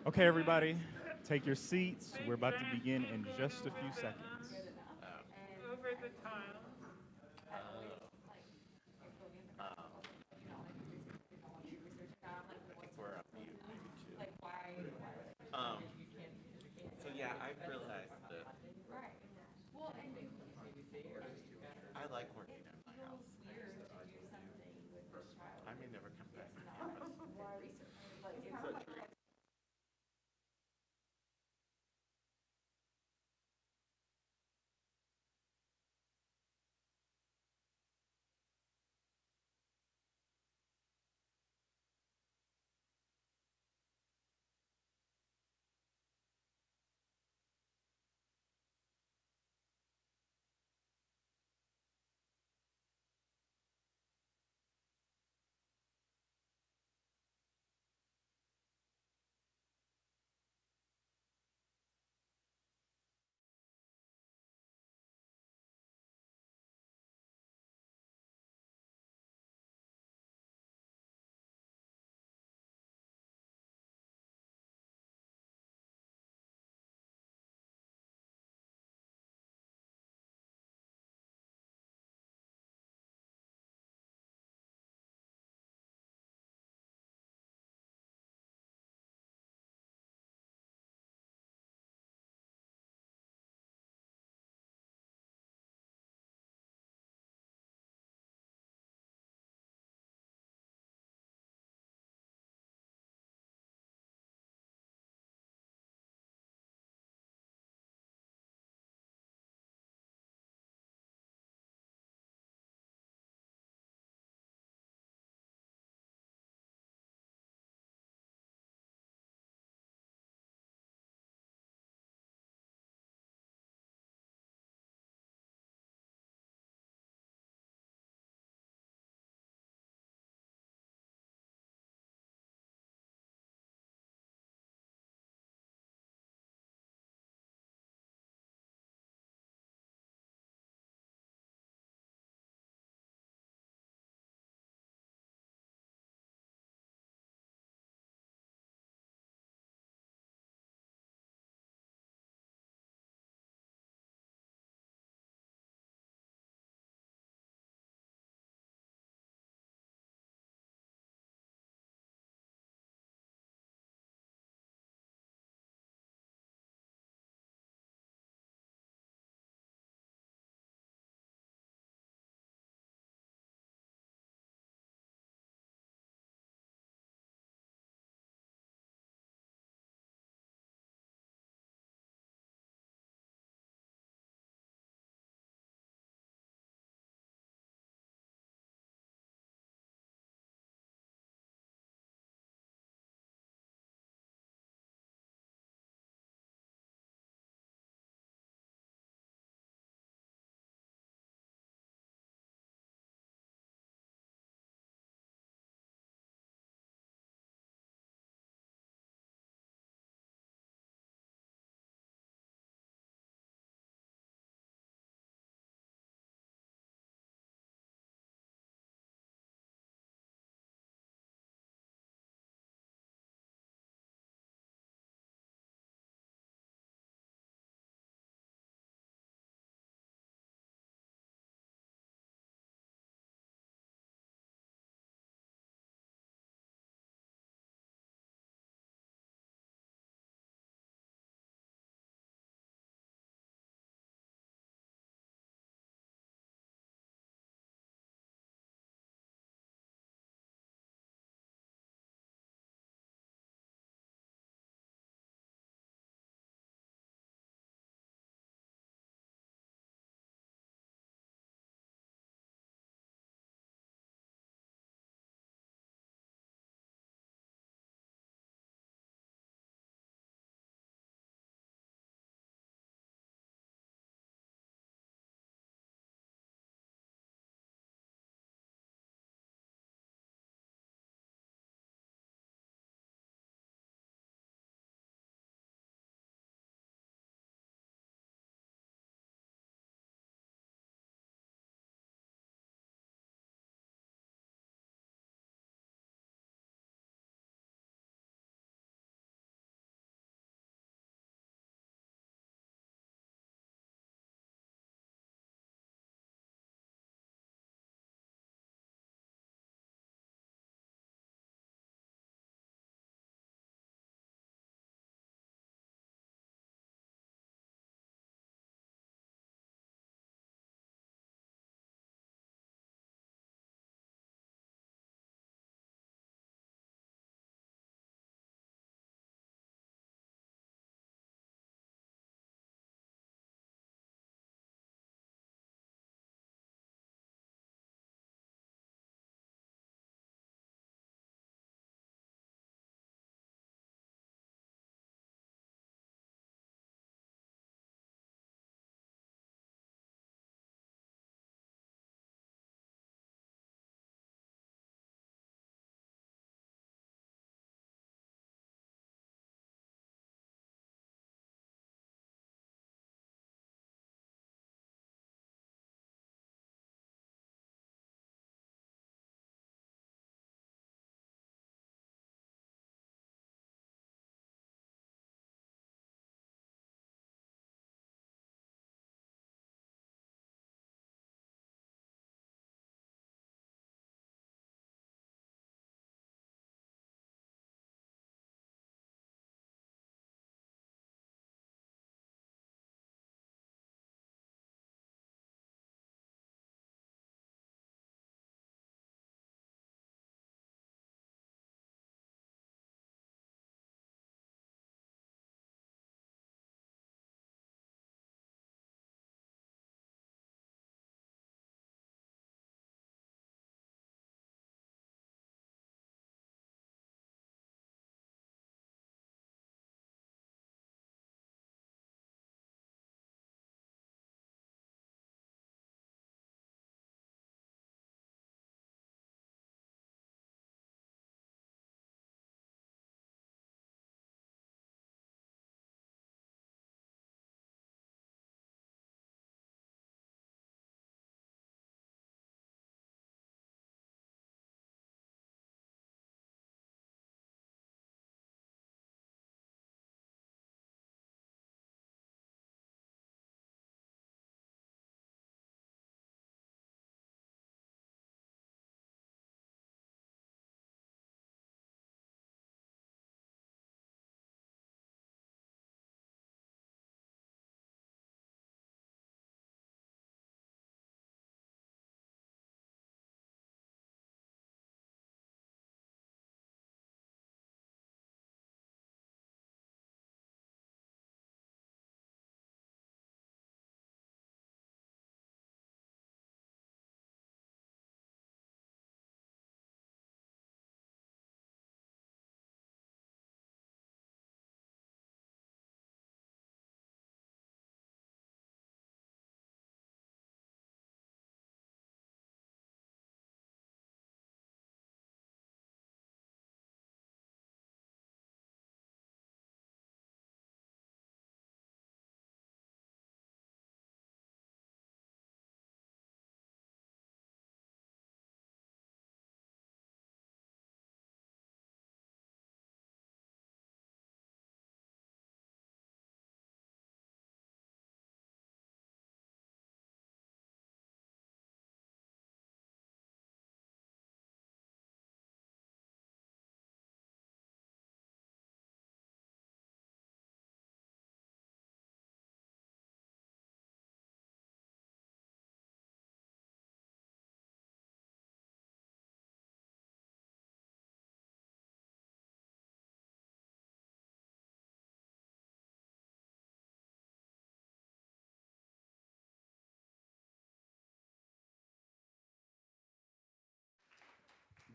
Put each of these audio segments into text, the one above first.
Okay, everybody, take your seats. We're about to begin in just a few seconds. Over the time. So yeah, I've realized that I like working at my house. I may never come back to campus.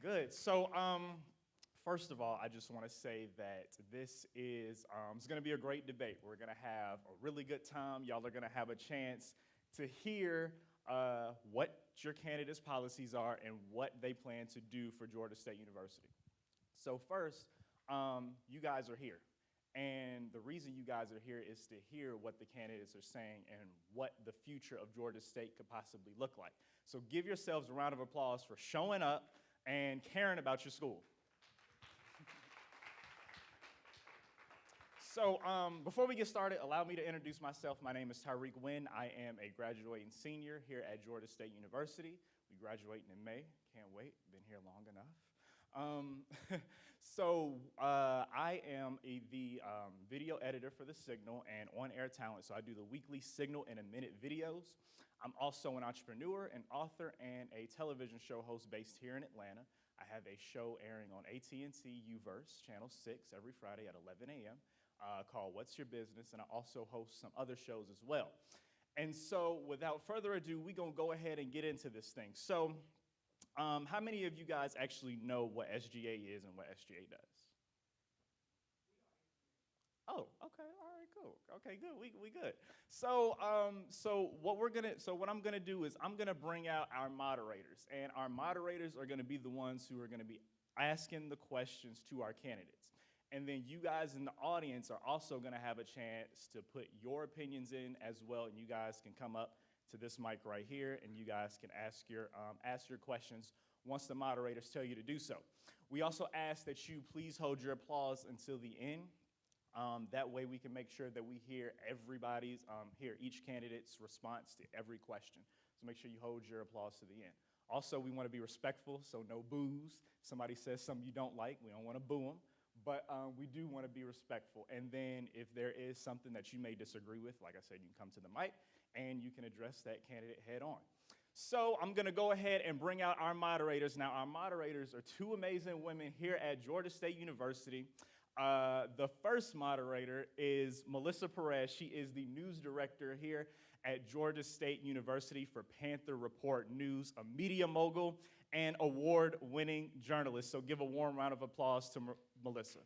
Good. So, first of all, I just want to say that this is it's going to be a great debate. We're going to have a really good time. Y'all are going to have a chance to hear what your candidates' policies are and what they plan to do for Georgia State University. So first, you guys are here. And the reason you guys are here is to hear what the candidates are saying and what the future of Georgia State could possibly look like. So give yourselves a round of applause for showing up and caring about your school. So before we get started, allow me to introduce myself. My name is Tyreek Wynn. I am a graduating senior here at Georgia State University. We graduating in May. Can't wait. Been here long enough. I am the video editor for The Signal and on-air talent, so I do the weekly Signal in a Minute videos. I'm also an entrepreneur, an author, and a television show host based here in Atlanta. I have a show airing on AT&T UVerse, Channel 6, every Friday at 11 a.m. Called What's Your Business, and I also host some other shows as well. And so without further ado, we're going to go ahead and get into this thing. So how many of you guys actually know what SGA is and what SGA does? Oh, okay, all right, cool. Okay, good, we good. So what I'm gonna do is I'm gonna bring out our moderators, and our moderators are gonna be the ones who are gonna be asking the questions to our candidates. And then you guys in the audience are also gonna have a chance to put your opinions in as well, and you guys can come up to this mic right here, and you guys can ask your questions once the moderators tell you to do so. We also ask that you please hold your applause until the end. That way we can make sure that we hear hear each candidate's response to every question. So make sure you hold your applause to the end. Also, we want to be respectful, so no boos. Somebody says something you don't like, we don't want to boo them. But we do want to be respectful. And then if there is something that you may disagree with, like I said, you can come to the mic and you can address that candidate head on. So I'm going to go ahead and bring out our moderators. Now, our moderators are two amazing women here at Georgia State University. The first moderator is Melissa Perez. She is the news director here at Georgia State University for Panther Report News, a media mogul and award-winning journalist. So give a warm round of applause to Melissa.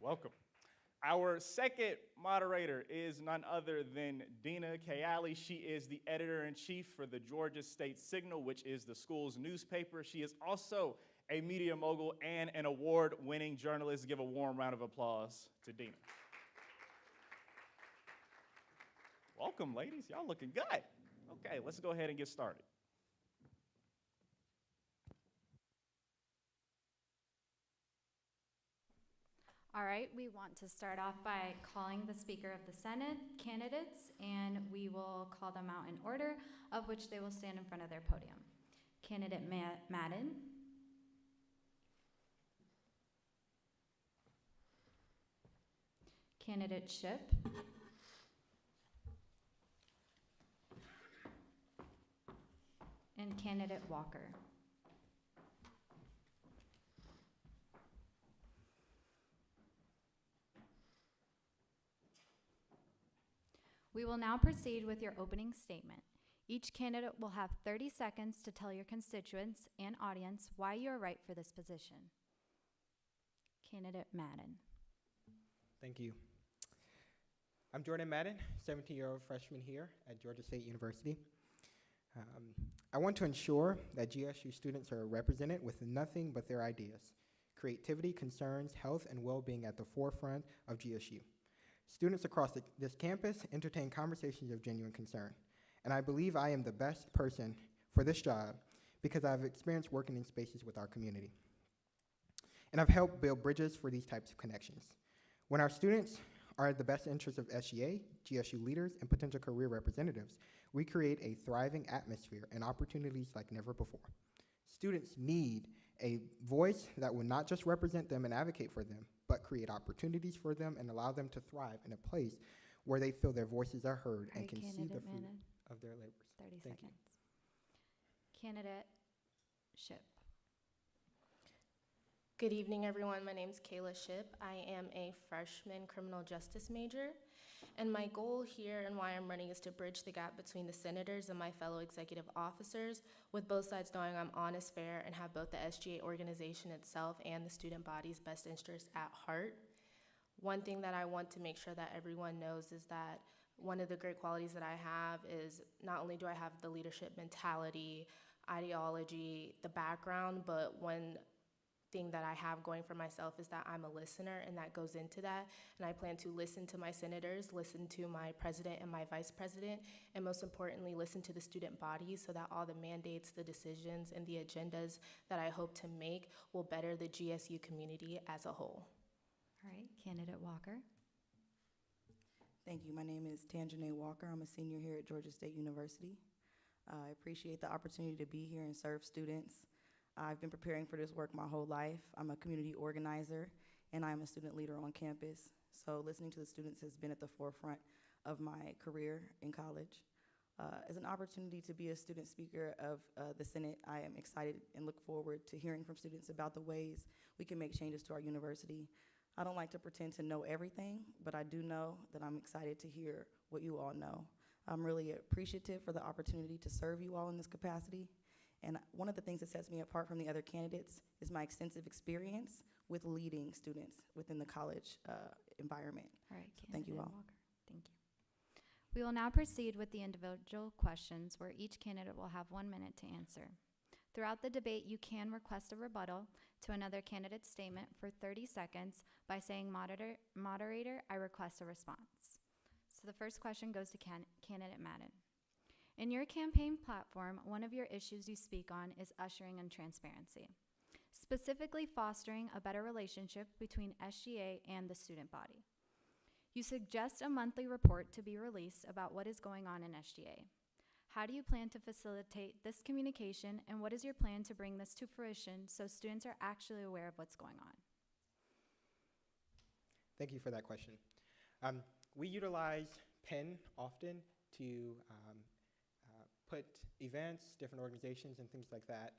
Welcome. Our second moderator is none other than Dina Kayali. She is the editor-in-chief for the Georgia State Signal, which is the school's newspaper. She is also a media mogul and an award-winning journalist. Give a warm round of applause to Dina. Welcome, ladies. Y'all looking good. Okay, let's go ahead and get started. All right, we want to start off by calling the Speaker of the Senate candidates, and we will call them out in order of which they will stand in front of their podium. Candidate Madden. Candidate Shipp. And candidate Walker. We will now proceed with your opening statement. Each candidate will have 30 seconds to tell your constituents and audience why you are right for this position. Candidate Madden. Thank you. I'm Jordan Madden, 17-year-old freshman here at Georgia State University. I want to ensure that GSU students are represented with nothing but their ideas. Creativity, concerns, health, and well-being at the forefront of GSU. Students across this campus entertain conversations of genuine concern, and I believe I am the best person for this job because I've experienced working in spaces with our community. And I've helped build bridges for these types of connections. When our students are the best interests of SGA, GSU leaders, and potential career representatives, we create a thriving atmosphere and opportunities like never before. Students need a voice that will not just represent them and advocate for them, but create opportunities for them and allow them to thrive in a place where they feel their voices are heard and can see the fruit of their labors. 30 Thank seconds. Candidate Shipp. Good evening, everyone. My name is Kayla Ship. I am a freshman criminal justice major, and my goal here and why I'm running is to bridge the gap between the senators and my fellow executive officers, with both sides knowing I'm honest, fair, and have both the SGA organization itself and the student body's best interests at heart. One thing that I want to make sure that everyone knows is that one of the great qualities that I have is not only do I have the leadership mentality, ideology, the background, but one thing that I have going for myself is that I'm a listener, and that goes into that. And I plan to listen to my senators, listen to my president and my vice president, and most importantly, listen to the student body so that all the mandates, the decisions, and the agendas that I hope to make will better the GSU community as a whole. All right, candidate Walker. Thank you. My name is Tanjanae Walker. I'm a senior here at Georgia State University. I appreciate the opportunity to be here and serve students. I've been preparing for this work my whole life. I'm a community organizer, and I'm a student leader on campus. So listening to the students has been at the forefront of my career in college. As an opportunity to be a student speaker of the Senate, I am excited and look forward to hearing from students about the ways we can make changes to our university. I don't like to pretend to know everything, but I do know that I'm excited to hear what you all know. I'm really appreciative for the opportunity to serve you all in this capacity. And one of the things that sets me apart from the other candidates is my extensive experience with leading students within the college environment. All right, So thank you all. Walker. Thank you. We will now proceed with the individual questions where each candidate will have 1 minute to answer. Throughout the debate, you can request a rebuttal to another candidate's statement for 30 seconds by saying, Moderator, I request a response. So the first question goes to candidate Madden. In your campaign platform, one of your issues you speak on is ushering and transparency, specifically fostering a better relationship between SGA and the student body. You suggest a monthly report to be released about what is going on in SGA. How do you plan to facilitate this communication, and what is your plan to bring this to fruition so students are actually aware of what's going on? Thank you for that question. We utilize PEN often to put events, different organizations, and things like that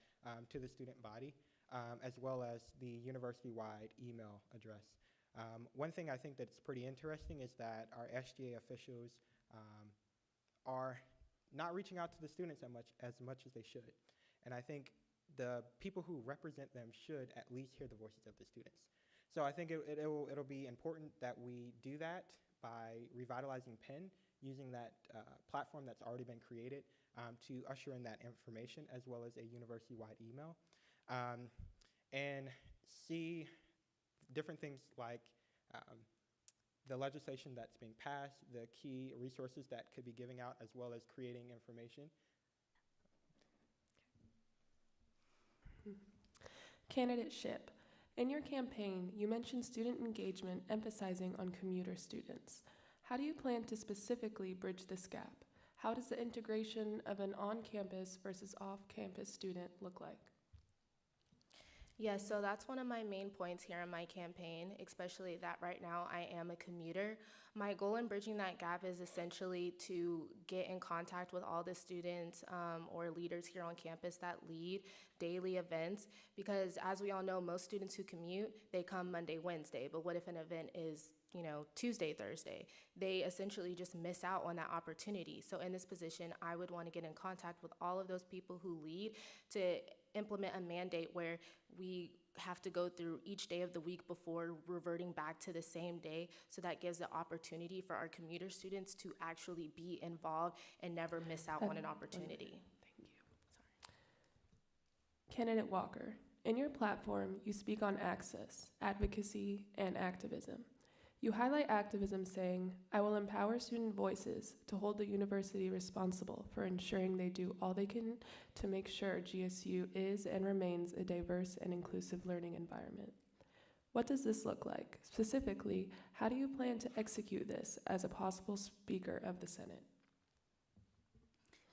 to the student body, as well as the university-wide email address. One thing I think that's pretty interesting is that our SGA officials are not reaching out to the students as much as they should. And I think the people who represent them should at least hear the voices of the students. So I think it'll be important that we do that by revitalizing PEN, using that platform that's already been created to usher in that information, as well as a university-wide email, and see different things like the legislation that's being passed, the key resources that could be giving out, as well as creating information. Candidate Ship, in your campaign, you mentioned student engagement emphasizing on commuter students. How do you plan to specifically bridge this gap? How does the integration of an on-campus versus off-campus student look like? Yes, so that's one of my main points here in my campaign, especially that right now I am a commuter. My goal in bridging that gap is essentially to get in contact with all the students or leaders here on campus that lead daily events, because as we all know, most students who commute, they come Monday, Wednesday, but what if an event is Tuesday, Thursday? They essentially just miss out on that opportunity. So in this position, I would want to get in contact with all of those people who lead to implement a mandate where we have to go through each day of the week before reverting back to the same day, so that gives the opportunity for our commuter students to actually be involved and never miss out on an opportunity. Thank you. Sorry. Candidate Walker, in your platform, you speak on access, advocacy, and activism. You highlight activism saying, I will empower student voices to hold the university responsible for ensuring they do all they can to make sure GSU is and remains a diverse and inclusive learning environment. What does this look like? Specifically, how do you plan to execute this as a possible Speaker of the Senate?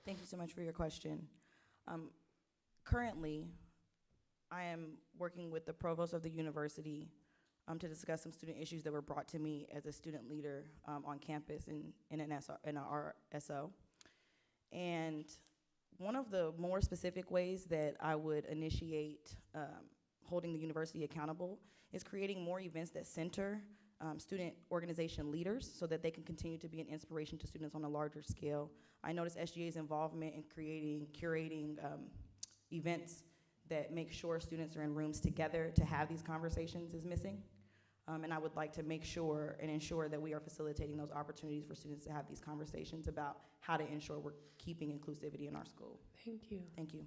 Thank you so much for your question. Currently, I am working with the provost of the university to discuss some student issues that were brought to me as a student leader on campus in our SO. And one of the more specific ways that I would initiate holding the university accountable is creating more events that center student organization leaders so that they can continue to be an inspiration to students on a larger scale. I noticed SGA's involvement in curating events that make sure students are in rooms together to have these conversations is missing. And I would like to make sure and ensure that we are facilitating those opportunities for students to have these conversations about how to ensure we're keeping inclusivity in our school. Thank you. Thank you.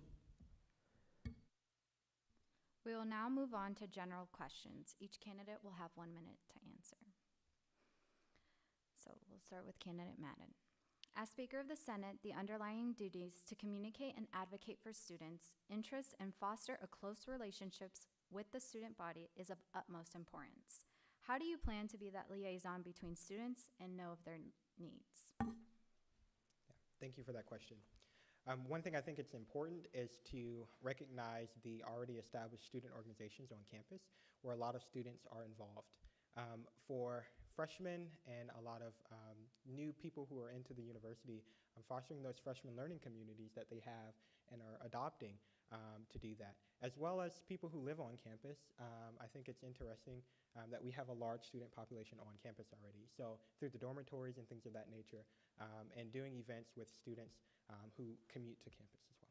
We will now move on to general questions. Each candidate will have 1 minute to answer. So we'll start with candidate Madden. As Speaker of the Senate, the underlying duties to communicate and advocate for students' interests and foster a close relationships with the student body is of utmost importance. How do you plan to be that liaison between students and know of their needs? Thank you for that question. One thing I think it's important is to recognize the already established student organizations on campus where a lot of students are involved. For freshmen and a lot of new people who are into the university, fostering those freshman learning communities that they have and are adopting to do that. As well as people who live on campus, I think it's interesting that we have a large student population on campus already. So through the dormitories and things of that nature, and doing events with students who commute to campus as well.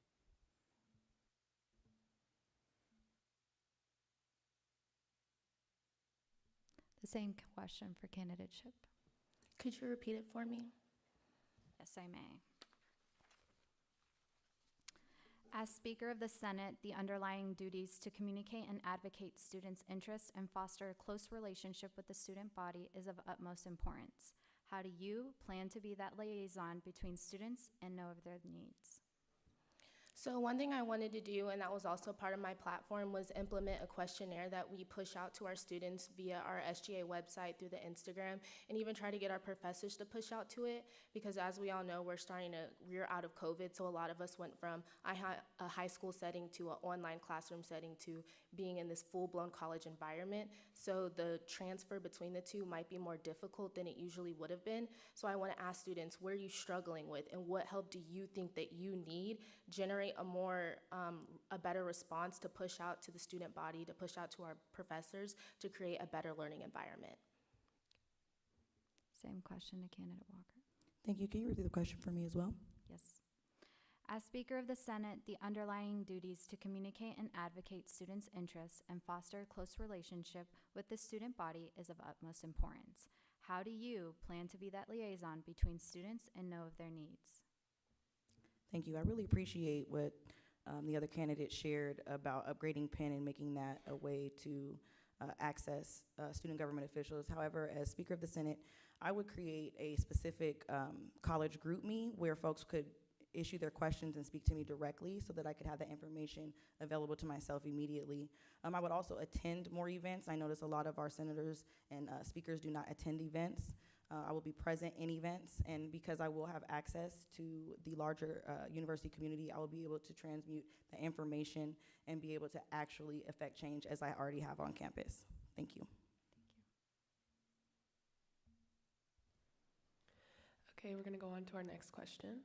The same question for candidate Ship. Could you repeat it for me? Yes, I may. As Speaker of the Senate, the underlying duties to communicate and advocate students' interests and foster a close relationship with the student body is of utmost importance. How do you plan to be that liaison between students and know of their needs? So one thing I wanted to do, and that was also part of my platform, was implement a questionnaire that we push out to our students via our SGA website through the Instagram, and even try to get our professors to push out to it, because as we all know, we're out of COVID, so a lot of us went from a high school setting to an online classroom setting to being in this full-blown college environment. So the transfer between the two might be more difficult than it usually would have been. So I want to ask students, what are you struggling with, and what help do you think that you need? Generate a better response to push out to the student body, to push out to our professors, to create a better learning environment. Same question to candidate Walker. Thank you. Can you repeat the question for me as well? Yes. As Speaker of the Senate, the underlying duties to communicate and advocate students' interests and foster a close relationship with the student body is of utmost importance. How do you plan to be that liaison between students and know of their needs? Thank you. I really appreciate what the other candidates shared about upgrading Penn and making that a way to access student government officials. However, as Speaker of the Senate, I would create a specific college group me where folks could issue their questions and speak to me directly so that I could have that information available to myself immediately. I would also attend more events. I notice a lot of our senators and speakers do not attend events. I will be present in events, and because I will have access to the larger university community, I will be able to transmute the information and be able to actually affect change as I already have on campus. Thank you. Okay, we're going to go on to our next question.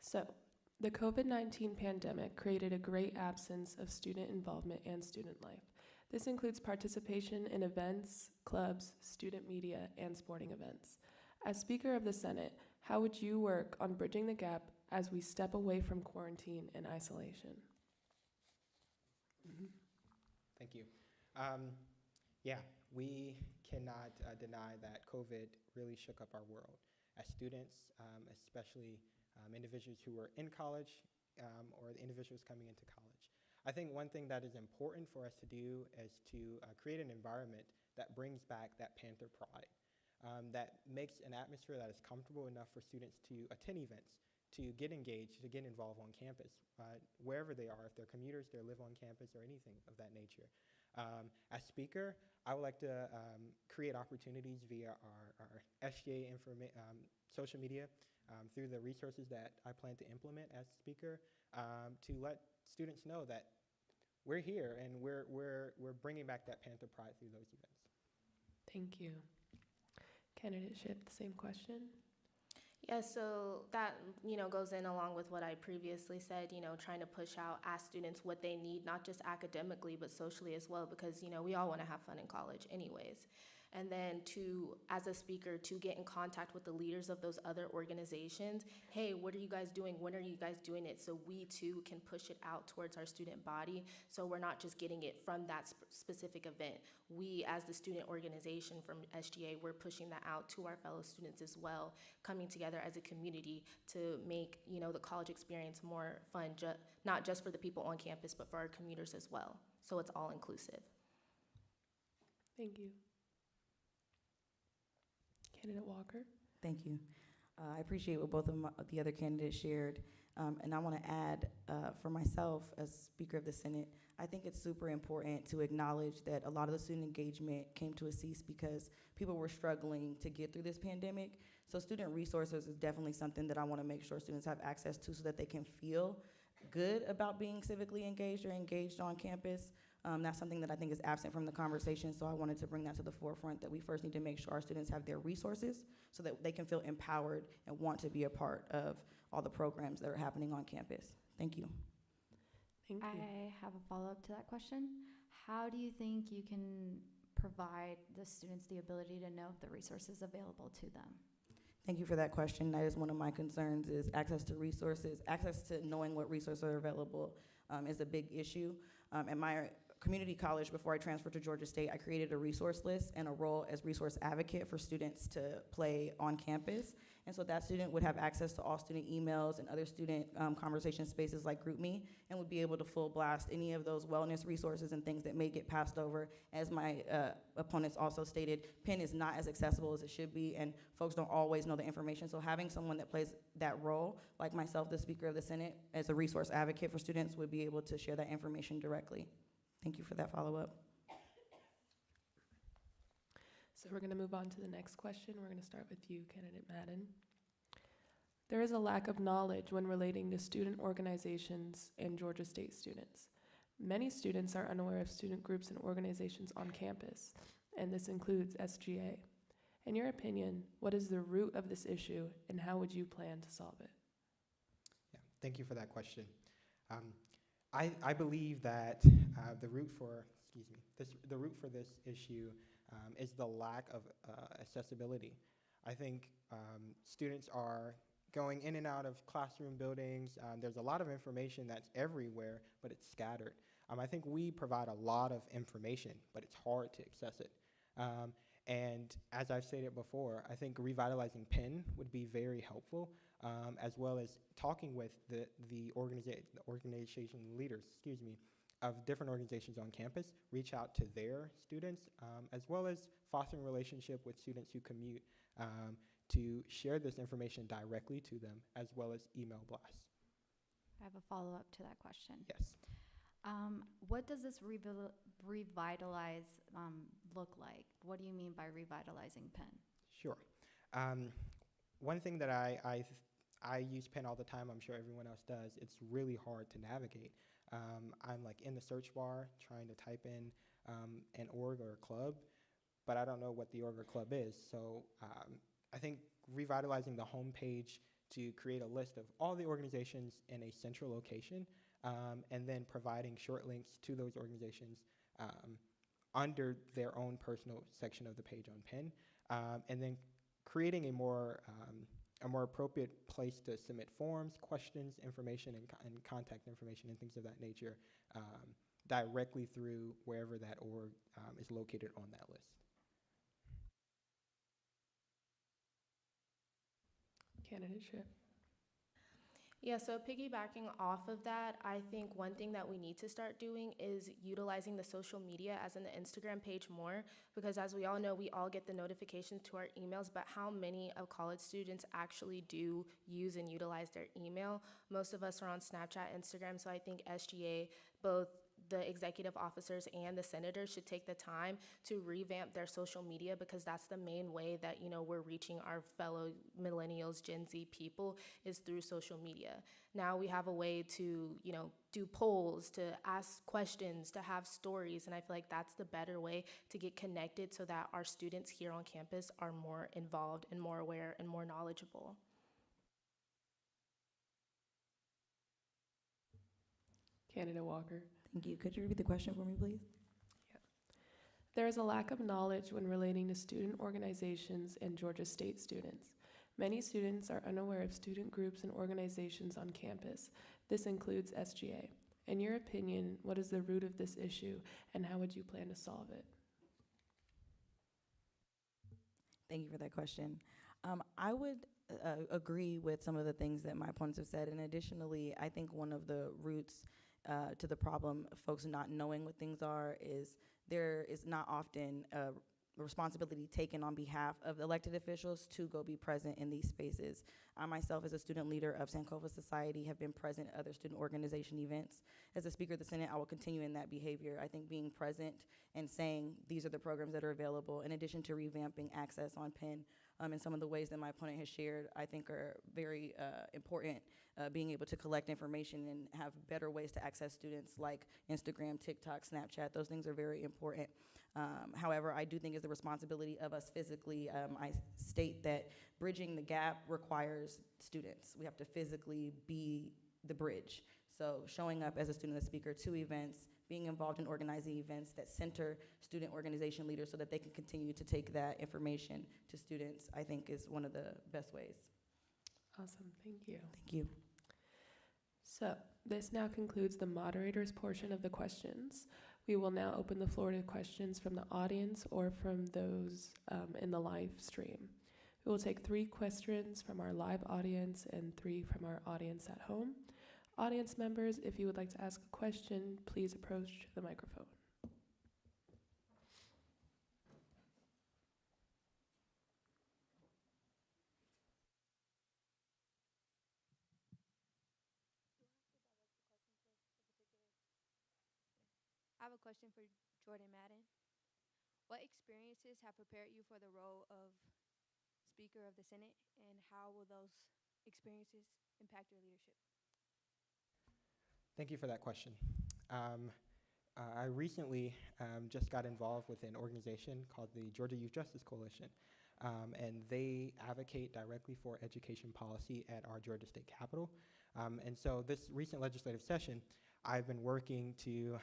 So, the COVID-19 pandemic created a great absence of student involvement and student life. This includes participation in events, clubs, student media, and sporting events. As Speaker of the Senate, how would you work on bridging the gap as we step away from quarantine and isolation? Thank you. Yeah, we cannot deny that COVID really shook up our world. As students, especially individuals who were in college or the individuals coming into college. I think one thing that is important for us to do is to create an environment that brings back that Panther pride, that makes an atmosphere that is comfortable enough for students to attend events, to get engaged, to get involved on campus, wherever they are, if they're commuters, they live on campus, or anything of that nature. As Speaker, I would like to create opportunities via our SGA social media, through the resources that I plan to implement as Speaker, to let students know that we're here and we're bringing back that Panther pride through those events. Thank you. Candidate Ship, the same question. Yeah, so that, goes in along with what I previously said, trying to push out, ask students what they need, not just academically, but socially as well, because, we all want to have fun in college anyways. And then as a speaker, to get in contact with the leaders of those other organizations. Hey, what are you guys doing? When are you guys doing it? So we too can push it out towards our student body. So we're not just getting it from that specific event. We, as the student organization from SGA, we're pushing that out to our fellow students as well, coming together as a community to make, the college experience more fun, not just for the people on campus, but for our commuters as well. So it's all inclusive. Thank you. Candidate Walker. Thank you. I appreciate what both of the other candidates shared. And I want to add, for myself as Speaker of the Senate, I think it's super important to acknowledge that a lot of the student engagement came to a cease because people were struggling to get through this pandemic. So student resources is definitely something that I want to make sure students have access to so that they can feel good about being civically engaged or engaged on campus. That's something that I think is absent from the conversation, so I wanted to bring that to the forefront, that we first need to make sure our students have their resources so that they can feel empowered and want to be a part of all the programs that are happening on campus. Thank you. Thank you. I have a follow-up to that question. How do you think you can provide the students the ability to know if the resources available to them? Thank you for that question. That is one of my concerns, is access to resources. Access to knowing what resources are available is a big issue. At my community college, before I transferred to Georgia State, I created a resource list and a role as resource advocate for students to play on campus. And so that student would have access to all student emails and other student conversation spaces like GroupMe, and would be able to full blast any of those wellness resources and things that may get passed over. As my opponents also stated, Penn is not as accessible as it should be, and folks don't always know the information. So having someone that plays that role, like myself, the Speaker of the Senate, as a resource advocate for students, would be able to share that information directly. Thank you for that follow-up. So we're going to move on to the next question. We're going to start with you, Candidate Madden. There is a lack of knowledge when relating to student organizations and Georgia State students. Many students are unaware of student groups and organizations on campus, and this includes SGA. In your opinion, what is the root of this issue, and how would you plan to solve it? Yeah, thank you for that question. I believe that the root for this issue is the lack of accessibility. I think students are going in and out of classroom buildings. There's a lot of information that's everywhere, but it's scattered. I think we provide a lot of information, but it's hard to access it. And as I've stated before, I think revitalizing Penn would be very helpful, as well as talking with the organization leaders, of different organizations on campus, reach out to their students, as well as fostering a relationship with students who commute to share this information directly to them, as well as email blasts. I have a follow-up to that question. Yes. What does this revitalize look like? What do you mean by revitalizing Penn? Sure. One thing that I use Penn all the time, I'm sure everyone else does, it's really hard to navigate. I'm like in the search bar trying to type in an org or a club, but I don't know what the org or club is. So I think revitalizing the homepage to create a list of all the organizations in a central location, and then providing short links to those organizations under their own personal section of the page on Penn, and then creating a more appropriate place to submit forms, questions, information, and contact information and things of that nature directly through wherever that org is located on that list. Candidate Ship. Yeah, so piggybacking off of that, I think one thing that we need to start doing is utilizing the social media, as in the Instagram page, more, because as we all know, we all get the notifications to our emails, but how many of college students actually do use and utilize their email? Most of us are on Snapchat, Instagram, so I think SGA, both the executive officers and the senators, should take the time to revamp their social media, because that's the main way that, we're reaching our fellow millennials, Gen Z people, is through social media. Now we have a way to, do polls, to ask questions, to have stories, and I feel like that's the better way to get connected so that our students here on campus are more involved and more aware and more knowledgeable. Candidate Walker. Thank you. Could you repeat the question for me, please? There is a lack of knowledge when relating to student organizations and Georgia State students. Many students are unaware of student groups and organizations on campus. This includes SGA. In your opinion, what is the root of this issue, and how would you plan to solve it? Thank you for that question. I would agree with some of the things that my opponents have said, and additionally, I think one of the roots to the problem of folks not knowing what things are is there is not often a responsibility taken on behalf of elected officials to go be present in these spaces. I myself, as a student leader of Sankofa Society, have been present at other student organization events. As a Speaker of the Senate, I will continue in that behavior. I think being present and saying these are the programs that are available, in addition to revamping access on PEN, and some of the ways that my opponent has shared, I think are very important. Being able to collect information and have better ways to access students like Instagram, TikTok, Snapchat, those things are very important. However, I do think it's the responsibility of us physically. I state that bridging the gap requires students. We have to physically be the bridge. So showing up as a student speaker to events, being involved in organizing events that center student organization leaders so that they can continue to take that information to students, I think is one of the best ways. Awesome, thank you. Thank you. So this now concludes the moderator's portion of the questions. We will now open the floor to questions from the audience or from those in the live stream. We will take 3 questions from our live audience and 3 from our audience at home. Audience members, if you would like to ask a question, please approach the microphone. I have a question for Jordan Madden. What experiences have prepared you for the role of Speaker of the Senate, and how will those experiences impact your leadership? Thank you for that question. I recently just got involved with an organization called the Georgia Youth Justice Coalition, and they advocate directly for education policy at our Georgia State Capitol. And so this recent legislative session, I've been working to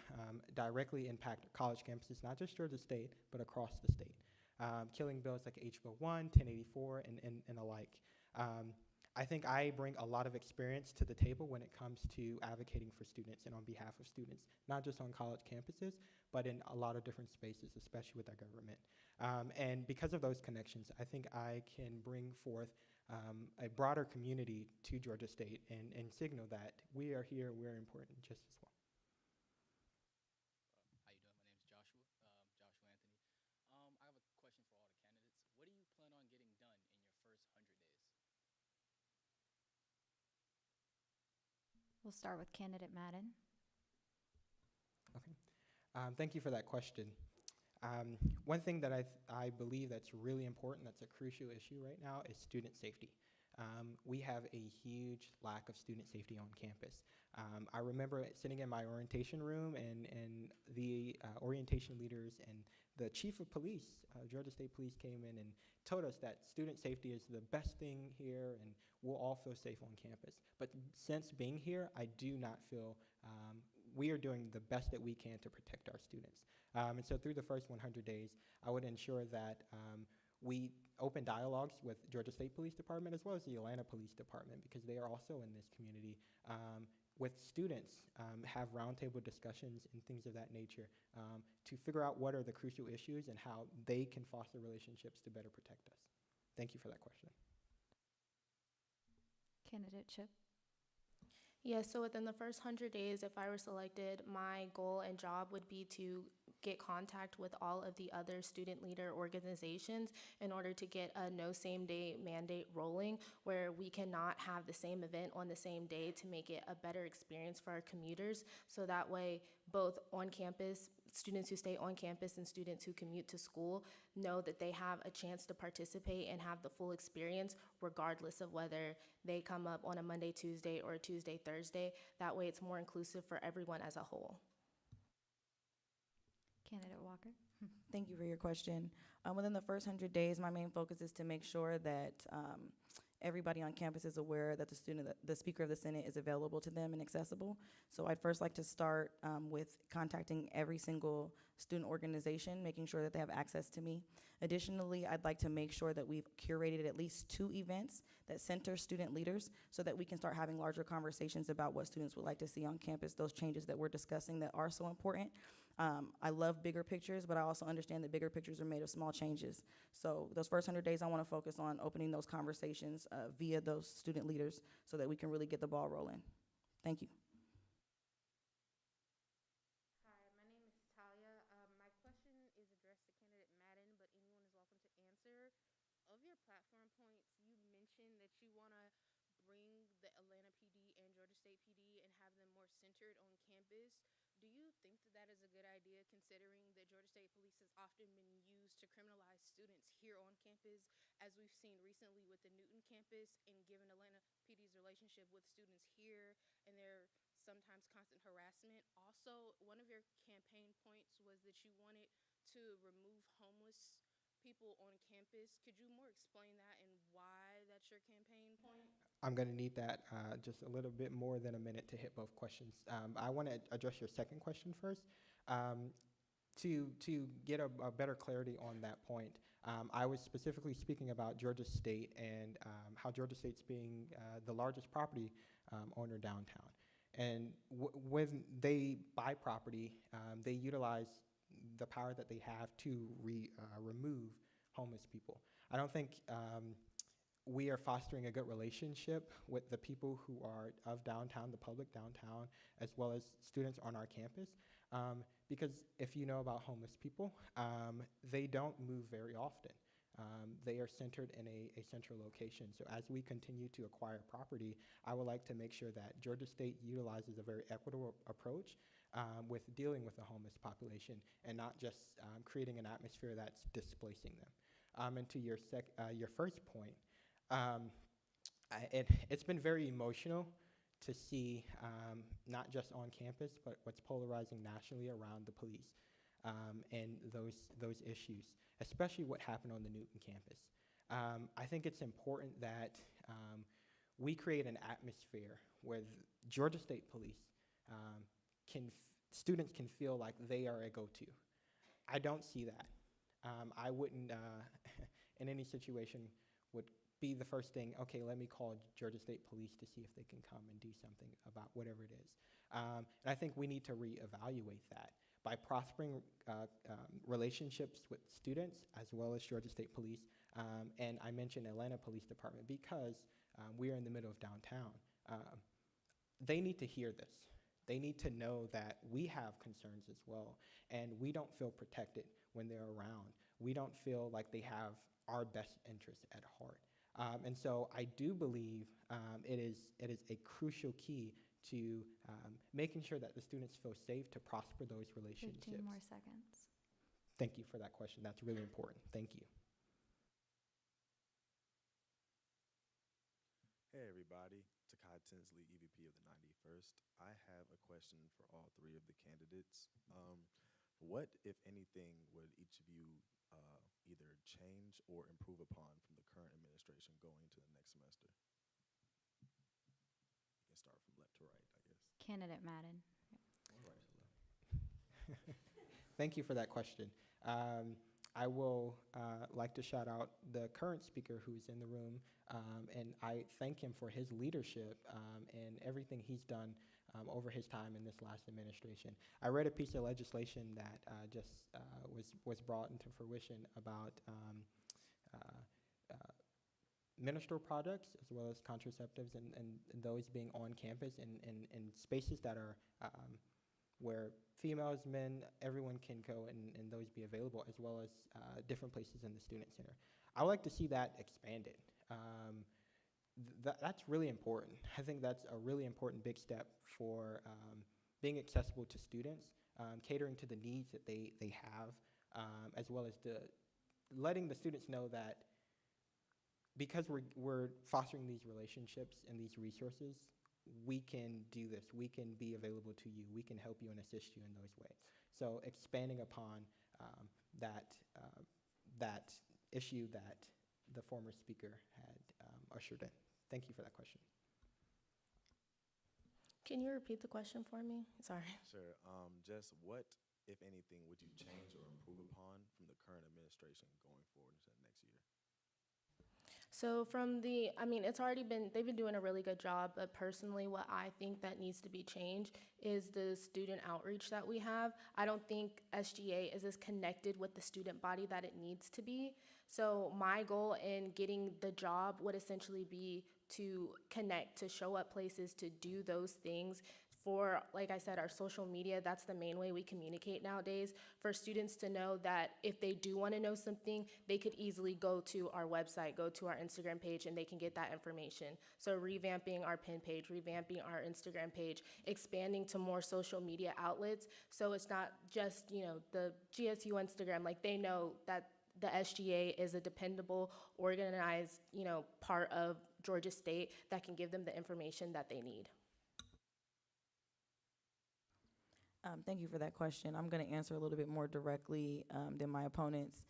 directly impact college campuses, not just Georgia State, but across the state. Killing bills like HB 1, 1084, and the like. I think I bring a lot of experience to the table when it comes to advocating for students and on behalf of students, not just on college campuses, but in a lot of different spaces, especially with our government. And because of those connections, I think I can bring forth a broader community to Georgia State and signal that we are here, we're important just as well. How you doing? My name is Joshua, Joshua Anthony. I have a question for all the candidates. What do you plan on getting done in your first 100 days? We'll start with candidate Madden. Okay. Thank you for that question. One thing that I believe that's really important, that's a crucial issue right now, is student safety. We have a huge lack of student safety on campus. I remember sitting in my orientation room and the orientation leaders and the chief of police, Georgia State Police, came in and told us that student safety is the best thing here and we'll all feel safe on campus. But since being here, I do not feel we are doing the best that we can to protect our students. And so through the first 100 days, I would ensure that we open dialogues with Georgia State Police Department as well as the Atlanta Police Department, because they are also in this community. With students, have roundtable discussions and things of that nature to figure out what are the crucial issues and how they can foster relationships to better protect us. Thank you for that question. Candidate Chip. Yes, so within the first 100 days, if I were selected, my goal and job would be to get contact with all of the other student leader organizations in order to get a no same day mandate rolling, where we cannot have the same event on the same day to make it a better experience for our commuters. So that way, both on campus, students who stay on campus and students who commute to school know that they have a chance to participate and have the full experience regardless of whether they come up on a Monday, Tuesday, or a Tuesday, Thursday. That way it's more inclusive for everyone as a whole. Candidate Walker. Thank you for your question. Within the first 100 days, my main focus is to make sure that Everybody on campus is aware that the Speaker of the Senate is available to them and accessible. So I'd first like to start with contacting every single student organization, making sure that they have access to me. Additionally, I'd like to make sure that we've curated at least 2 events that center student leaders so that we can start having larger conversations about what students would like to see on campus, those changes that we're discussing that are so important. I love bigger pictures, but I also understand that bigger pictures are made of small changes. So those first 100 days, I want to focus on opening those conversations via those student leaders so that we can really get the ball rolling. Thank you. Hi, my name is Talia. My question is addressed to candidate Madden, but anyone is welcome to answer. Of your platform points, you mentioned that you want to bring the Atlanta PD and Georgia State PD and have them more centered on campus. Do you think that that is a good idea, considering that Georgia State Police has often been used to criminalize students here on campus, as we've seen recently with the Newton campus, and given Atlanta PD's relationship with students here and their sometimes constant harassment? Also, one of your campaign points was that you wanted to remove homeless people on campus. Could you more explain that and why that's your campaign point? I'm going to need that just a little bit more than a minute to hit both questions. I want to address your second question first. To get a better clarity on that point, I was specifically speaking about Georgia State and how Georgia State's being the largest property owner downtown. And when they buy property, they utilize the power that they have to remove homeless people. I don't think we are fostering a good relationship with the people who are of downtown, the public downtown, as well as students on our campus. Because if you know about homeless people, they don't move very often. They are centered in a central location. So as we continue to acquire property, I would like to make sure that Georgia State utilizes a very equitable approach with dealing with the homeless population and not just creating an atmosphere that's displacing them. And to your first point, it's been very emotional to see not just on campus, but what's polarizing nationally around the police and those issues, especially what happened on the Newton campus. I think it's important that we create an atmosphere where Georgia State Police students can feel like they are a go-to. I don't see that. I wouldn't, in any situation, would be the first thing, okay, let me call Georgia State Police to see if they can come and do something about whatever it is. And I think we need to reevaluate that by prospering relationships with students as well as Georgia State Police. And I mentioned Atlanta Police Department because we are in the middle of downtown. They need to hear this. They need to know that we have concerns as well, and we don't feel protected when they're around. We don't feel like they have our best interests at heart. And so I do believe it is a crucial key to making sure that the students feel safe to prosper those relationships. 15 more seconds. Thank you for that question. That's really important. Thank you. Hey everybody, Takai Tinsley, EVP of the 91st. I have a question for all 3 of the candidates. What, if anything, would each of you either change or improve upon from the current administration going into the next semester? You can start from left to right, I guess. Candidate Madden. Right. Thank you for that question. I will like to shout out the current speaker who's in the room, and I thank him for his leadership and everything he's done over his time in this last administration. I read a piece of legislation that just was brought into fruition about menstrual products as well as contraceptives and those being on campus and spaces that are where females, men, everyone can go and those be available, as well as different places in the Student Center. I would like to see that expanded. That's really important. I think that's a really important big step for being accessible to students, catering to the needs that they have, as well as letting the students know that because we're fostering these relationships and these resources, we can do this. We can be available to you. We can help you and assist you in those ways. So expanding upon that issue that the former speaker had ushered in. Thank you for that question. Can you repeat the question for me? Sorry. Sure. Just what, if anything, would you change or improve upon from the current administration going forward into the next year? So it's already they've been doing a really good job, but personally what I think that needs to be changed is the student outreach that we have. I don't think SGA is as connected with the student body that it needs to be. So my goal in getting the job would essentially be to connect, to show up places, to do those things. For, like I said, our social media, that's the main way we communicate nowadays. For students to know that if they do want to know something, they could easily go to our website, go to our Instagram page, and they can get that information. So revamping our pin page, revamping our Instagram page, expanding to more social media outlets. So it's not just, the GSU Instagram, like they know that the SGA is a dependable, organized, part of Georgia State that can give them the information that they need. Thank you for that question. I'm going to answer a little bit more directly than my opponents.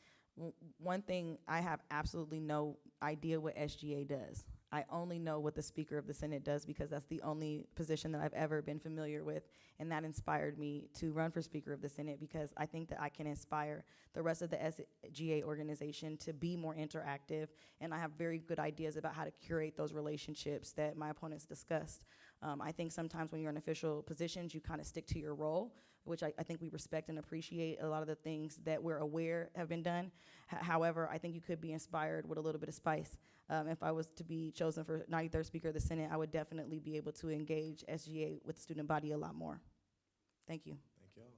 One thing, I have absolutely no idea what SGA does. I only know what the Speaker of the Senate does because that's the only position that I've ever been familiar with, and that inspired me to run for Speaker of the Senate because I think that I can inspire the rest of the SGA organization to be more interactive, and I have very good ideas about how to curate those relationships that my opponents discussed. I think sometimes when you're in official positions, you kind of stick to your role, which I think we respect and appreciate a lot of the things that we're aware have been done. However, I think you could be inspired with a little bit of spice. If I was to be chosen for 93rd Speaker of the Senate, I would definitely be able to engage SGA with the student body a lot more. Thank you. Thank y'all.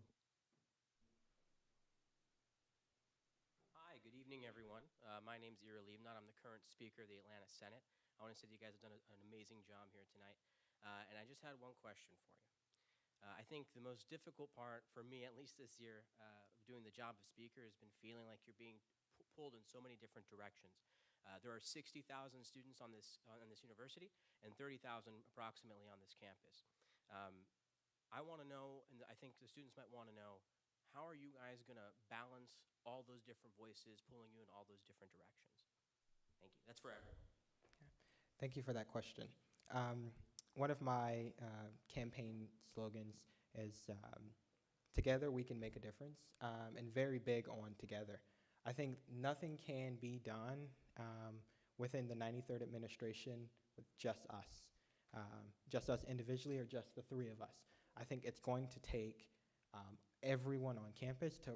Hi, good evening, everyone. My name's Ira Liebnot. I'm the current Speaker of the Atlanta Senate. I want to say that you guys have done an amazing job here tonight. And I just had one question for you. I think the most difficult part for me, at least this year, of doing the job of Speaker has been feeling like you're being pulled in so many different directions. There are 60,000 students on this university and 30,000 approximately on this campus. I want to know, and I think the students might want to know, how are you guys going to balance all those different voices pulling you in all those different directions? Thank you. That's for everyone. Thank you for that question. One of my campaign slogans is together we can make a difference, and very big on together. I think nothing can be done within the 93rd administration with just us individually or just the three of us. I think it's going to take everyone on campus to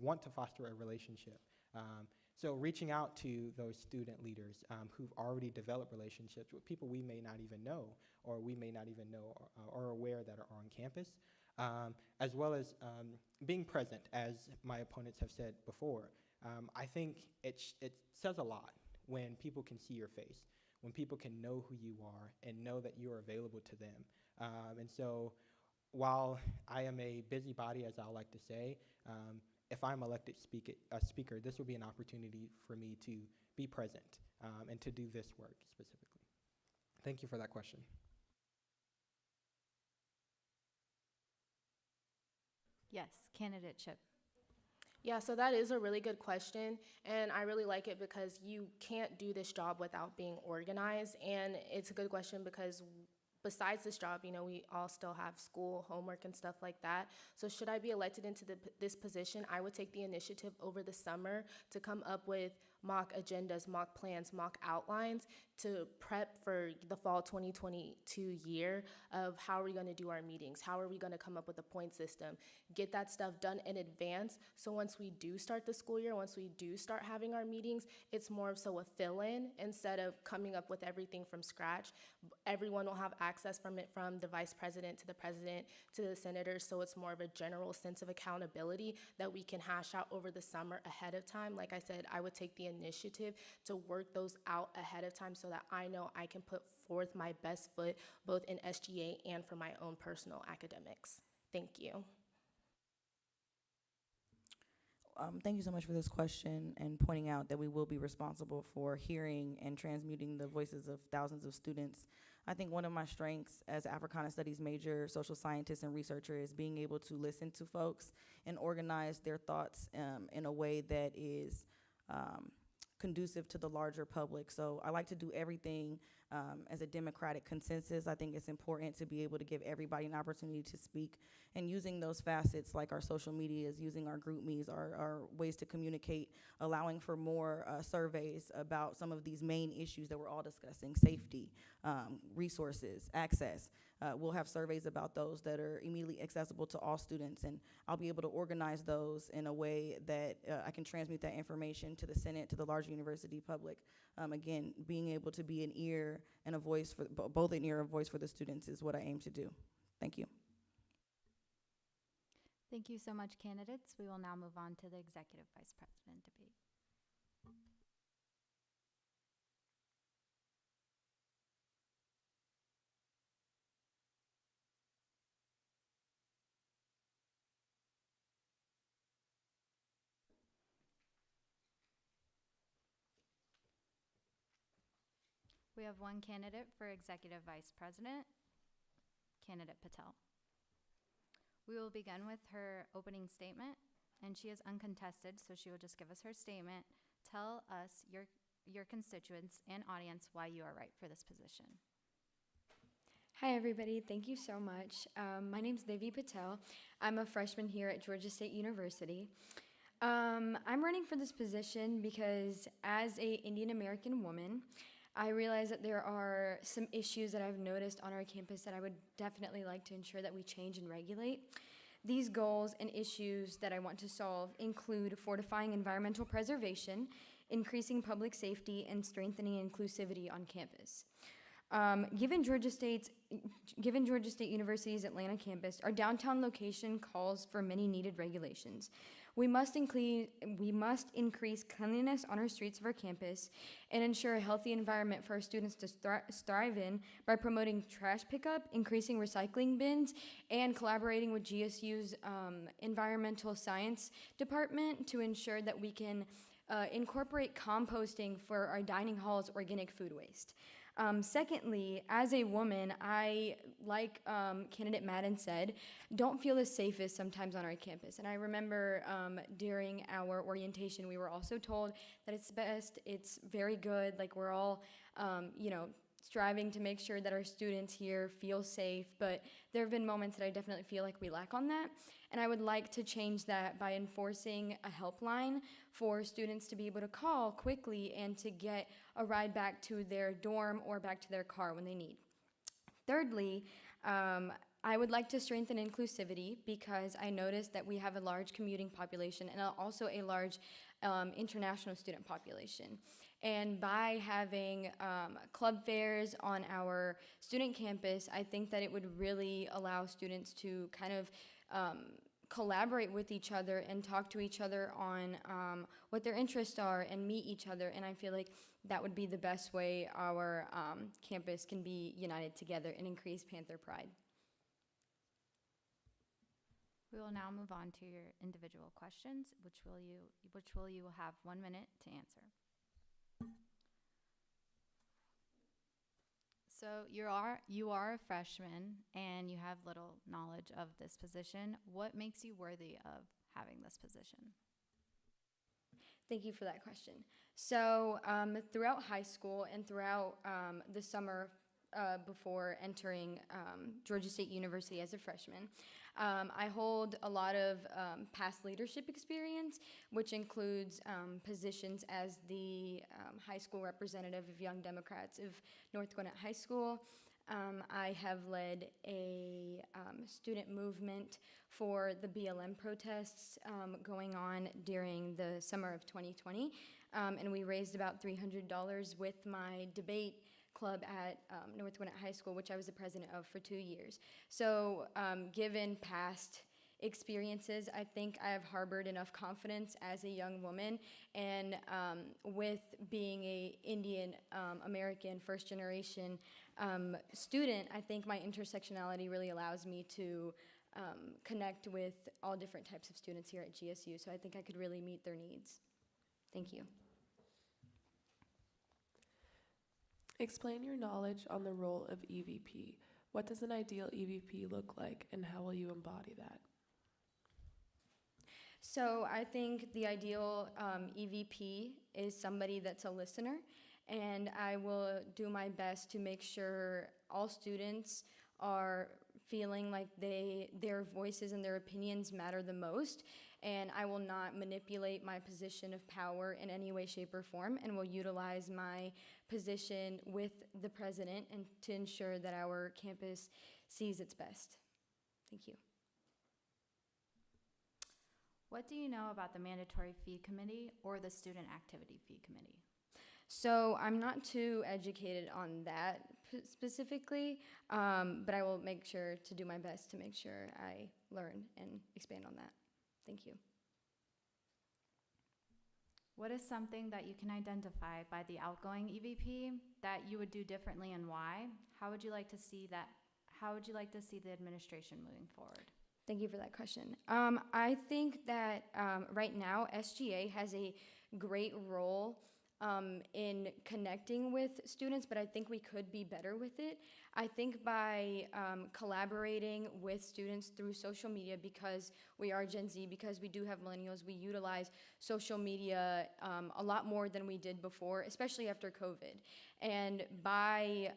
want to foster a relationship. So reaching out to those student leaders who've already developed relationships with people we may not even know, or we may not even know or are aware that are on campus, as well as being present, as my opponents have said before. I think it says a lot when people can see your face, when people can know who you are and know that you are available to them. And so while I am a busybody, as I like to say, if I'm elected speaker, this will be an opportunity for me to be present and to do this work specifically. Thank you for that question. Yes, candidate Chip. Yeah, so that is a really good question, and I really like it because you can't do this job without being organized, and it's a good question because besides this job, we all still have school, homework, and stuff like that. So should I be elected into this position, I would take the initiative over the summer to come up with mock agendas, mock plans, mock outlines to prep for the fall 2022 year of how are we going to do our meetings, how are we going to come up with a point system, get that stuff done in advance. So once we do start the school year, once we do start having our meetings, it's more of so a fill-in instead of coming up with everything from scratch. Everyone will have access from the vice president to the president to the senators, so it's more of a general sense of accountability that we can hash out over the summer ahead of time. Like I said, I would take the initiative to work those out ahead of time so that I know I can put forth my best foot both in SGA and for my own personal academics. Thank you. Thank you so much for this question and pointing out that we will be responsible for hearing and transmuting the voices of thousands of students. I think one of my strengths as Africana Studies major, social scientist, and researcher is being able to listen to folks and organize their thoughts in a way that is conducive to the larger public. So I like to do everything as a democratic consensus. I think it's important to be able to give everybody an opportunity to speak, and using those facets like our social medias, using our group me's, our ways to communicate, allowing for more surveys about some of these main issues that we're all discussing: safety, resources, access. We'll have surveys about those that are immediately accessible to all students, and I'll be able to organize those in a way that I can transmit that information to the Senate, to the larger university public. Again, being able to be an ear and a voice for both an ear and a voice for the students is what I aim to do. Thank you. Thank you so much, candidates. We will now move on to the Executive Vice President debate. We have one candidate for Executive Vice President, candidate Patel. We will begin with her opening statement, and she is uncontested, so she will just give us her statement. Tell us, your constituents and audience, why you are right for this position. Hi, everybody. Thank you so much. My name is Devi Patel. I'm a freshman here at Georgia State University. I'm running for this position because as an Indian American woman, I realize that there are some issues that I've noticed on our campus that I would definitely like to ensure that we change and regulate. These goals and issues that I want to solve include fortifying environmental preservation, increasing public safety, and strengthening inclusivity on campus. Given Georgia State University's Atlanta campus, our downtown location calls for many needed regulations. We must increase cleanliness on our streets of our campus and ensure a healthy environment for our students to thrive in by promoting trash pickup, increasing recycling bins, and collaborating with GSU's environmental science department to ensure that we can incorporate composting for our dining hall's organic food waste. Secondly, as a woman, I, like candidate Madden said, don't feel the safest sometimes on our campus. And I remember during our orientation, we were also told that it's best, it's very good, like we're all, striving to make sure that our students here feel safe, but there have been moments that I definitely feel like we lack on that. And I would like to change that by enforcing a helpline for students to be able to call quickly and to get a ride back to their dorm or back to their car when they need. Thirdly, I would like to strengthen inclusivity because I noticed that we have a large commuting population and also a large international student population. And by having club fairs on our student campus, I think that it would really allow students to kind of collaborate with each other and talk to each other on what their interests are and meet each other. And I feel like that would be the best way our campus can be united together and increase Panther pride. We will now move on to your individual questions, which you will have 1 minute to answer. So you are a freshman and you have little knowledge of this position. What makes you worthy of having this position? Thank you for that question. So throughout high school and throughout the summer before entering Georgia State University as a freshman, I hold a lot of past leadership experience, which includes positions as the high school representative of Young Democrats of North Gwinnett High School. I have led a student movement for the BLM protests going on during the summer of 2020, and we raised about $300 with my debate club at North Gwinnett High School, which I was the president of for 2 years. So given past experiences, I think I have harbored enough confidence as a young woman, and with being a Indian American first generation student, I think my intersectionality really allows me to connect with all different types of students here at GSU, so I think I could really meet their needs. Thank you. Explain your knowledge on the role of EVP. What does an ideal EVP look like, and how will you embody that? So I think the ideal EVP is somebody that's a listener, and I will do my best to make sure all students are feeling like their voices and their opinions matter the most, and I will not manipulate my position of power in any way, shape, or form, and will utilize my position with the president and to ensure that our campus sees its best. Thank you. What do you know about the mandatory fee committee or the student activity fee committee? So I'm not too educated on that specifically, but I will make sure to do my best to make sure I learn and expand on that. Thank you. What is something that you can identify by the outgoing EVP that you would do differently and why? How would you like to see that? How would you like to see the administration moving forward? Thank you for that question. I think that right now SGA has a great role in connecting with students, but I think we could be better with it. I think by collaborating with students through social media, because we are Gen Z, because we do have millennials, we utilize social media a lot more than we did before, especially after COVID. And by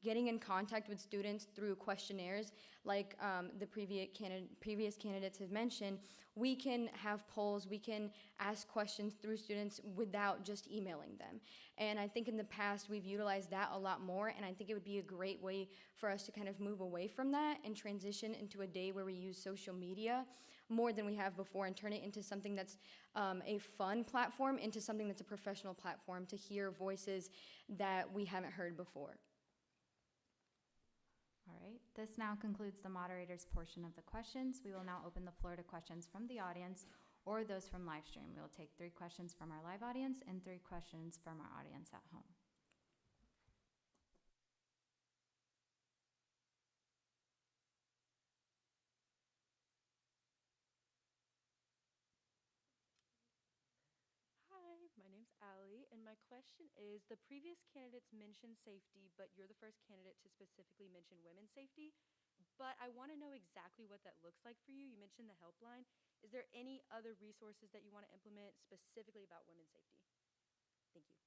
getting in contact with students through questionnaires, like the previous candidates have mentioned, we can have polls, we can ask questions through students without just emailing them. And I think in the past we've utilized that a lot more, and I think it would be a great way for us to kind of move away from that and transition into a day where we use social media more than we have before and turn it into something that's a fun platform, into something that's a professional platform to hear voices that we haven't heard before. All right, this now concludes the moderator's portion of the questions. We will now open the floor to questions from the audience or those from live stream. We will take 3 questions from our live audience and 3 questions from our audience at home. Hi, my name's Allie, and my question is, the previous candidates mentioned safety, but you're the first candidate to specifically mention women's safety. But I want to know exactly what that looks like for you. You mentioned the helpline. Is there any other resources that you want to implement specifically about women's safety? Thank you.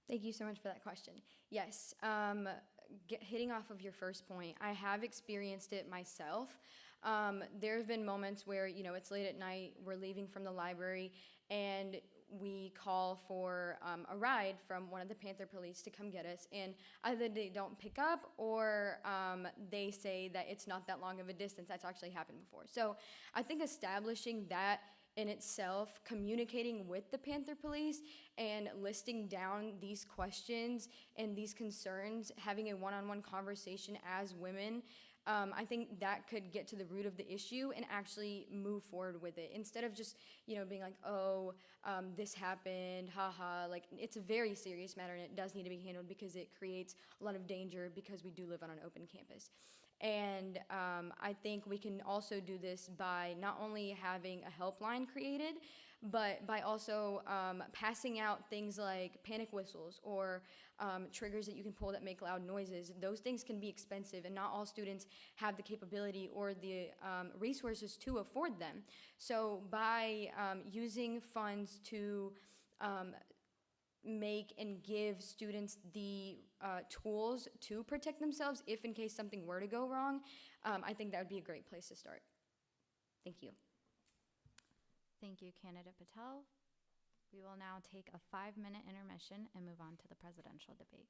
Thank you so much for that question. Yes, hitting off of your first point, I have experienced it myself. There have been moments where, you know, it's late at night, we're leaving from the library, and we call for a ride from one of the Panther police to come get us, and either they don't pick up or they say that it's not that long of a distance. That's actually happened before. So I think establishing that in itself, communicating with the Panther police and listing down these questions and these concerns, having a one-on-one conversation as women, I think that could get to the root of the issue and actually move forward with it instead of just, you know, being like, oh, this happened, haha. Like, it's a very serious matter and it does need to be handled because it creates a lot of danger because we do live on an open campus. And I think we can also do this by not only having a helpline created, but by also passing out things like panic whistles or triggers that you can pull that make loud noises. Those things can be expensive, and not all students have the capability or the resources to afford them. So by using funds to make and give students the tools to protect themselves if in case something were to go wrong, I think that would be a great place to start. Thank you. Thank you, Candidate Patel. We will now take a 5-minute intermission and move on to the presidential debate.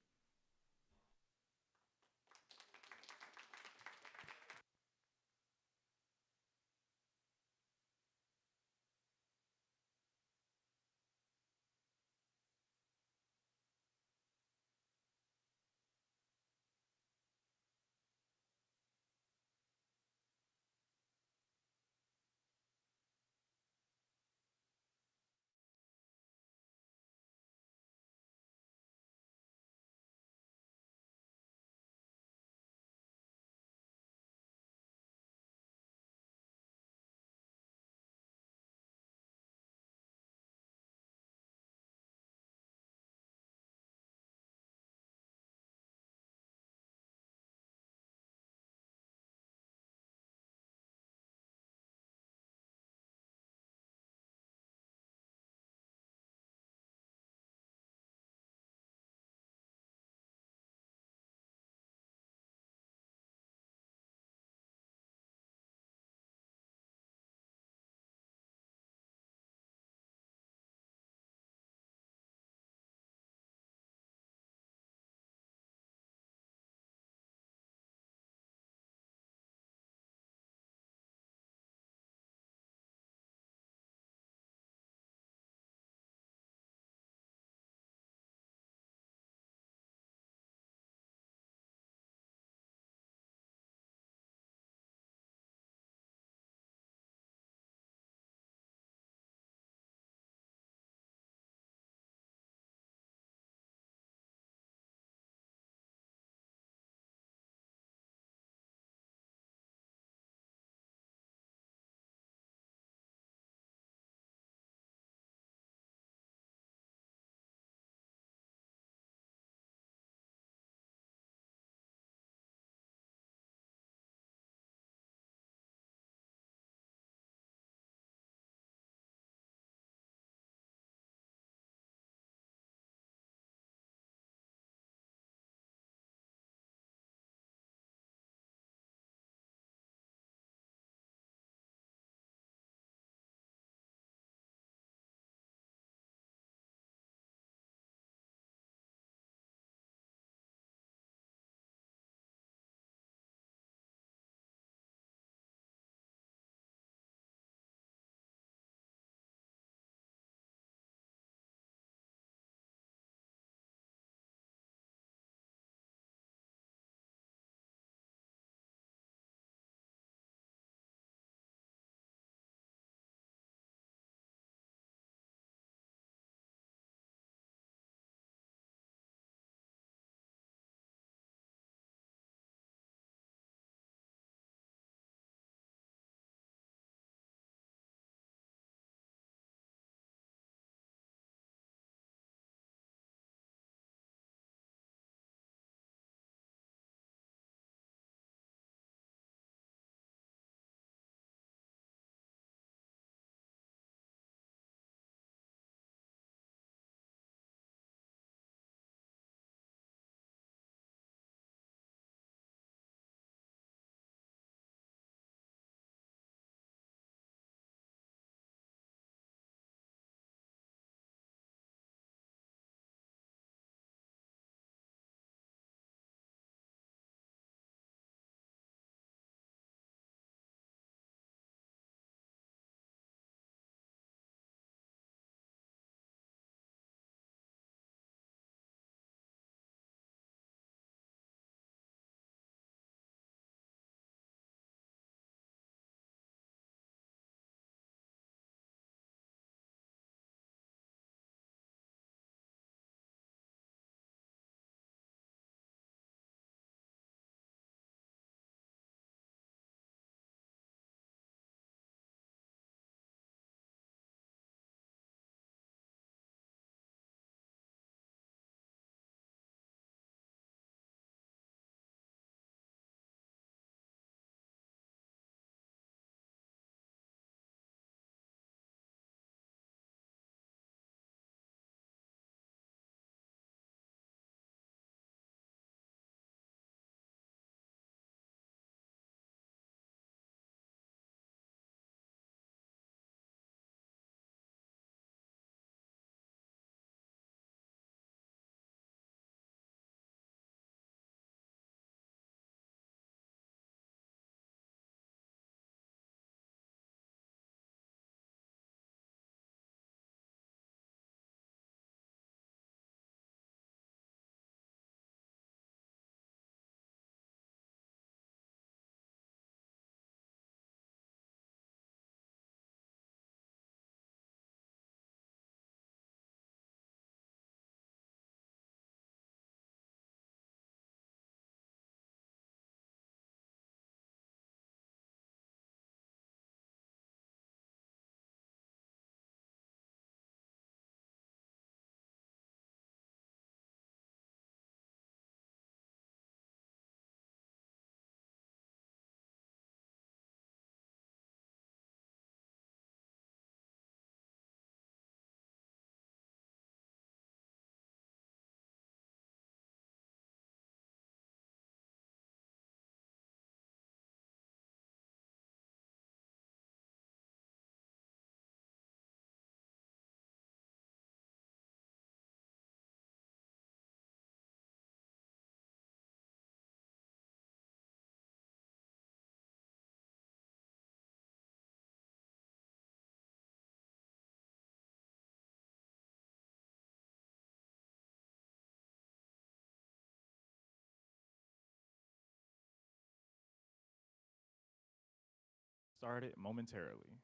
Started momentarily.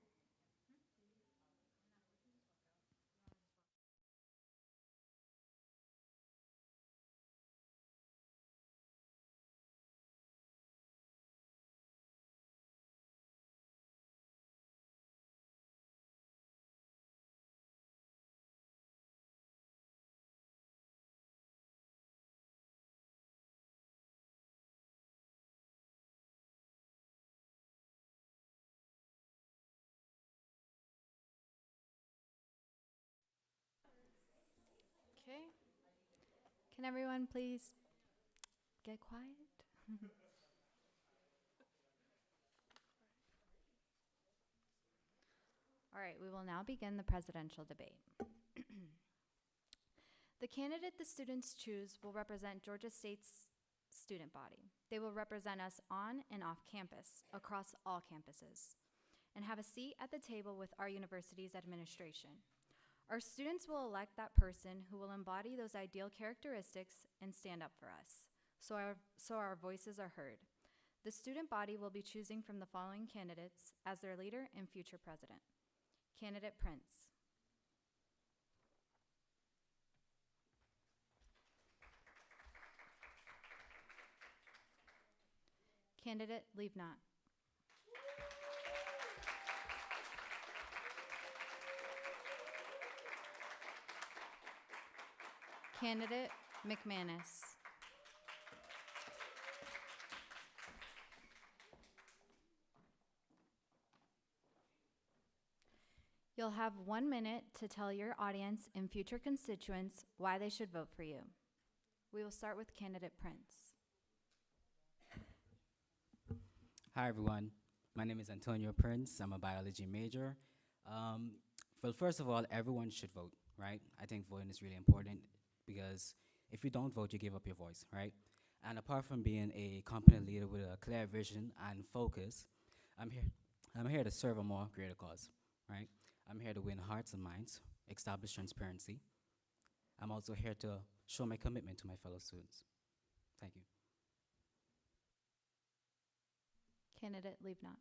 Okay. Can everyone please get quiet? All right, we will now begin the presidential debate. The candidate the students choose will represent Georgia State's student body. They will represent us on and off campus, across all campuses, and have a seat at the table with our university's administration. Our students will elect that person who will embody those ideal characteristics and stand up for us, so our voices are heard. The student body will be choosing from the following candidates as their leader and future president. Candidate Prince. Candidate Leavnot. Candidate McManus. You'll have 1 minute to tell your audience and future constituents why they should vote for you. We will start with candidate Prince. Hi, everyone. My name is Antonio Prince. I'm a biology major. Well, first of all, everyone should vote, right? I think voting is really important because if you don't vote, you give up your voice, right? And apart from being a competent leader with a clear vision and focus, I'm here to serve a more greater cause, right? I'm here to win hearts and minds, establish transparency. I'm also here to show my commitment to my fellow students. Thank you. Candidate Leavnot.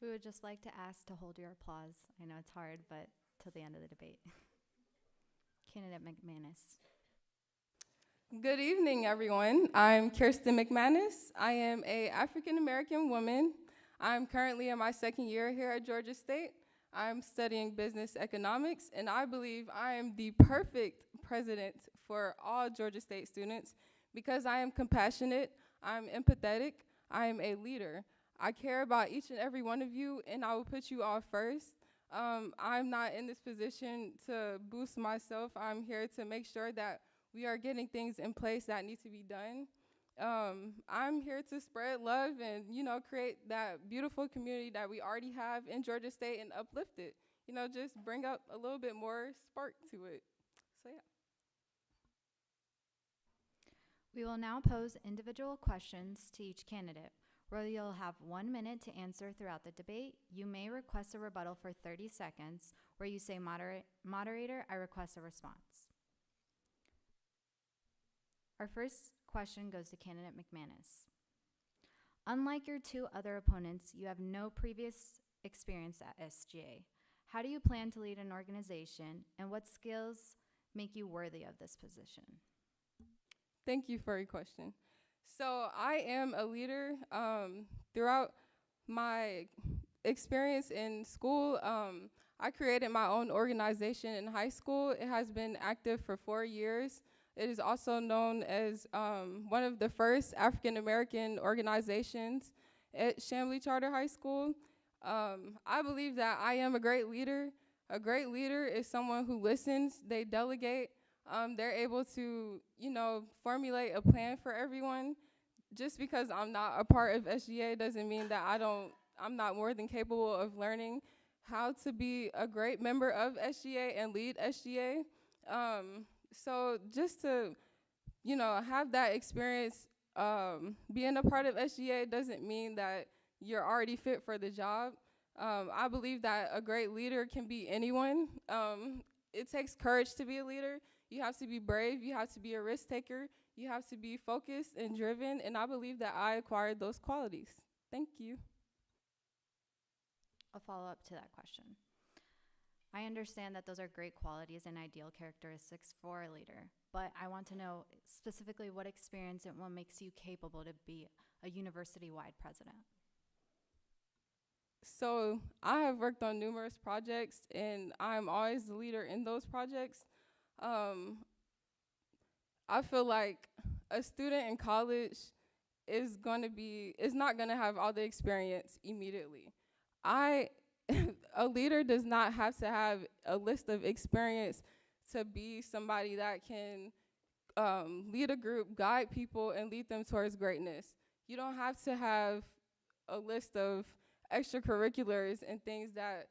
We would just like to ask to hold your applause. I know it's hard, but till the end of the debate. Candidate McManus. Good evening, everyone. I'm Kirsten McManus. I am an African-American woman. I'm currently in my second year here at Georgia State. I'm studying business economics, and I believe I am the perfect president for all Georgia State students because I am compassionate, I'm empathetic, I am a leader. I care about each and every one of you, and I will put you all first. I'm not in this position to boost myself. I'm here to make sure that we are getting things in place that need to be done. I'm here to spread love and, create that beautiful community that we already have in Georgia State and uplift it. Just bring up a little bit more spark to it. So, yeah. We will now pose individual questions to each candidate, where you'll have 1 minute to answer throughout the debate. You may request a rebuttal for 30 seconds, where you say, Moderator, I request a response. Our first question goes to candidate McManus. Unlike your two other opponents, you have no previous experience at SGA. How do you plan to lead an organization, and what skills make you worthy of this position? Thank you for your question. So I am a leader. Throughout my experience in school, I created my own organization in high school. It has been active for 4 years. It is also known as one of the first African-American organizations at Chamblee Charter High School. I believe that I am a great leader. A great leader is someone who listens, they delegate, they're able to, formulate a plan for everyone. Just because I'm not a part of SGA doesn't mean that I'm not more than capable of learning how to be a great member of SGA and lead SGA. So just to, have that experience, being a part of SGA doesn't mean that you're already fit for the job. I believe that a great leader can be anyone. It takes courage to be a leader. You have to be brave. You have to be a risk taker. You have to be focused and driven. And I believe that I acquired those qualities. Thank you. A follow-up to that question. I understand that those are great qualities and ideal characteristics for a leader, but I want to know specifically what experience and what makes you capable to be a university-wide president. So I have worked on numerous projects, and I'm always the leader in those projects. I feel like a student in college is not gonna have all the experience immediately. A leader does not have to have a list of experience to be somebody that can lead a group, guide people, and lead them towards greatness. You don't have to have a list of extracurriculars and things that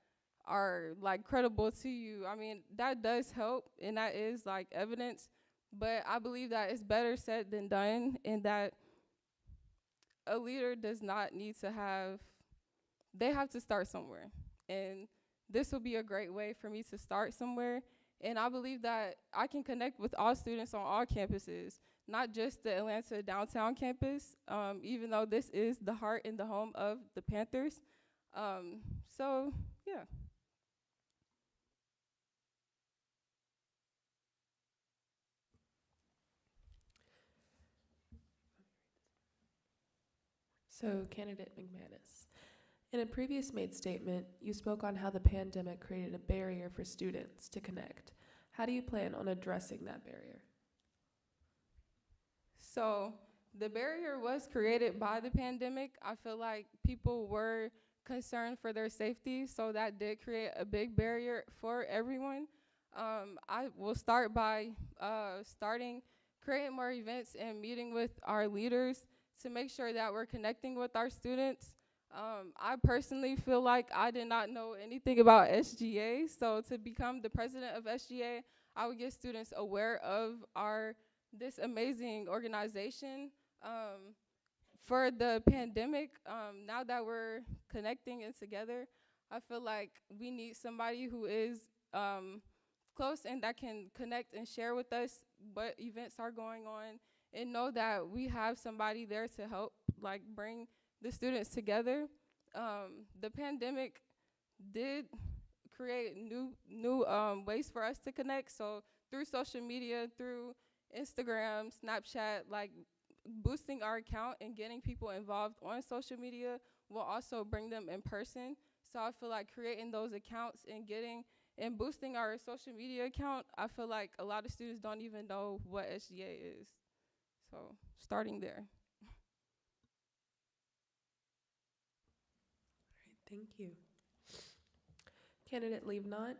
are like credible to you. I mean, that does help, and that is like evidence, but I believe that it's better said than done, and that a leader does not need to they have to start somewhere. And this will be a great way for me to start somewhere. And I believe that I can connect with all students on all campuses, not just the Atlanta downtown campus, even though this is the heart and the home of the Panthers. So, yeah. So, candidate McManus, in a previous made statement, you spoke on how the pandemic created a barrier for students to connect. How do you plan on addressing that barrier? So the barrier was created by the pandemic. I feel like people were concerned for their safety, so that did create a big barrier for everyone. I will start by creating more events and meeting with our leaders to make sure that we're connecting with our students. I personally feel like I did not know anything about SGA, so to become the president of SGA, I would get students aware of this amazing organization. For the pandemic, now that we're connecting and together, I feel like we need somebody who is close and that can connect and share with us what events are going on, and know that we have somebody there to help like bring the students together. The pandemic did create new ways for us to connect. So through social media, through Instagram, Snapchat, like boosting our account and getting people involved on social media will also bring them in person. So I feel like creating those accounts and boosting our social media account, I feel like a lot of students don't even know what SGA is. So starting there. Thank you. Candidate Liebnot,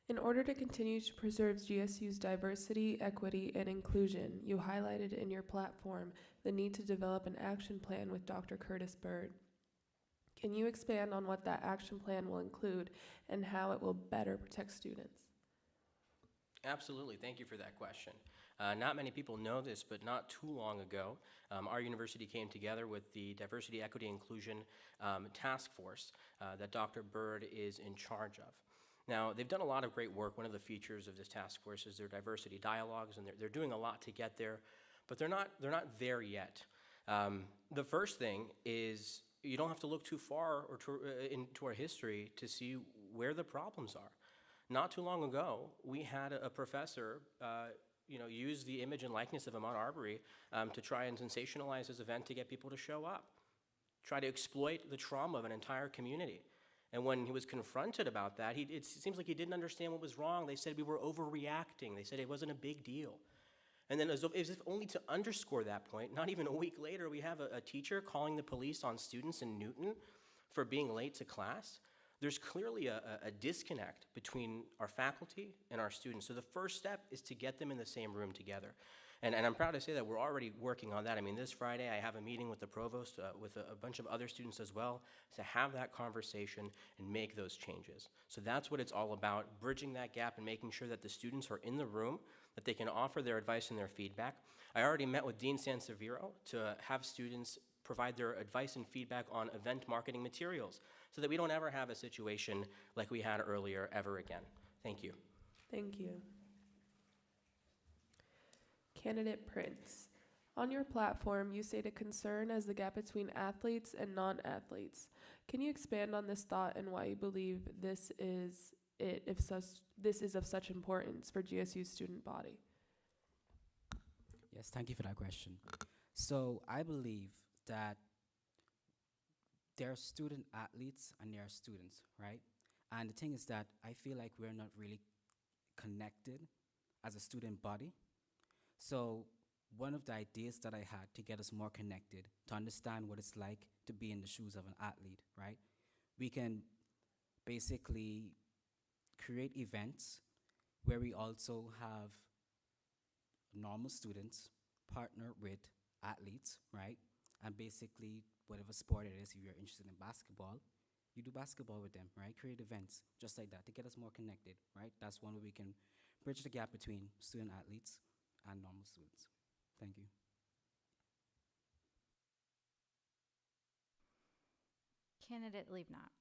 in order to continue to preserve GSU's diversity, equity, and inclusion, you highlighted in your platform the need to develop an action plan with Dr. Curtis Byrd. Can you expand on what that action plan will include and how it will better protect students? Absolutely. Thank you for that question. Not many people know this, but not too long ago, our university came together with the Diversity, Equity, Inclusion Task Force that Dr. Byrd is in charge of. Now, they've done a lot of great work. One of the features of this task force is their diversity dialogues, and they're doing a lot to get there, but they're not there yet. The first thing is you don't have to look too far or into our history to see where the problems are. Not too long ago, we had a professor use the image and likeness of Ahmaud Arbery to try and sensationalize his event to get people to show up, try to exploit the trauma of an entire community. And when he was confronted about that, it seems like he didn't understand what was wrong. They said we were overreacting. They said it wasn't a big deal. And then as if only to underscore that point, not even a week later, we have a teacher calling the police on students in Newton for being late to class, there's clearly a disconnect between our faculty and our students. So the first step is to get them in the same room together. And I'm proud to say that we're already working on that. I mean, this Friday I have a meeting with the provost, with a bunch of other students as well, to have that conversation and make those changes. So that's what it's all about, bridging that gap and making sure that the students are in the room, that they can offer their advice and their feedback. I already met with Dean Sansevero to have students provide their advice and feedback on event marketing materials so that we don't ever have a situation like we had earlier ever again. Thank you. Thank you. Candidate Prince. On your platform, you state a concern as the gap between athletes and non-athletes. Can you expand on this thought and why you believe this is of such importance for GSU's student body? Yes, thank you for that question. So I believe that there are student athletes and there are students, right? And the thing is that I feel like we're not really connected as a student body. So one of the ideas that I had to get us more connected, to understand what it's like to be in the shoes of an athlete, right? We can basically create events where we also have normal students partner with athletes, right? And basically, whatever sport it is, if you're interested in basketball, you do basketball with them, right? Create events just like that to get us more connected, right? That's one way we can bridge the gap between student athletes and normal students. Thank you. Candidate Liebnot.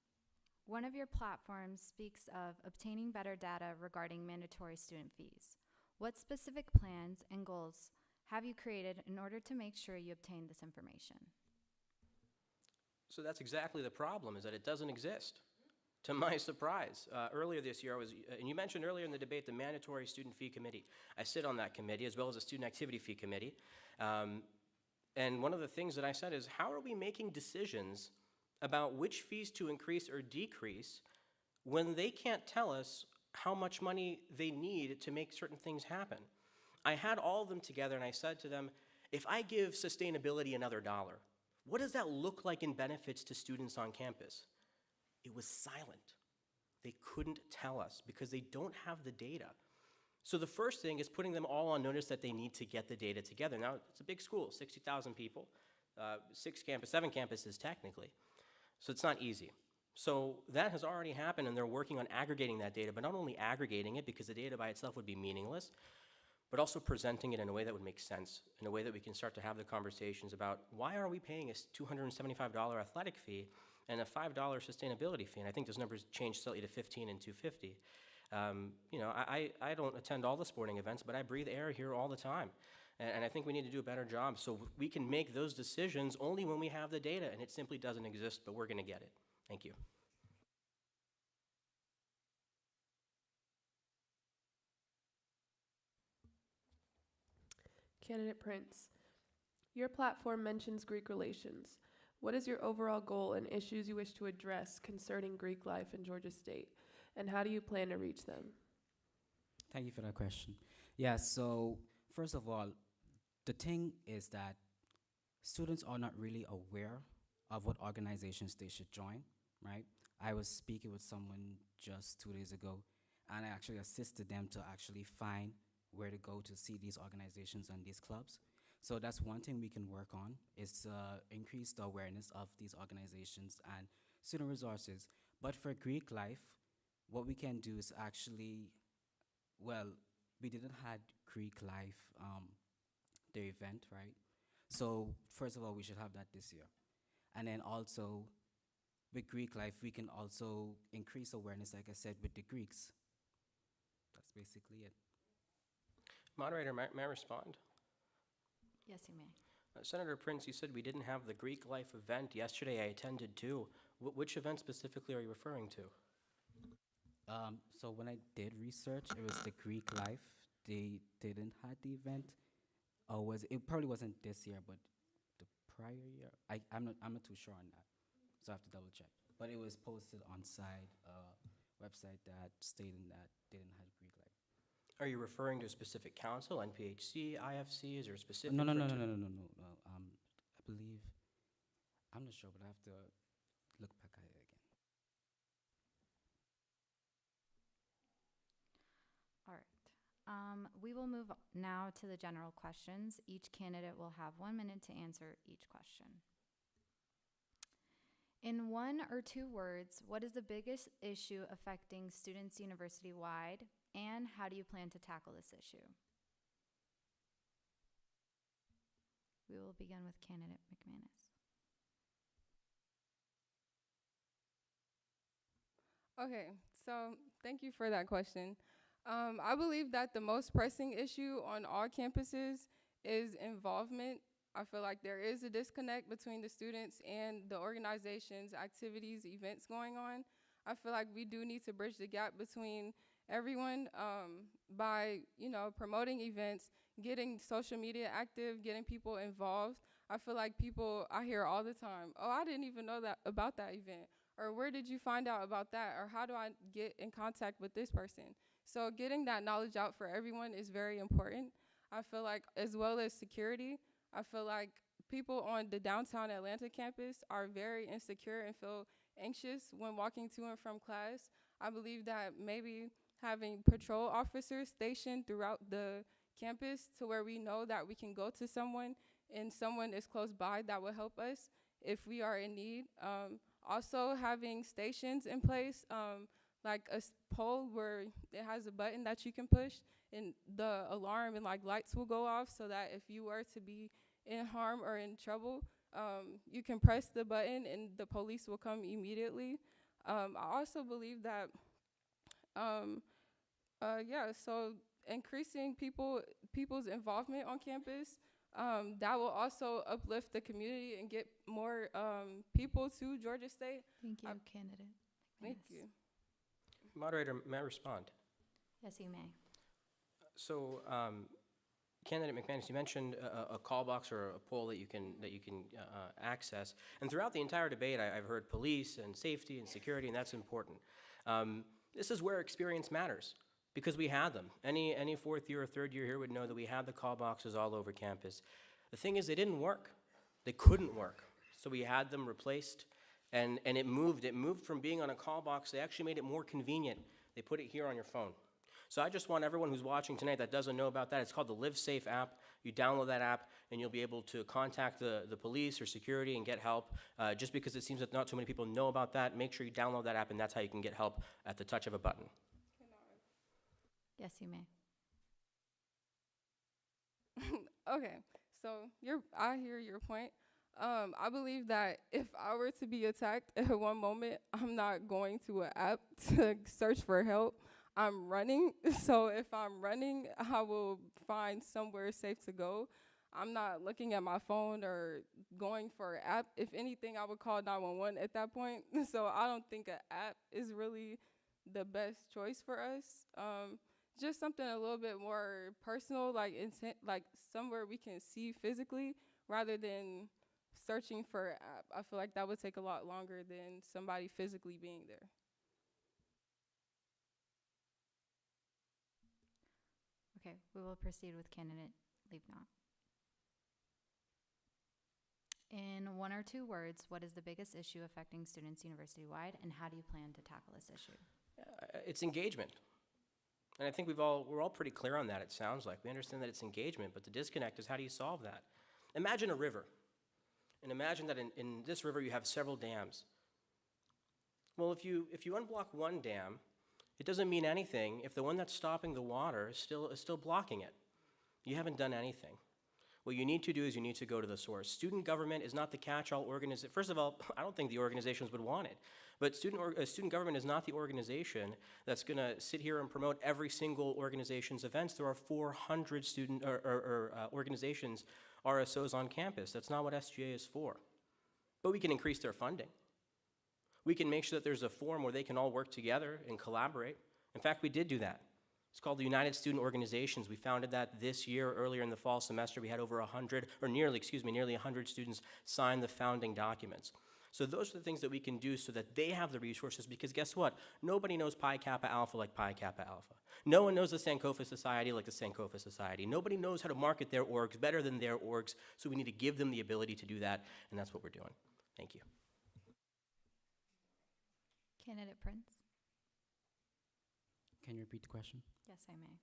One of your platforms speaks of obtaining better data regarding mandatory student fees. What specific plans and goals have you created in order to make sure you obtain this information? So that's exactly the problem, is that it doesn't exist, to my surprise. Earlier this year, and you mentioned earlier in the debate, the Mandatory Student Fee Committee. I sit on that committee, as well as the Student Activity Fee Committee. And one of the things that I said is, how are we making decisions about which fees to increase or decrease when they can't tell us how much money they need to make certain things happen? I had all of them together and I said to them, if I give sustainability another dollar, what does that look like in benefits to students on campus? It was silent. They couldn't tell us because they don't have the data. So the first thing is putting them all on notice that they need to get the data together. Now, it's a big school, 60,000 people, 7 campuses technically. So it's not easy. So that has already happened, and they're working on aggregating that data, but not only aggregating it, because the data by itself would be meaningless, but also presenting it in a way that would make sense, in a way that we can start to have the conversations about why are we paying a $275 athletic fee and a $5 sustainability fee? And I think those numbers changed slightly to $15 and $250. You know, I don't attend all the sporting events, but I breathe air here all the time. And I think we need to do a better job so we can make those decisions only when we have the data, and it simply doesn't exist, but we're going to get it. Thank you. Candidate Prince. Your platform mentions Greek relations. What is your overall goal and issues you wish to address concerning Greek life in Georgia State, and how do you plan to reach them? Thank you for that question. Yeah, so first of all, the thing is that students are not really aware of what organizations they should join, right? I was speaking with someone just 2 days ago, and I actually assisted them to actually find where to go to see these organizations and these clubs. So that's one thing we can work on, is increase the awareness of these organizations and student resources. But for Greek life, what we can do is actually, well, we didn't had Greek life, the event, right? So first of all, we should have that this year. And then also, with Greek life, we can also increase awareness, like I said, with the Greeks. That's basically it. Moderator, may I respond? Yes, you may. Senator Prince, you said we didn't have the Greek life event. Yesterday I attended too. Which event specifically are you referring to? So when I did research, it was the Greek life. They didn't have the event. Or it probably wasn't this year, but the prior year. I'm not too sure on that. So I have to double check. But it was posted on side website that stating that they didn't have Greek life. Are you referring to a specific council, NPHC, IFC? Is there a specific? No. I believe, I'm not sure, but I have to look back at it. We will move now to the general questions. Each candidate will have 1 minute to answer each question. In 1 or 2 words, what is the biggest issue affecting students university-wide, and how do you plan to tackle this issue? We will begin with candidate McManus. Okay, so thank you for that question. I believe that the most pressing issue on all campuses is involvement. I feel like there is a disconnect between the students and the organizations, activities, events going on. I feel like we do need to bridge the gap between everyone by, promoting events, getting social media active, getting people involved. I feel like I hear all the time, oh, I didn't even know that about that event. Or where did you find out about that? Or how do I get in contact with this person? So getting that knowledge out for everyone is very important. I feel like, as well as security, I feel like people on the downtown Atlanta campus are very insecure and feel anxious when walking to and from class. I believe that maybe having patrol officers stationed throughout the campus to where we know that we can go to someone and someone is close by that will help us if we are in need. Also having stations in place, like a pole where it has a button that you can push and the alarm and lights will go off so that if you were to be in harm or in trouble, you can press the button and the police will come immediately. I also believe that, so increasing people's involvement on campus, that will also uplift the community and get more people to Georgia State. Thank you, candidate. Thank you. Moderator, may I respond? Yes, you may. So, Candidate McManus, you mentioned a call box or a poll that you can access, and throughout the entire debate, I've heard police and safety and security, and that's important. This is where experience matters because we had them. Any fourth year or third year here would know that we had the call boxes all over campus. The thing is, they didn't work. They couldn't work, so we had them replaced, and it moved. It moved from being on a call box. They actually made it more convenient. They put it here on your phone. So I just want everyone who's watching tonight that doesn't know about that, it's called the Live Safe app. You download that app, and you'll be able to contact the police or security and get help. Just because it seems that not too many people know about that, make sure you download that app, and that's how you can get help at the touch of a button. Yes, you may. Okay, so I hear your point. I believe that if I were to be attacked at one moment, I'm not going to an app to search for help. I'm running, so if I'm running, I will find somewhere safe to go. I'm not looking at my phone or going for an app. If anything, I would call 911 at that point. So I don't think an app is really the best choice for us. Just something a little bit more personal, like somewhere we can see physically, rather than searching for an app. I feel like that would take a lot longer than somebody physically being there. Okay, we will proceed with candidate Liebknott. In 1 or 2 words, what is the biggest issue affecting students university-wide, and how do you plan to tackle this issue? It's engagement. And I think we're all pretty clear on that, it sounds like. We understand that it's engagement, but the disconnect is how do you solve that? Imagine a river. And imagine that in this river you have several dams. Well, if you unblock one dam, it doesn't mean anything if the one that's stopping the water is still blocking it. You haven't done anything. What you need to do is you need to go to the source. Student government is not the catch-all organization. First of all, I don't think the organizations would want it. But student government is not the organization that's going to sit here and promote every single organization's events. There are 400 student organizations, RSOs on campus. That's not what SGA is for. But we can increase their funding. We can make sure that there's a forum where they can all work together and collaborate. In fact, we did do that. It's called the United Student Organizations. We founded that this year. Earlier in the fall semester, we had over 100, or nearly 100 students sign the founding documents. So those are the things that we can do so that they have the resources, because guess what? Nobody knows Pi Kappa Alpha like Pi Kappa Alpha. No one knows the Sankofa Society like the Sankofa Society. Nobody knows how to market their orgs better than their orgs, so we need to give them the ability to do that, and that's what we're doing. Thank you. Candidate Prince. Can you repeat the question? Yes, I may.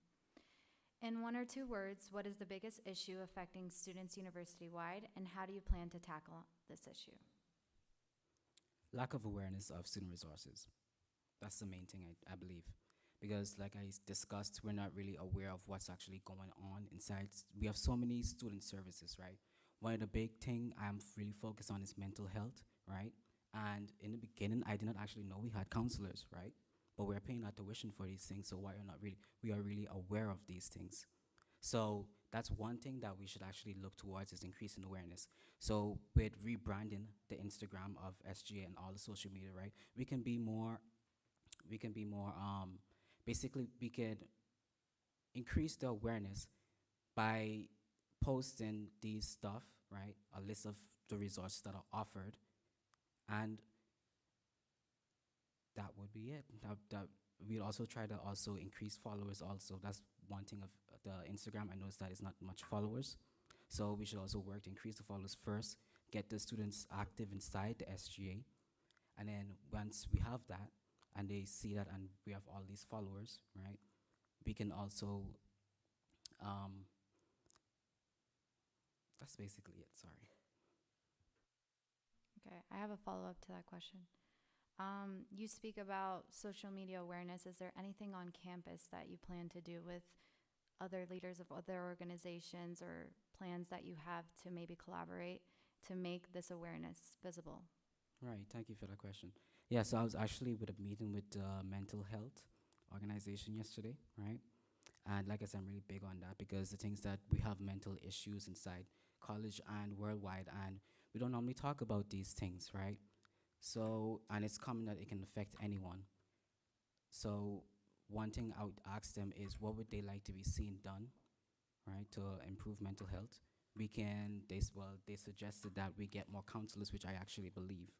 In one or two words, what is the biggest issue affecting students university-wide, and how do you plan to tackle this issue? Lack of awareness of student resources. That's the main thing, I believe. Because like discussed, we're not really aware of what's actually going on inside. We have so many student services, right? One of the big thing I'm really focused on is mental health, right? And in the beginning, I did not actually know we had counselors, right? But we're paying our tuition for these things, so we are really aware of these things. So that's one thing that we should actually look towards is increasing awareness. So with rebranding the Instagram of SGA and all the social media, right? Basically we could increase the awareness by posting these stuff, right? A list of the resources that are offered, and that would be it. That we'd also try to also increase followers also. That's one thing of the Instagram. I noticed that it's not much followers. So we should also work to increase the followers first, get the students active inside the SGA. And then once we have that, and they see that and we have all these followers, right? We can also, that's basically it, sorry. Okay, I have a follow-up to that question. You speak about social media awareness. Is there anything on campus that you plan to do with other leaders of other organizations or plans that you have to maybe collaborate to make this awareness visible? Right, thank you for that question. Yeah, so I was actually with a meeting with the mental health organization yesterday, right? And like I said, I'm really big on that because the things that we have mental issues inside college and worldwide, and we don't normally talk about these things, right? So, and it's common that it can affect anyone. So one thing I would ask them is what would they like to be seen done, right, to improve mental health? They suggested that we get more counselors, which I actually believe.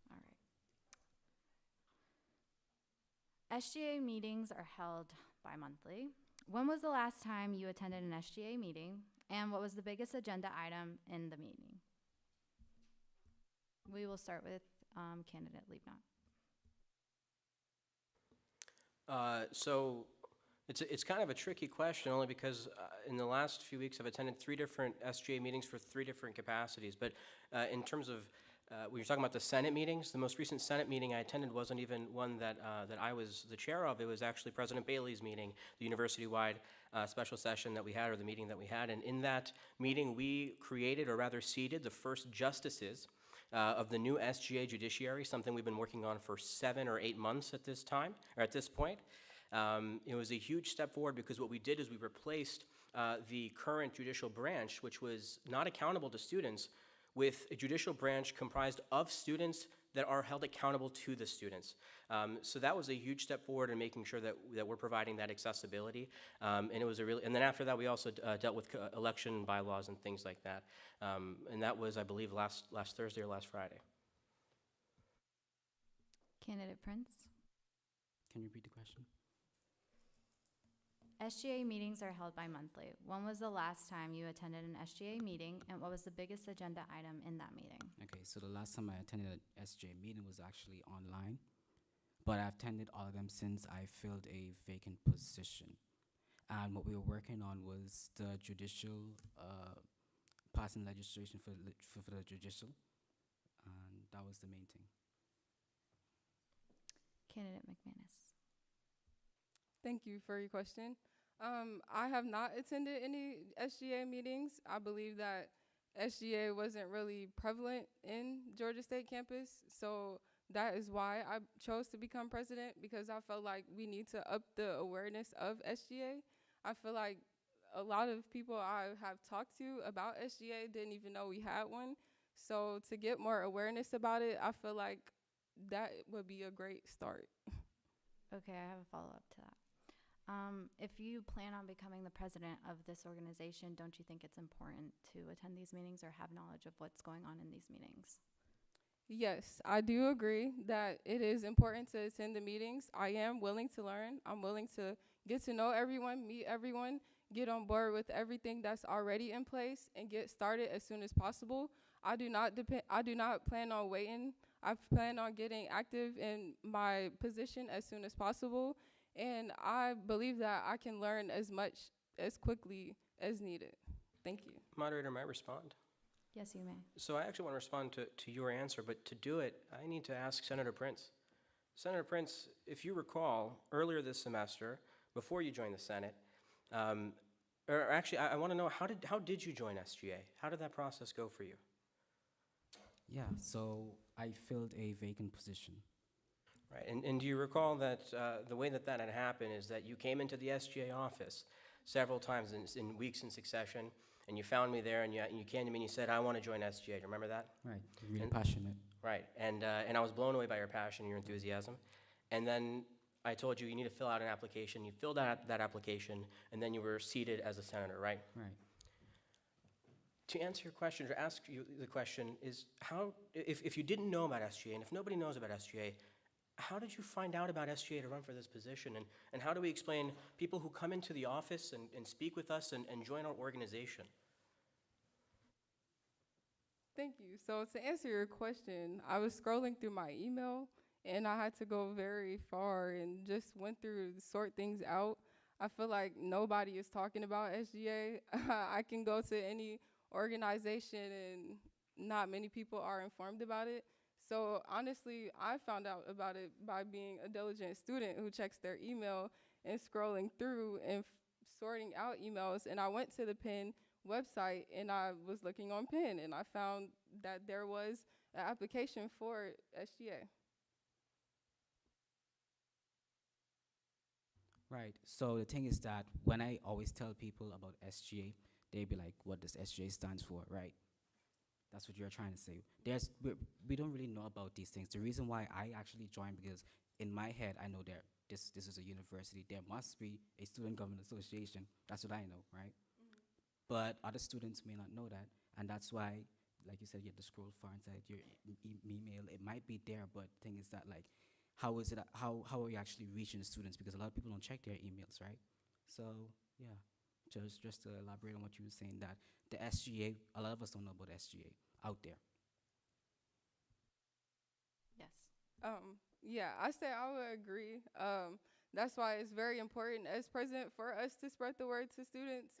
All right. SGA meetings are held bi-monthly. When was the last time you attended an SGA meeting, and what was the biggest agenda item in the meeting? We will start with candidate Liebnot. So it's kind of a tricky question only because in the last few weeks I've attended 3 different SGA meetings for 3 different capacities. But in terms of when you're talking about the Senate meetings, the most recent Senate meeting I attended wasn't even one that I was the chair of. It was actually President Bailey's meeting, the university-wide special session that we had, or the meeting that we had. And in that meeting, we created, or rather seated, the first justices of the new SGA judiciary, something we've been working on for 7 or 8 months at this time, or at this point. It was a huge step forward because what we did is we replaced the current judicial branch, which was not accountable to students, with a judicial branch comprised of students that are held accountable to the students. So that was a huge step forward in making sure that we're providing that accessibility. And it was and then after that, we also dealt with election bylaws and things like that. And that was, I believe, last Thursday or last Friday. Candidate Prince. Can you repeat the question? SGA meetings are held bi-monthly. When was the last time you attended an SGA meeting, and what was the biggest agenda item in that meeting? Okay, so the last time I attended an SGA meeting was actually online, but I've attended all of them since I filled a vacant position. And what we were working on was the judicial, passing legislation for the judicial, and that was the main thing. Candidate McManus. Thank you for your question. I have not attended any SGA meetings. I believe that SGA wasn't really prevalent in Georgia State campus, so that is why I chose to become president, because I felt like we need to up the awareness of SGA. I feel like a lot of people I have talked to about SGA didn't even know we had one. So to get more awareness about it, I feel like that would be a great start. Okay, I have a follow-up to that. If you plan on becoming the president of this organization, don't you think it's important to attend these meetings or have knowledge of what's going on in these meetings? Yes, I do agree that it is important to attend the meetings. I am willing to learn. I'm willing to get to know everyone, meet everyone, get on board with everything that's already in place, and get started as soon as possible. I do not plan on waiting I plan on getting active in my position as soon as possible, and I believe that I can learn as much as quickly as needed. Thank you. Moderator, may I respond? Yes, you may. So I actually want to respond to your answer, but to do it, I need to ask Senator Prince. Senator Prince, if you recall, earlier this semester, before you joined the Senate, or actually, I want to know, how did you join SGA? How did that process go for you? Yeah, so I filled a vacant position. Right, and do you recall that the way that had happened is that you came into the SGA office several times in weeks in succession, and you found me there, and you came to me and you said, I want to join SGA. Do you remember that? Right, really passionate. Right, and I was blown away by your passion and your enthusiasm. And then I told you need to fill out an application. You filled out that application, and then you were seated as a senator, right? Right. To answer your question, or ask you the question, is how, if you didn't know about SGA, and if nobody knows about SGA, how did you find out about SGA to run for this position? And how do we explain people who come into the office and speak with us and join our organization? Thank you. So to answer your question, I was scrolling through my email, and I had to go very far and just went through to sort things out. I feel like nobody is talking about SGA. I can go to any organization and not many people are informed about it. So honestly, I found out about it by being a diligent student who checks their email and scrolling through and sorting out emails. And I went to the PEN website and I was looking on PEN and I found that there was an application for SGA. Right. So the thing is that when I always tell people about SGA, they be like, what does SGA stands for, right? That's what you're trying to say. We don't really know about these things. The reason why I actually joined, because in my head, I know that this is a university. There must be a student government association. That's what I know, right? But other students may not know that. And that's why, like you said, you have to scroll far inside your email. It might be there, but the thing is that, like, how are you actually reaching the students? Because a lot of people don't check their emails, right? So, yeah. Just to elaborate on what you were saying, that the SGA, a lot of us don't know about SGA out there. Yes. Yeah, I say I would agree. That's why it's very important as president for us to spread the word to students.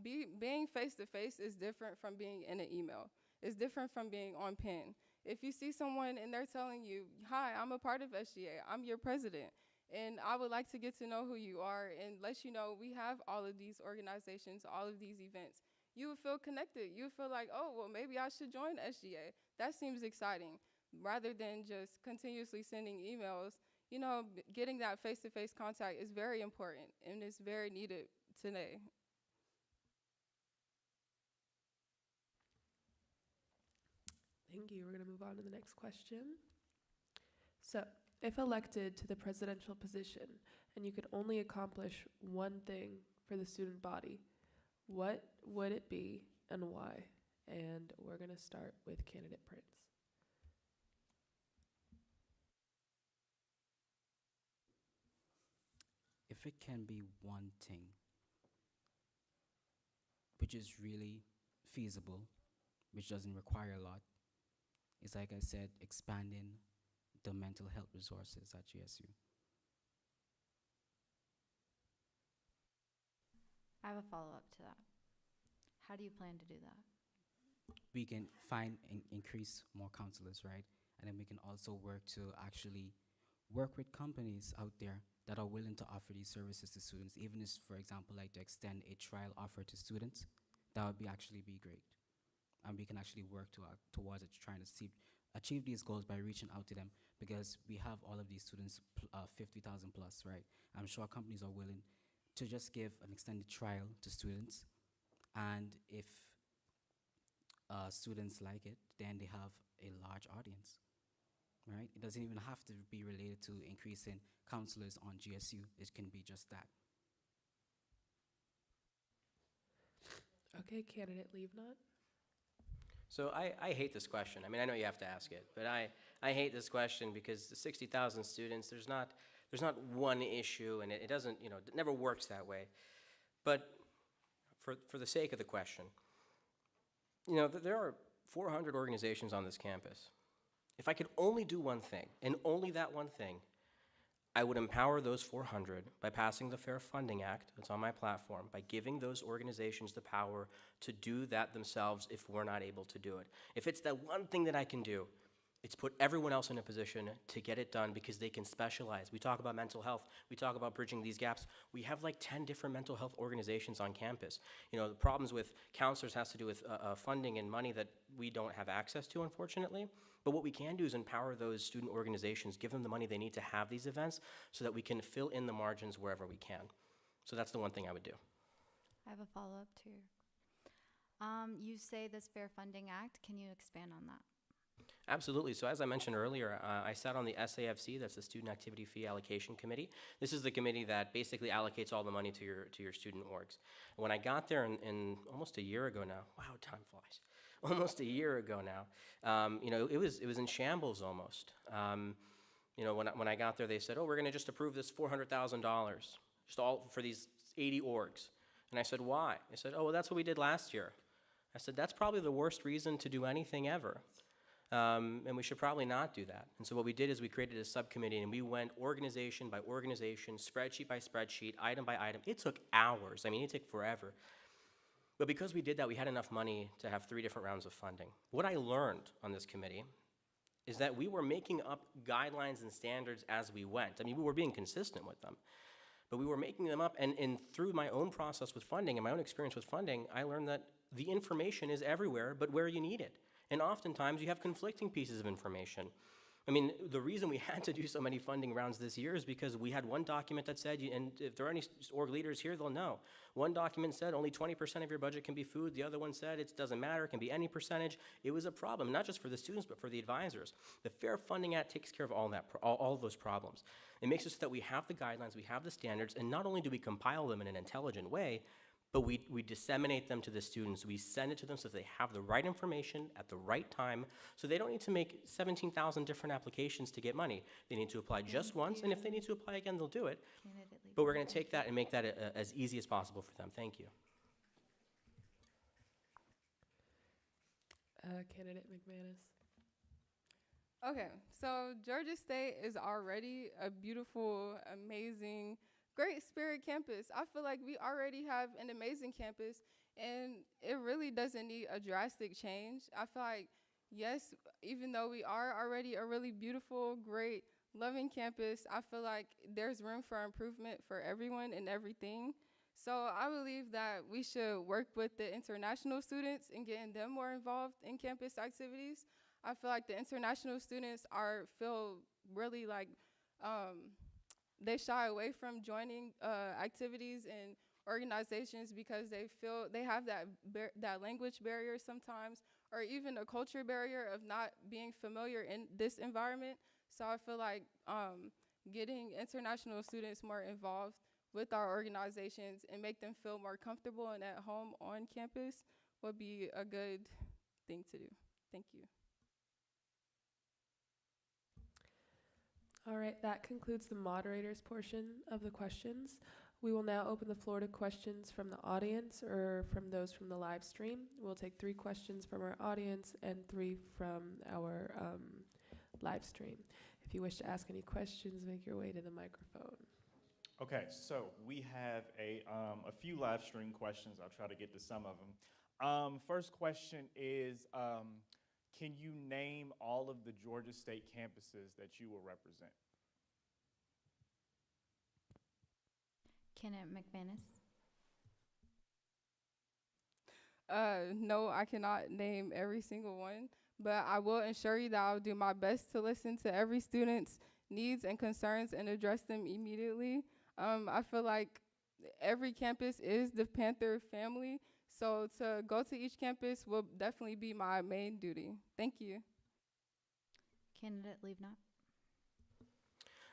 Being face-to-face is different from being in an email. It's different from being on PEN. If you see someone and they're telling you, hi, I'm a part of SGA, I'm your president, and I would like to get to know who you are and let you know we have all of these organizations, all of these events. You would feel connected. You would feel like, oh, well, maybe I should join SGA. That seems exciting. Rather than just continuously sending emails, you know, getting that face-to-face contact is very important and it's very needed today. Thank you. We're going to move on to the next question. So, if elected to the presidential position and you could only accomplish one thing for the student body, what would it be and why? And we're going to start with candidate Prince. If it can be one thing, which is really feasible, which doesn't require a lot, it's like I said, expanding the mental health resources at GSU. I have a follow-up to that. How do you plan to do that? We can find and increase more counselors, right? And then we can also work to actually work with companies out there that are willing to offer these services to students, even if, for example, like to extend a trial offer to students, that would actually be great. And we can actually work towards it, trying to achieve these goals by reaching out to them, because we have all of these students, 50,000 plus, right? I'm sure companies are willing to just give an extended trial to students, and if students like it, then they have a large audience, right? It doesn't even have to be related to increasing counselors on GSU. It can be just that. Okay, candidate Levenot. So I hate this question. I mean, I know you have to ask it, but I hate this question because the 60,000 students, there's not one issue, and it doesn't, it never works that way. But for the sake of the question, there are 400 organizations on this campus. If I could only do one thing, and only that one thing, I would empower those 400 by passing the Fair Funding Act that's on my platform, by giving those organizations the power to do that themselves if we're not able to do it. If it's that one thing that I can do, it's put everyone else in a position to get it done because they can specialize. We talk about mental health. We talk about bridging these gaps. We have like 10 different mental health organizations on campus. You know, the problems with counselors has to do with funding and money that we don't have access to, unfortunately. But what we can do is empower those student organizations, give them the money they need to have these events so that we can fill in the margins wherever we can. So that's the one thing I would do. I have a follow-up too. You say this Fair Funding Act. Can you expand on that? Absolutely. So as I mentioned earlier, I sat on the SAFC, that's the Student Activity Fee Allocation Committee. This is the committee that basically allocates all the money to your student orgs. And when I got there in almost a year ago now, wow, time flies. Almost a year ago now, you know, it was in shambles almost. You know, when I got there, they said, oh, we're going to just approve this $400,000, just all for these 80 orgs. And I said, why? They said, oh, well, that's what we did last year. I said, that's probably the worst reason to do anything ever. And we should probably not do that. And so what we did is we created a subcommittee and we went organization by organization, spreadsheet by spreadsheet, item by item. It took hours. I mean, it took forever. But because we did that, we had enough money to have 3 different rounds of funding. What I learned on this committee is that we were making up guidelines and standards as we went. I mean, we were being consistent with them. But we were making them up, and through my own process with funding and my own experience with funding, I learned that the information is everywhere but where you need it. And oftentimes you have conflicting pieces of information. I mean, the reason we had to do so many funding rounds this year is because we had one document that said, and if there are any org leaders here, they'll know. One document said only 20% of your budget can be food. The other one said it doesn't matter, it can be any percentage. It was a problem, not just for the students, but for the advisors. The Fair Funding Act takes care of all of those problems. It makes it so that we have the guidelines, we have the standards, and not only do we compile them in an intelligent way, but we disseminate them to the students. We send it to them so that they have the right information at the right time, so they don't need to make 17,000 different applications to get money. They need to apply just once, and if they need to apply again, they'll do it. But we're going to take that and make that as easy as possible for them. Thank you. Candidate McManus. Okay, so Georgia State is already a beautiful, amazing, great spirit campus. I feel like we already have an amazing campus, and it really doesn't need a drastic change. I feel like, yes, even though we are already a really beautiful, great, loving campus, I feel like there's room for improvement for everyone and everything. So I believe that we should work with the international students and getting them more involved in campus activities. I feel like the international students feel really like, they shy away from joining activities and organizations because they feel they have that language barrier sometimes, or even a culture barrier of not being familiar in this environment. So I feel like getting international students more involved with our organizations and make them feel more comfortable and at home on campus would be a good thing to do. Thank you. All right, that concludes the moderator's portion of the questions. We will now open the floor to questions from the audience or from those from the live stream. We'll take 3 questions from our audience and 3 from our live stream. If you wish to ask any questions, make your way to the microphone. Okay, so we have a few live stream questions. I'll try to get to some of them. First question is, can you name all of the Georgia State campuses that you will represent? Kenneth McManus. No, I cannot name every single one, but I will assure you that I'll do my best to listen to every student's needs and concerns and address them immediately. I feel like every campus is the Panther family, so to go to each campus will definitely be my main duty. Thank you. Candidate Leavnot.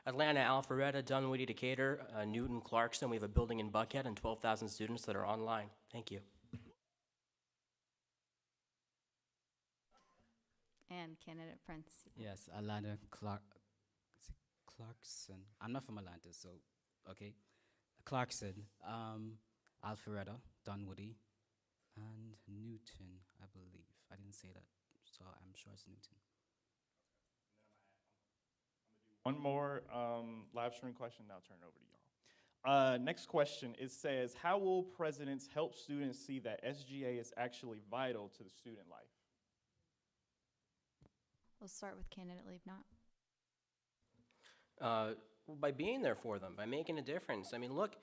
Atlanta, Alpharetta, Dunwoody, Decatur, Newton, Clarkston. We have a building in Buckhead and 12,000 students that are online. Thank you. And Candidate Prince. Yes, Atlanta, Clarkson. I'm not from Atlanta, so, okay. Clarkson, Alpharetta, Dunwoody, and Newton, I believe. I didn't say that, so I'm sure it's Newton. One more live stream question, then I'll turn it over to y'all. Next question, it says, how will presidents help students see that SGA is actually vital to the student life? We'll start with candidate leave not. By being there for them, by making a difference. I mean, look,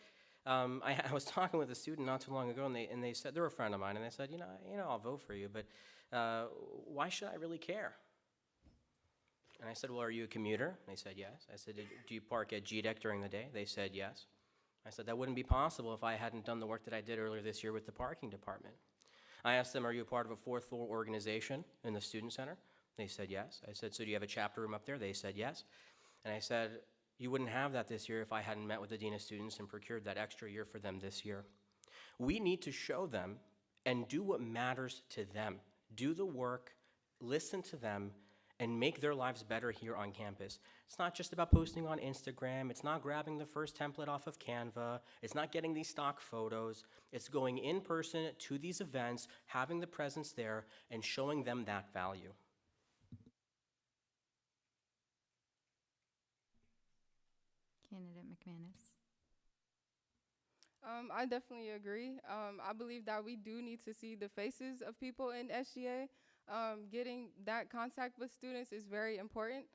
I was talking with a student not too long ago, and they said, they're a friend of mine, and they said, I'll vote for you, but why should I really care? And I said, well, are you a commuter? They said, yes. I said, do you park at GDEC during the day? They said, yes. I said, that wouldn't be possible if I hadn't done the work that I did earlier this year with the parking department. I asked them, are you a part of a fourth floor organization in the student center? They said, yes. I said, so do you have a chapter room up there? They said, yes. And I said, you wouldn't have that this year if I hadn't met with the dean of students and procured that extra year for them this year. We need to show them and do what matters to them. Do the work, listen to them, and make their lives better here on campus. It's not just about posting on Instagram. It's not grabbing the first template off of Canva. It's not getting these stock photos. It's going in person to these events, having the presence there, and showing them that value. Candidate McManus. I definitely agree. I believe that we do need to see the faces of people in SGA. Getting that contact with students is very important.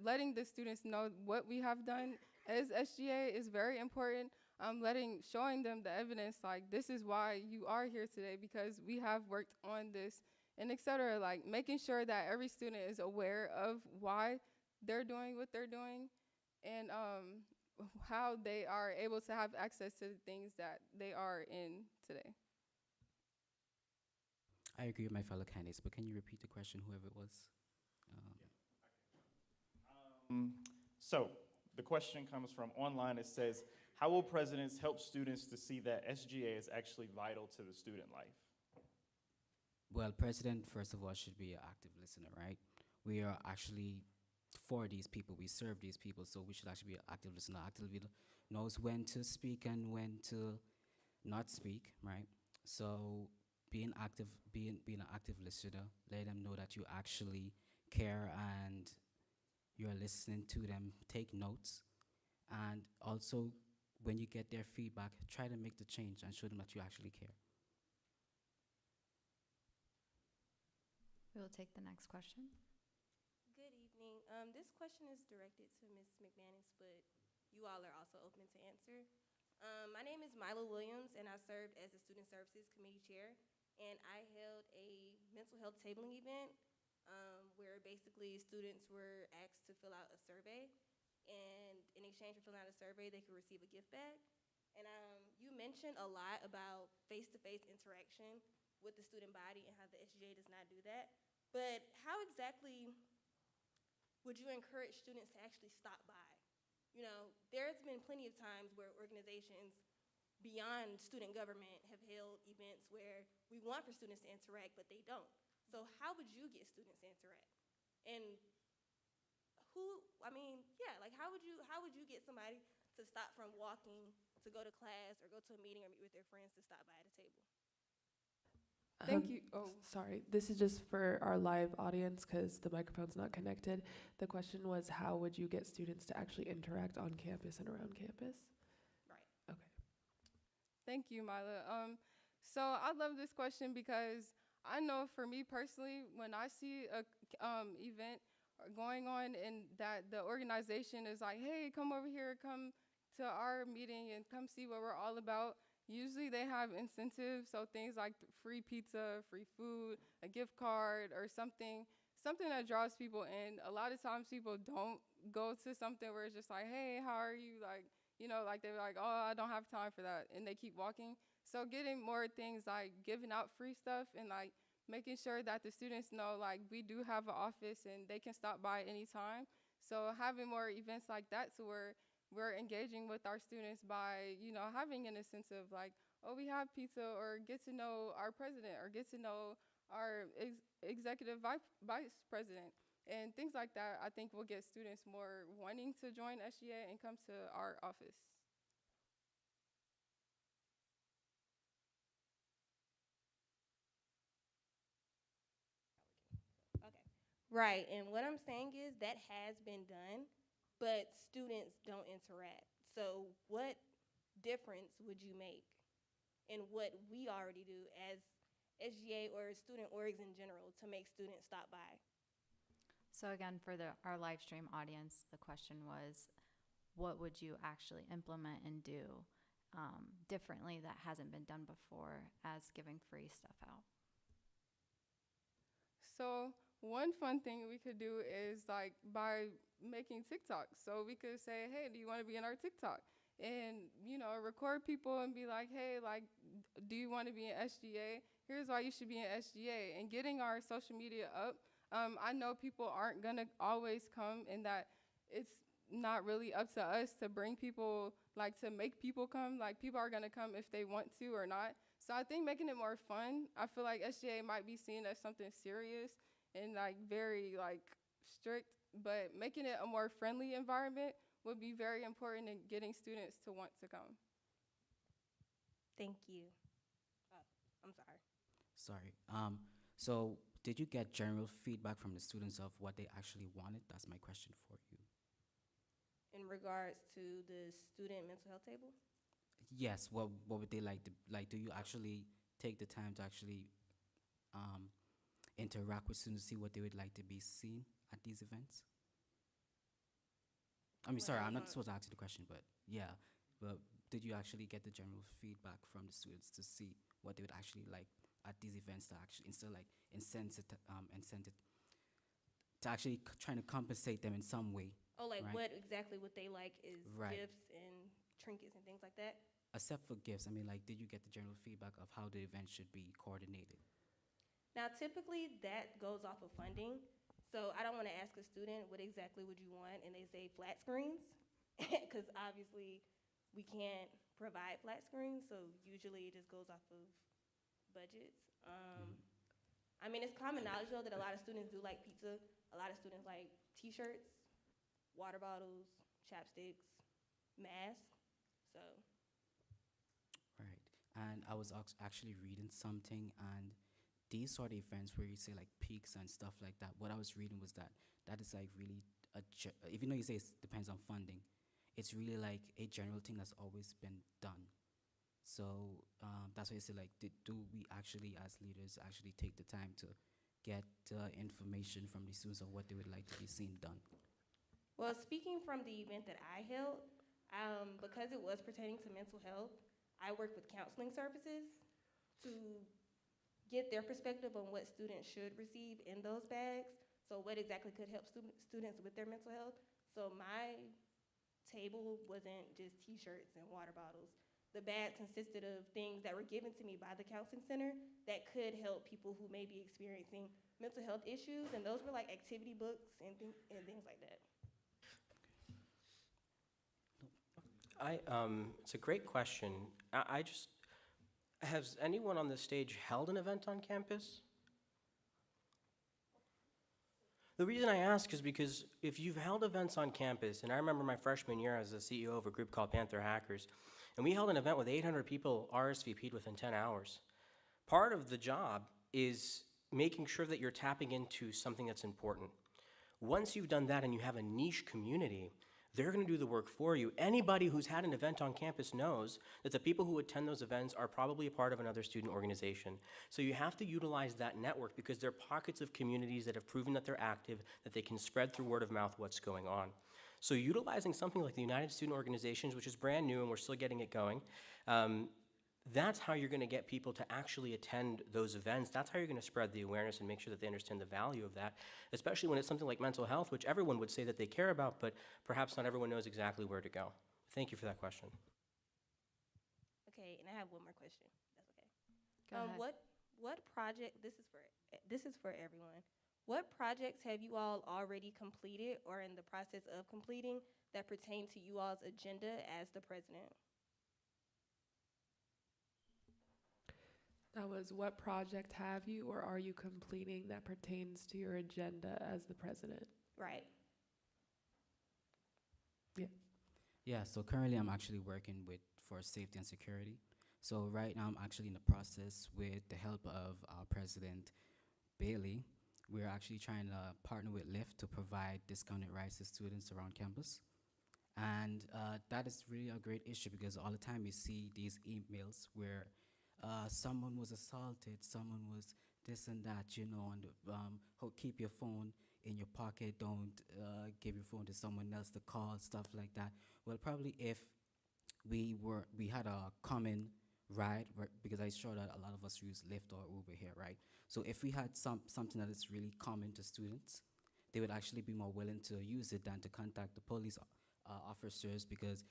Letting the students know what we have done as SGA is very important. Showing them the evidence, like this is why you are here today because we have worked on this, and etc. Like making sure that every student is aware of why they're doing what they're doing, and how they are able to have access to the things that they are in today. I agree with my fellow candidates, but can you repeat the question, whoever it was? So the question comes from online. It says, how will presidents help students to see that SGA is actually vital to the student life? Well, president, first of all, should be an active listener, right? We are actually for these people. We serve these people, so we should actually be an active listener. Active leader knows when to speak and when to not speak, right? So being an active listener, let them know that you actually care and you're listening to them, take notes, and also when you get their feedback, try to make the change and show them that you actually care. We will take the next question. Good evening. This question is directed to Ms. McManus, but you all are also open to answer. My name is Mila Williams, and I served as the Student Services Committee Chair, and I held a mental health tabling event where basically students were asked to fill out a survey, and in exchange for filling out a survey, they could receive a gift bag. And you mentioned a lot about face-to-face interaction with the student body and how the SGA does not do that. But how exactly would you encourage students to actually stop by? You know, there's been plenty of times where organizations beyond student government have held events where we want for students to interact, but they don't. So how would you get students to interact? And how would you get somebody to stop from walking to go to class or go to a meeting or meet with their friends to stop by at a table? Thank you. Oh, sorry. This is just for our live audience because the microphone's not connected. The question was, how would you get students to actually interact on campus and around campus? Right. Okay. Thank you, Mila. So I love this question because I know for me personally, when I see a event going on and that the organization is like, hey, come over here, come to our meeting and come see what we're all about. Usually they have incentives, so things like free pizza, free food, a gift card, or something that draws people in. A lot of times people don't go to something where it's just like, hey, how are you? Like they're like, oh, I don't have time for that, and they keep walking. So getting more things like giving out free stuff and like making sure that the students know like we do have an office and they can stop by anytime. So having more events like that to where we're engaging with our students by, having an incentive like, oh, we have pizza, or get to know our president, or get to know our executive vice president, and things like that. I think will get students more wanting to join SGA and come to our office. Okay. Right, and what I'm saying is that has been done, but students don't interact. So what difference would you make in what we already do as SGA or student orgs in general to make students stop by? So again, for our live stream audience, the question was, what would you actually implement and do differently that hasn't been done before as giving free stuff out? So one fun thing we could do is like by making TikToks. So we could say, hey, do you want to be in our TikTok? And, record people and be like, hey, like, do you want to be in SGA? Here's why you should be in SGA. And getting our social media up, I know people aren't going to always come, and that it's not really up to us to bring people, like to make people come. Like people are going to come if they want to or not. So I think making it more fun, I feel like SGA might be seen as something serious and like very like strict, but making it a more friendly environment would be very important in getting students to want to come. Thank you. I'm sorry. Sorry. So did you get general feedback from the students of what they actually wanted? That's my question for you. In regards to the student mental health table? Yes. What would they like to like? Do you actually take the time to actually interact with students, see what they would like to be seen at these events? I mean, sorry, I'm not supposed to ask you the question, but yeah. But did you actually get the general feedback from the students to see what they would actually like at these events to actually instead like incentive to actually trying to compensate them in some way? Oh, like right? what exactly what they like is Right. gifts and trinkets and things like that? Except for gifts, I mean, like, did you get the general feedback of how the event should be coordinated? Now, typically that goes off of funding. So I don't want to ask a student what exactly would you want, and they say flat screens, because obviously we can't provide flat screens. So usually it just goes off of budgets. I mean, it's common knowledge though that a lot of students do like pizza. A lot of students like T-shirts, water bottles, chapsticks, masks. So. Right. And I was actually reading something, and these sort of events where you say like peaks and stuff like that, what I was reading was that is like really even though you say it depends on funding, it's really like a general thing that's always been done. So that's why I say like, do we actually as leaders actually take the time to get information from the students of what they would like to be seen done? Well, speaking from the event that I held, because it was pertaining to mental health, I worked with counseling services to get their perspective on what students should receive in those bags. So what exactly could help students with their mental health. So my table wasn't just T-shirts and water bottles. The bag consisted of things that were given to me by the counseling center that could help people who may be experiencing mental health issues, and those were like activity books and things like that. It's a great question. I just, has anyone on this stage held an event on campus? The reason I ask is because if you've held events on campus, and I remember my freshman year as the CEO of a group called Panther Hackers, and we held an event with 800 people RSVP'd within 10 hours. Part of the job is making sure that you're tapping into something that's important. Once you've done that and you have a niche community, they're going to do the work for you. Anybody who's had an event on campus knows that the people who attend those events are probably a part of another student organization. So you have to utilize that network because there are pockets of communities that have proven that they're active, that they can spread through word of mouth what's going on. So utilizing something like the United Student Organizations, which is brand new and we're still getting it going, that's how you're going to get people to actually attend those events. That's how you're going to spread the awareness and make sure that they understand the value of that, especially when it's something like mental health, which everyone would say that they care about, but perhaps not everyone knows exactly where to go. Thank you for that question. Okay, and I have one more question. That's okay. Go ahead. What project? This is for everyone. What projects have you all already completed or in the process of completing that pertain to you all's agenda as the president? That was, what project have you or are you completing that pertains to your agenda as the president? Right. Yeah. Yeah, so currently I'm actually working for safety and security. So right now I'm actually in the process with the help of our president, Bailey. we're actually trying to partner with Lyft to provide discounted rides to students around campus. And that is really a great issue because all the time you see these emails where someone was assaulted, someone was this and that, you know, and keep your phone in your pocket, don't give your phone to someone else to call, stuff like that. Well, probably if we had a common ride, right, because I sure that a lot of us use Lyft or Uber here, right? So if we had something that is really common to students, they would actually be more willing to use it than to contact the police officers, because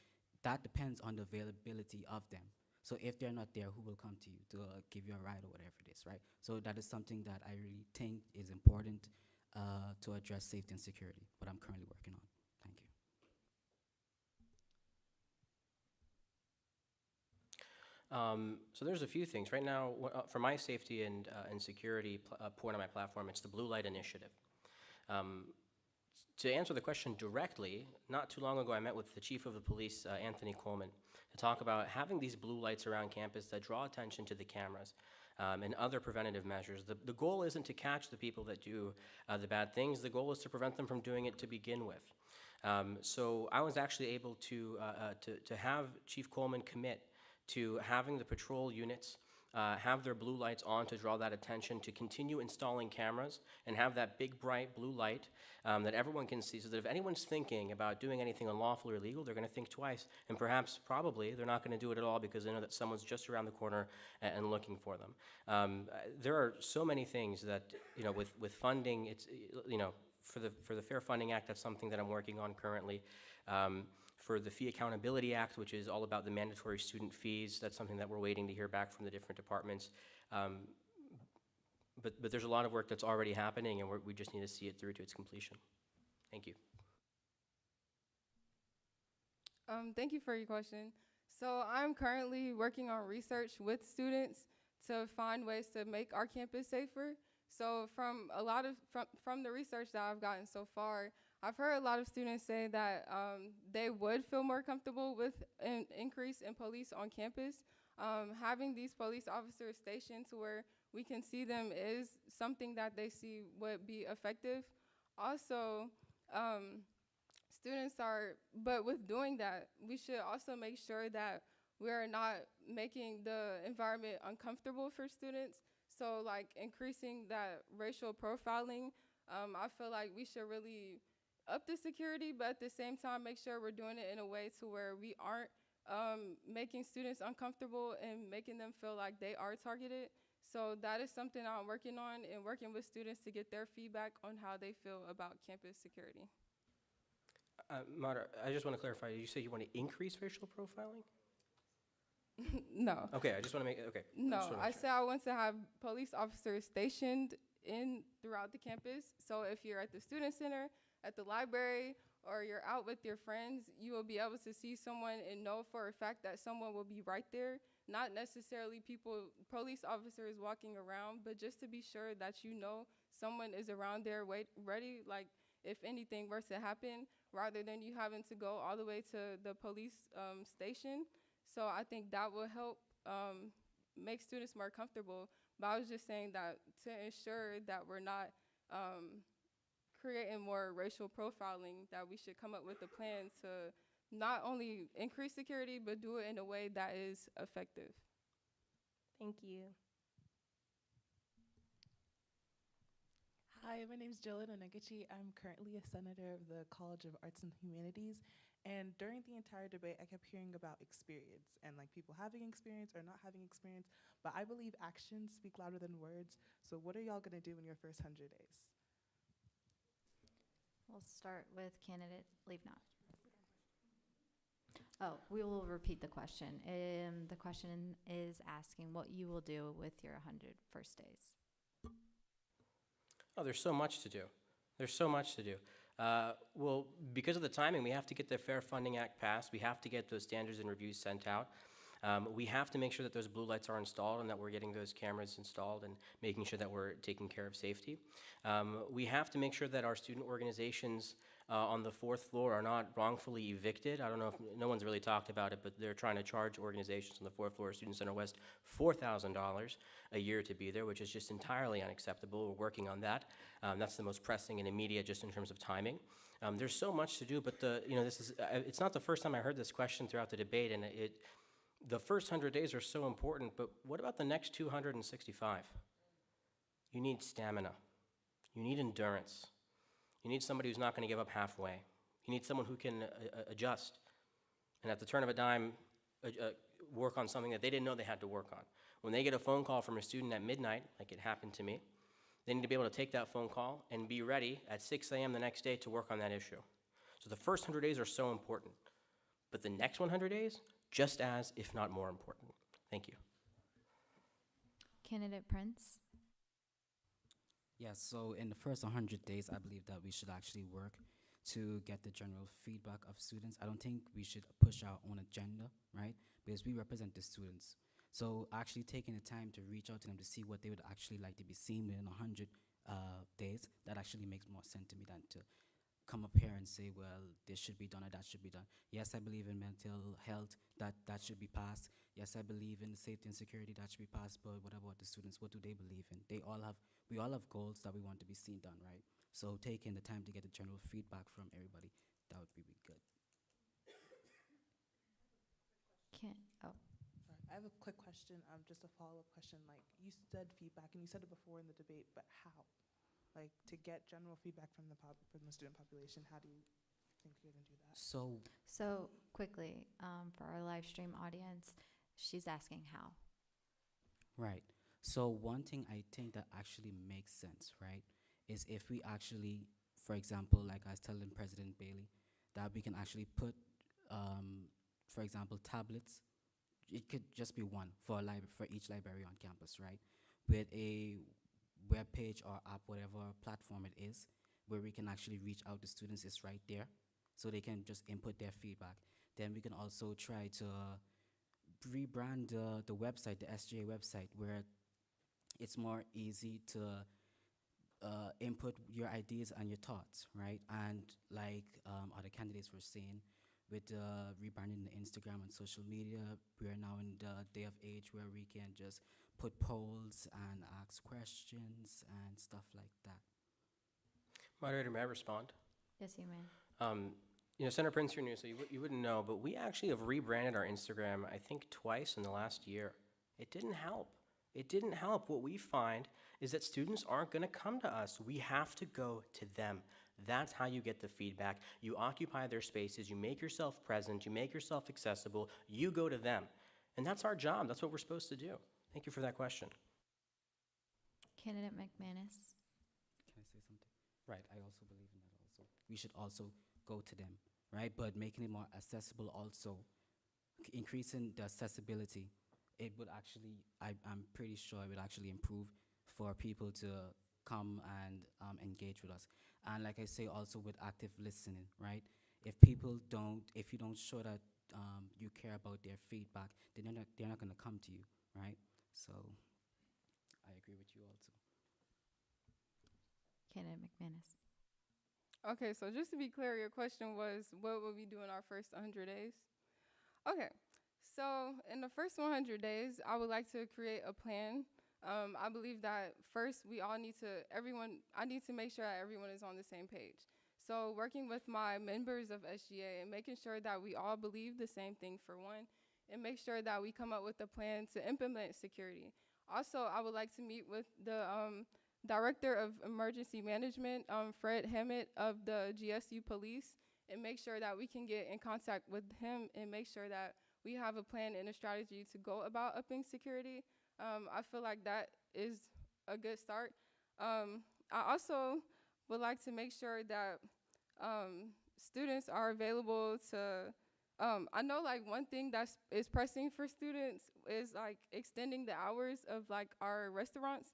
that depends on the availability of them. So if they're not there, who will come to you to give you a ride or whatever it is, right? So that is something that I really think is important to address safety and security, what I'm currently working on. Thank you. So there's a few things. Right now, for my safety and security point on my platform, it's the Blue Light Initiative. To answer the question directly, not too long ago I met with the Chief of the Police, Anthony Coleman, to talk about having these blue lights around campus that draw attention to the cameras and other preventative measures. The goal isn't to catch the people that do the bad things. The goal is to prevent them from doing it to begin with. So I was actually able to have Chief Coleman commit to having the patrol units have their blue lights on to draw that attention, to continue installing cameras and have that big bright blue light that everyone can see, so that if anyone's thinking about doing anything unlawful or illegal, they're going to think twice, and perhaps, probably, they're not going to do it at all because they know that someone's just around the corner and looking for them. There are so many things that, you know, with funding, it's, you know, for the Fair Funding Act, that's something that I'm working on currently. For the Fee Accountability Act, which is all about the mandatory student fees, that's something that we're waiting to hear back from the different departments. But there's a lot of work that's already happening, and we just need to see it through to its completion. Thank you. Thank you for your question. So I'm currently working on research with students to find ways to make our campus safer. So from the research that I've gotten so far, I've heard a lot of students say that they would feel more comfortable with an increase in police on campus. Having these police officers stationed to where we can see them is something that they see would be effective. Also, but with doing that, we should also make sure that we're not making the environment uncomfortable for students. So like increasing that racial profiling, I feel like we should really up the security, but at the same time make sure we're doing it in a way to where we aren't making students uncomfortable and making them feel like they are targeted. So that is something I'm working on and working with students to get their feedback on how they feel about campus security. I just want to clarify, did you say you want to increase racial profiling? No. Okay, I just want to make, okay. No, I said I want to have police officers stationed throughout the campus. So if you're at the student center, at the library, or you're out with your friends, you will be able to see someone and know for a fact that someone will be right there. Not necessarily police officers walking around, but just to be sure that you know someone is around there ready, like if anything were to happen, rather than you having to go all the way to the police station. So I think that will help make students more comfortable. But I was just saying that to ensure that we're not creating more racial profiling, that we should come up with a plan to not only increase security, but do it in a way that is effective. Thank you. Hi, my name is Jillian Onegichi. I'm currently a senator of the College of Arts and Humanities. And during the entire debate, I kept hearing about experience and like people having experience or not having experience. But I believe actions speak louder than words. So what are y'all gonna do in your first 100 days? We'll start with candidate Leavnot. Oh, we will repeat the question. The question is asking what you will do with your 100 first days. Oh, there's so much to do. There's so much to do. Well, because of the timing, we have to get the Fair Funding Act passed. We have to get those standards and reviews sent out. We have to make sure that those blue lights are installed and that we're getting those cameras installed and making sure that we're taking care of safety. We have to make sure that our student organizations on the fourth floor are not wrongfully evicted. I don't know if no one's really talked about it, but they're trying to charge organizations on the fourth floor of Student Center West $4,000 a year to be there, which is just entirely unacceptable. We're working on that. That's the most pressing and immediate just in terms of timing. There's so much to do, but this is it's not the first time I heard this question throughout the debate, and the first 100 days are so important, but what about the next 265? You need stamina. You need endurance. You need somebody who's not going to give up halfway. You need someone who can adjust, and at the turn of a dime, work on something that they didn't know they had to work on. When they get a phone call from a student at midnight, like it happened to me, they need to be able to take that phone call and be ready at 6 a.m. the next day to work on that issue. So the first 100 days are so important, but the next 100 days, just as, if not more important. Thank you. Candidate Prince. Yes, so in the first 100 days, I believe that we should actually work to get the general feedback of students. I don't think we should push our own agenda, right? Because we represent the students. So actually taking the time to reach out to them to see what they would actually like to be seen within 100 days, that actually makes more sense to me than to come up here and say, well, this should be done or that should be done. Yes, I believe in mental health, that should be passed. Yes, I believe in safety and security, that should be passed, but what about the students? What do they believe in? We all have goals that we want to be seen done, right? So taking the time to get the general feedback from everybody, that would be good. Oh. Sorry, I have a quick question, just a follow-up question. Like, you said feedback, and you said it before in the debate, but how? Like, to get general feedback from the student population, how do you think you're going to do that? So quickly, for our live stream audience, she's asking how. Right. So one thing I think that actually makes sense, right, is if we actually, for example, like I was telling President Bailey, that we can actually put, for example, tablets. It could just be one for each library on campus, right, with a web page or app, whatever platform it is, where we can actually reach out to students. Is right there, so they can just input their feedback. Then we can also try to rebrand the website, the SGA website, where it's more easy to input your ideas and your thoughts, right? And like other candidates were saying, with rebranding the Instagram and social media, we are now in the day of age where we can just put polls and ask questions and stuff like that. Moderator, may I respond? Yes, you may. Senator Prince, you're new, so you wouldn't know, but we actually have rebranded our Instagram, I think, twice in the last year. It didn't help. It didn't help. What we find is that students aren't going to come to us. We have to go to them. That's how you get the feedback. You occupy their spaces. You make yourself present. You make yourself accessible. You go to them. And that's our job. That's what we're supposed to do. Thank you for that question. Candidate McManus. Can I say something? Right, I also believe in that also. We should also go to them, right? But making it more accessible also, increasing the accessibility, it would actually, I'm pretty sure it would actually improve for people to come and engage with us. And like I say, also with active listening, right? If you don't show that you care about their feedback, then they're not going to come to you, right? So I agree with you also. Candidate McManus. Okay, so just to be clear, your question was, what will we do in our first 100 days? Okay, so in the first 100 days, I would like to create a plan. I believe that first I need to make sure that everyone is on the same page. So working with my members of SGA and making sure that we all believe the same thing for one, and make sure that we come up with a plan to implement security. Also, I would like to meet with the Director of Emergency Management, Fred Hammett of the GSU Police, and make sure that we can get in contact with him and make sure that we have a plan and a strategy to go about upping security. I feel like that is a good start. I also would like to make sure that students are available to, I know like one thing that is pressing for students is like extending the hours of like our restaurants.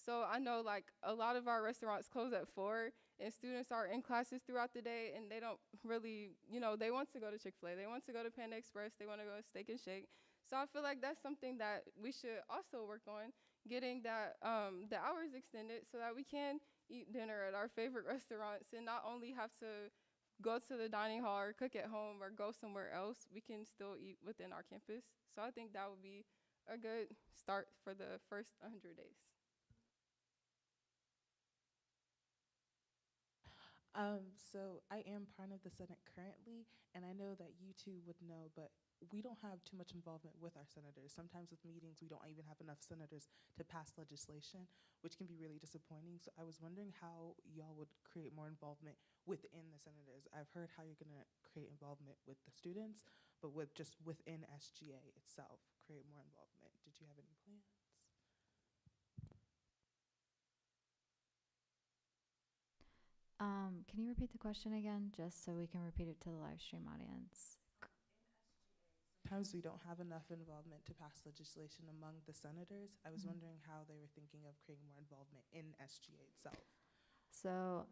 So I know like a lot of our restaurants close at 4 and students are in classes throughout the day and they don't really, they want to go to Chick-fil-A, they want to go to Panda Express, they want to go to Steak and Shake. So I feel like that's something that we should also work on, getting that the hours extended so that we can eat dinner at our favorite restaurants and not only have to go to the dining hall or cook at home or go somewhere else, we can still eat within our campus. So I think that would be a good start for the first 100 days. So I am part of the Senate currently, and I know that you two would know, but we don't have too much involvement with our senators. Sometimes with meetings, we don't even have enough senators to pass legislation, which can be really disappointing. So I was wondering how y'all would create more involvement within the senators. I've heard how you're gonna create involvement with the students, but with just within SGA itself, create more involvement. Did you have any plans? Can you repeat the question again, just so we can repeat it to the live stream audience? Sometimes we don't have enough involvement to pass legislation among the senators. I was wondering how they were thinking of creating more involvement in SGA itself. So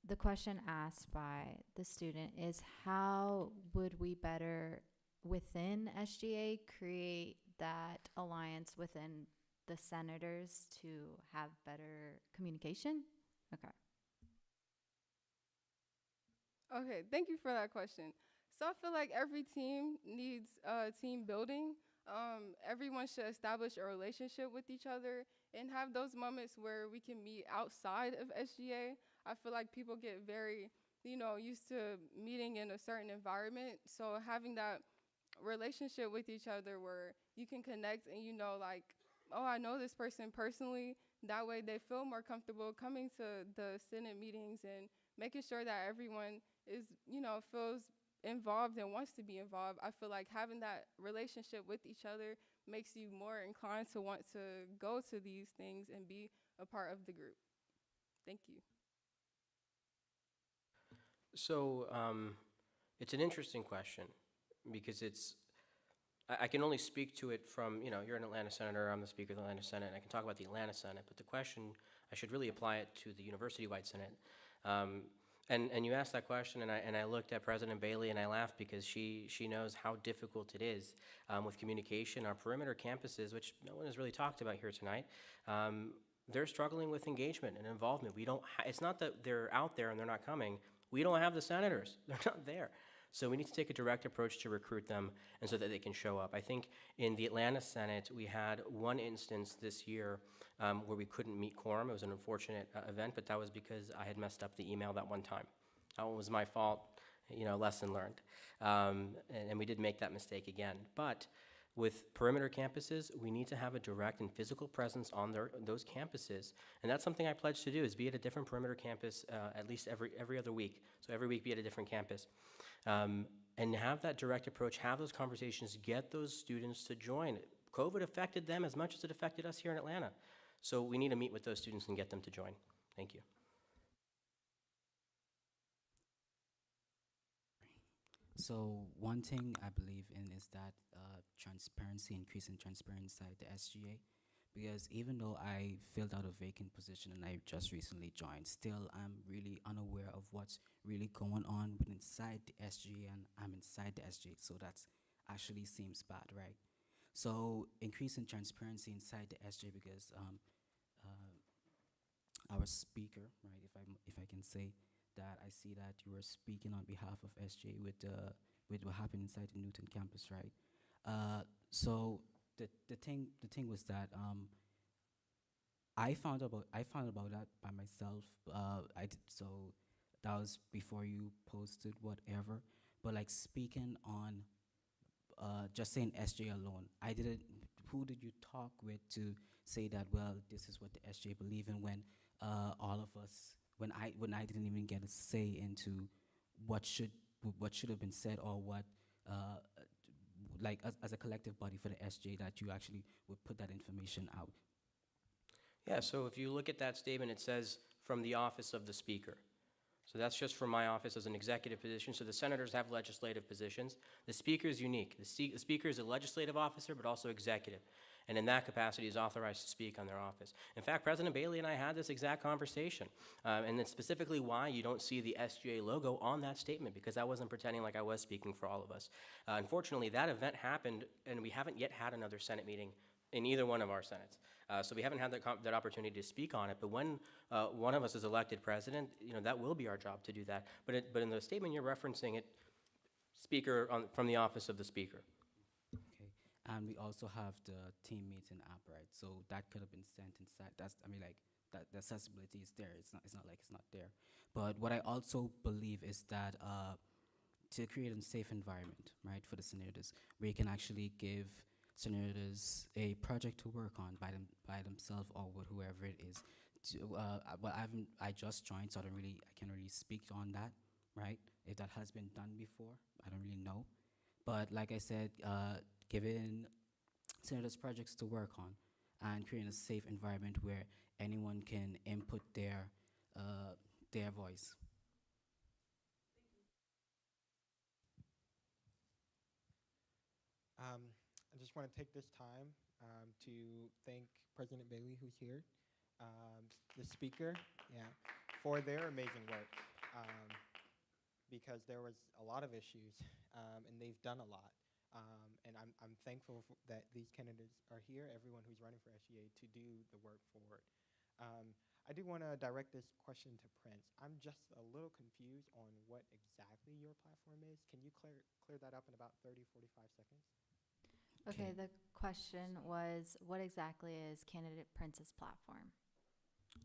the question asked by the student is, how would we better within SGA create that alliance within the senators to have better communication? Okay. Okay, thank you for that question. So I feel like every team needs team building. Everyone should establish a relationship with each other and have those moments where we can meet outside of SGA. I feel like people get very, used to meeting in a certain environment. So having that relationship with each other where you can connect and like, oh, I know this person personally. That way they feel more comfortable coming to the Senate meetings and making sure that everyone is, feels involved and wants to be involved. I feel like having that relationship with each other makes you more inclined to want to go to these things and be a part of the group. Thank you. So it's an interesting question because I can only speak to it from, you're an Atlanta senator, I'm the Speaker of the Atlanta Senate, and I can talk about the Atlanta Senate, but the question, I should really apply it to the university-wide Senate. And you asked that question, and I looked at President Bailey, and I laughed because she knows how difficult it is with communication. Our perimeter campuses, which no one has really talked about here tonight, they're struggling with engagement and involvement. It's not that they're out there and they're not coming. We don't have the senators. They're not there. So we need to take a direct approach to recruit them and so that they can show up. I think in the Atlanta Senate, we had one instance this year where we couldn't meet quorum. It was an unfortunate event, but that was because I had messed up the email that one time. That was my fault, lesson learned. And we did make that mistake again. But with perimeter campuses, we need to have a direct and physical presence on those campuses. And that's something I pledge to do, is be at a different perimeter campus at least every other week. So every week be at a different campus. And have that direct approach, have those conversations, get those students to join. COVID affected them as much as it affected us here in Atlanta. So we need to meet with those students and get them to join. Thank you. So one thing I believe in is that transparency, increasing transparency inside the SGA, because even though I filled out a vacant position and I just recently joined, still I'm really unaware of what's really going on with inside the SGA, and I'm inside the SGA, so that's actually seems bad, right? So increasing transparency inside the SGA, because our speaker, right, if I can say that, I see that you were speaking on behalf of SGA with what happened inside the Newton campus, right? So the thing was that I found about that by myself. So that was before you posted whatever. But like speaking on just saying SJ alone, I didn't. Who did you talk with to say that? Well, this is what the SJ believe in. When all of us, when I didn't even get a say into what should have been said, or what like as a collective body for the SJ, that you actually would put that information out. Yeah, so if you look at that statement, it says from the office of the speaker. So that's just from my office as an executive position. So the senators have legislative positions. The speaker is unique. The speaker is a legislative officer, but also executive. And in that capacity is authorized to speak on their office. In fact, President Bailey and I had this exact conversation. And it's specifically why you don't see the SGA logo on that statement, because I wasn't pretending like I was speaking for all of us. Unfortunately, that event happened, and we haven't yet had another Senate meeting in either one of our senates. So we haven't had that opportunity to speak on it, but when one of us is elected president, that will be our job to do that. But in the statement you're referencing it, speaker from the office of the speaker. Okay, and we also have the team meeting app, right? So that could have been sent inside. That the accessibility is there. It's not like it's not there. But what I also believe is that to create a safe environment, right, for the senators, where you can actually give senators a project to work on by themselves or with whoever it is. I just joined, so I can't really speak on that, right? If that has been done before, I don't really know. But like I said, giving senators projects to work on and creating a safe environment where anyone can input their voice. I just want to take this time to thank President Bailey, who's here, the speaker, yeah, for their amazing work. Because there was a lot of issues, and they've done a lot. And I'm thankful that these candidates are here, everyone who's running for SGA, to do the work forward. I do want to direct this question to Prince. I'm just a little confused on what exactly your platform is. Can you clear that up in about 30, 45 seconds? Okay, the question was, what exactly is Candidate Prince's platform?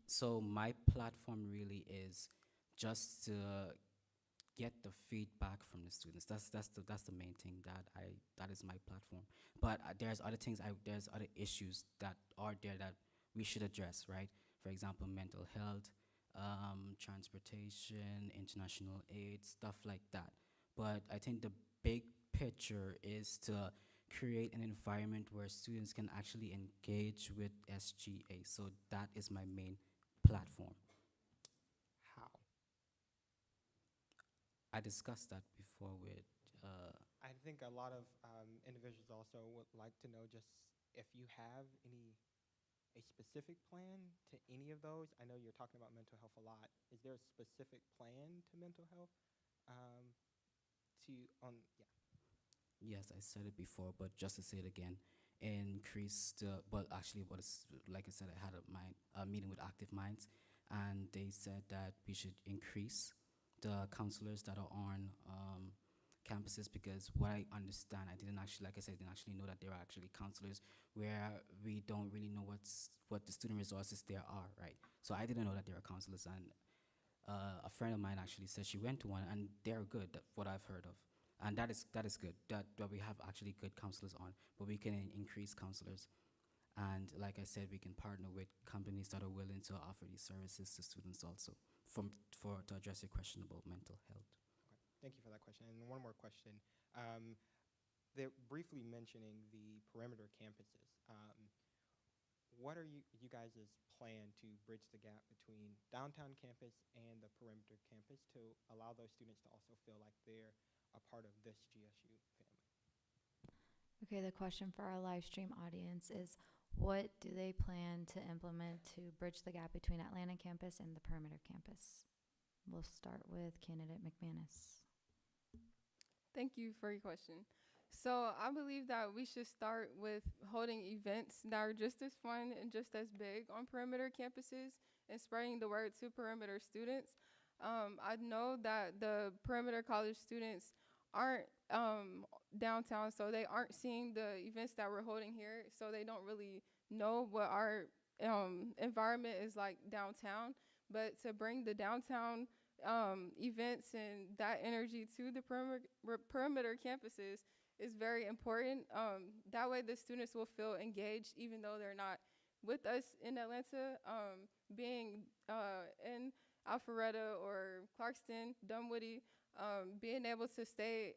So my platform really is just to get the feedback from the students. That's the main thing that is my platform. But there's other things. There's other issues that are there that we should address, right? For example, mental health, transportation, international aid, stuff like that. But I think the big picture is to create an environment where students can actually engage with SGA. So that is my main platform. How? I discussed that before with. I think a lot of individuals also would like to know just if you have a specific plan to any of those. I know you're talking about mental health a lot. Is there a specific plan to mental health? Yeah. Yes, I said it before, but just to say it again, increase the. Well, actually, what is like I said, I had a meeting with Active Minds, and they said that we should increase the counselors that are on campuses, because what I understand, I didn't actually, like I said, I didn't actually know that there are actually counselors where we don't really know what the student resources there are, right? So I didn't know that there are counselors, and a friend of mine actually said she went to one, and they're good, what I've heard of. And that is good, that we have actually good counselors on, but we can increase counselors. And like I said, we can partner with companies that are willing to offer these services to students also to address your question about mental health. Okay. Thank you for that question. And one more question. They're briefly mentioning the perimeter campuses. What are you guys' plan to bridge the gap between downtown campus and the perimeter campus to allow those students to also feel like they're a part of this GSU family? Okay, the question for our live stream audience is, what do they plan to implement to bridge the gap between Atlanta campus and the perimeter campus? We'll start with candidate McManus. Thank you for your question. So I believe that we should start with holding events that are just as fun and just as big on perimeter campuses and spreading the word to perimeter students. I know that the perimeter college students aren't downtown, so they aren't seeing the events that we're holding here, so they don't really know what our environment is like downtown. But to bring the downtown events and that energy to the perimeter campuses is very important. That way the students will feel engaged even though they're not with us in Atlanta. Being in Alpharetta or Clarkston, Dunwoody, being able to stay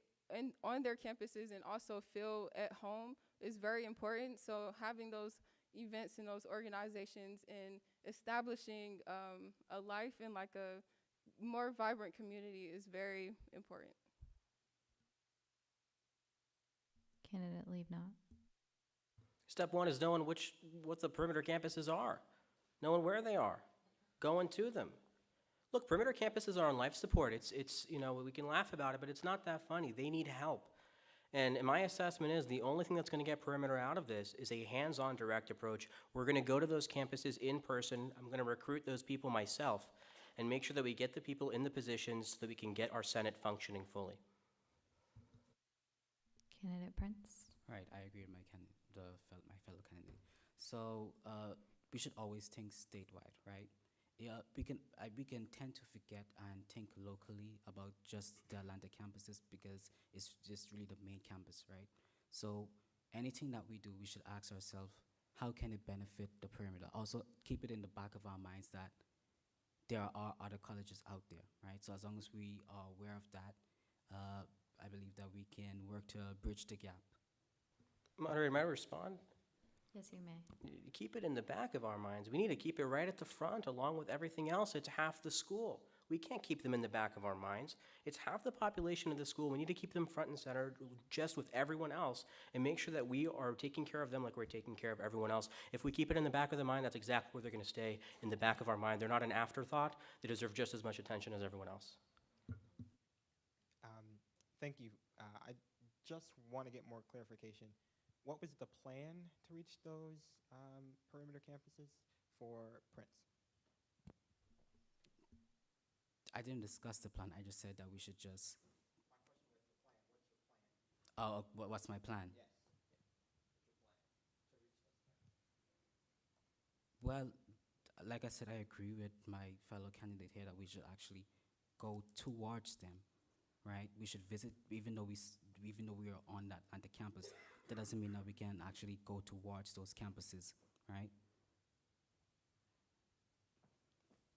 on their campuses and also feel at home is very important. So having those events and those organizations and establishing a life in like a more vibrant community is very important. Candidate Leibnot. Step one is knowing what the perimeter campuses are, knowing where they are, going to them. Look, perimeter campuses are on life support. It's we can laugh about it, but it's not that funny. They need help. And my assessment is the only thing that's going to get perimeter out of this is a hands-on direct approach. We're going to go to those campuses in person. I'm going to recruit those people myself and make sure that we get the people in the positions so that we can get our Senate functioning fully. Candidate Prince? Right, I agree with my fellow candidate. So we should always think statewide, right? Yeah, we can tend to forget and think locally about just the Atlanta campuses because it's just really the main campus, right? So anything that we do, we should ask ourselves, how can it benefit the perimeter? Also, keep it in the back of our minds that there are other colleges out there, right? So as long as we are aware of that, I believe that we can work to bridge the gap. Moderator, may I respond? Yes, you may. Keep it in the back of our minds. We need to keep it right at the front along with everything else. It's half the school. We can't keep them in the back of our minds. It's half the population of the school. We need to keep them front and center just with everyone else and make sure that we are taking care of them like we're taking care of everyone else. If we keep it in the back of the mind, that's exactly where they're going to stay, in the back of our mind. They're not an afterthought. They deserve just as much attention as everyone else. Thank you. I just want to get more clarification. What was the plan to reach those perimeter campuses for Prince? I didn't discuss the plan. I just said that we should just. Oh, what's my plan? Yes. Well, like I said, I agree with my fellow candidate here that we should actually go towards them, right? We should visit, even though we are on that at the campus. That doesn't mean that we can actually go towards those campuses, right?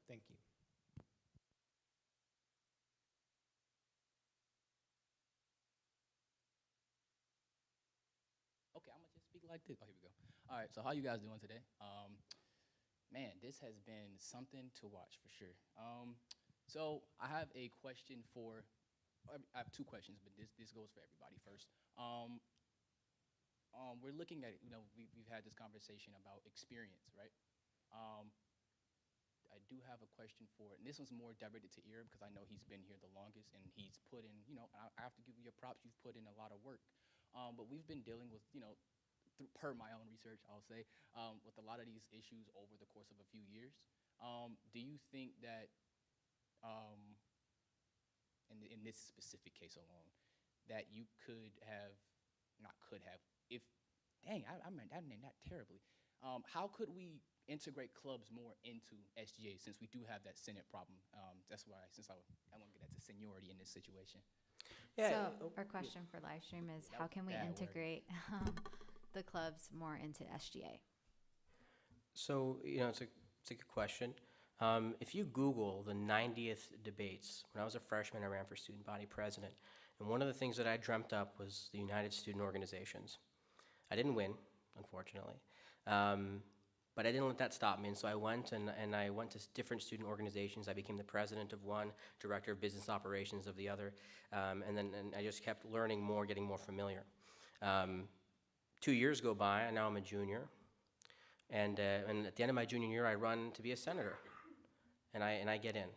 Thank you. Okay, I'm gonna just speak like this. Oh, here we go. All right, so how you guys doing today? Man, this has been something to watch for sure. So I have a question I have two questions, but this goes for everybody first. We're looking at, we've had this conversation about experience, right? I do have a question for, and this one's more directed to Ira because I know he's been here the longest and he's put in, I have to give you your props, you've put in a lot of work. But we've been dealing with, per my own research, I'll say, with a lot of these issues over the course of a few years. Do you think that, in this specific case alone, that you I meant that terribly. How could we integrate clubs more into SGA since we do have that Senate problem? That's why, since I want to get at the seniority in this situation. Yeah. So our question for live stream is, how can we integrate the clubs more into SGA? So, it's a good question. If you Google the 90th debates, when I was a freshman, I ran for student body president. And one of the things that I dreamt up was the United Student Organizations. I didn't win, unfortunately. But I didn't let that stop me. And so I went and I went to different student organizations. I became the president of one, director of business operations of the other. And I just kept learning more, getting more familiar. 2 years go by, and now I'm a junior. And at the end of my junior year, I run to be a senator. And I get in.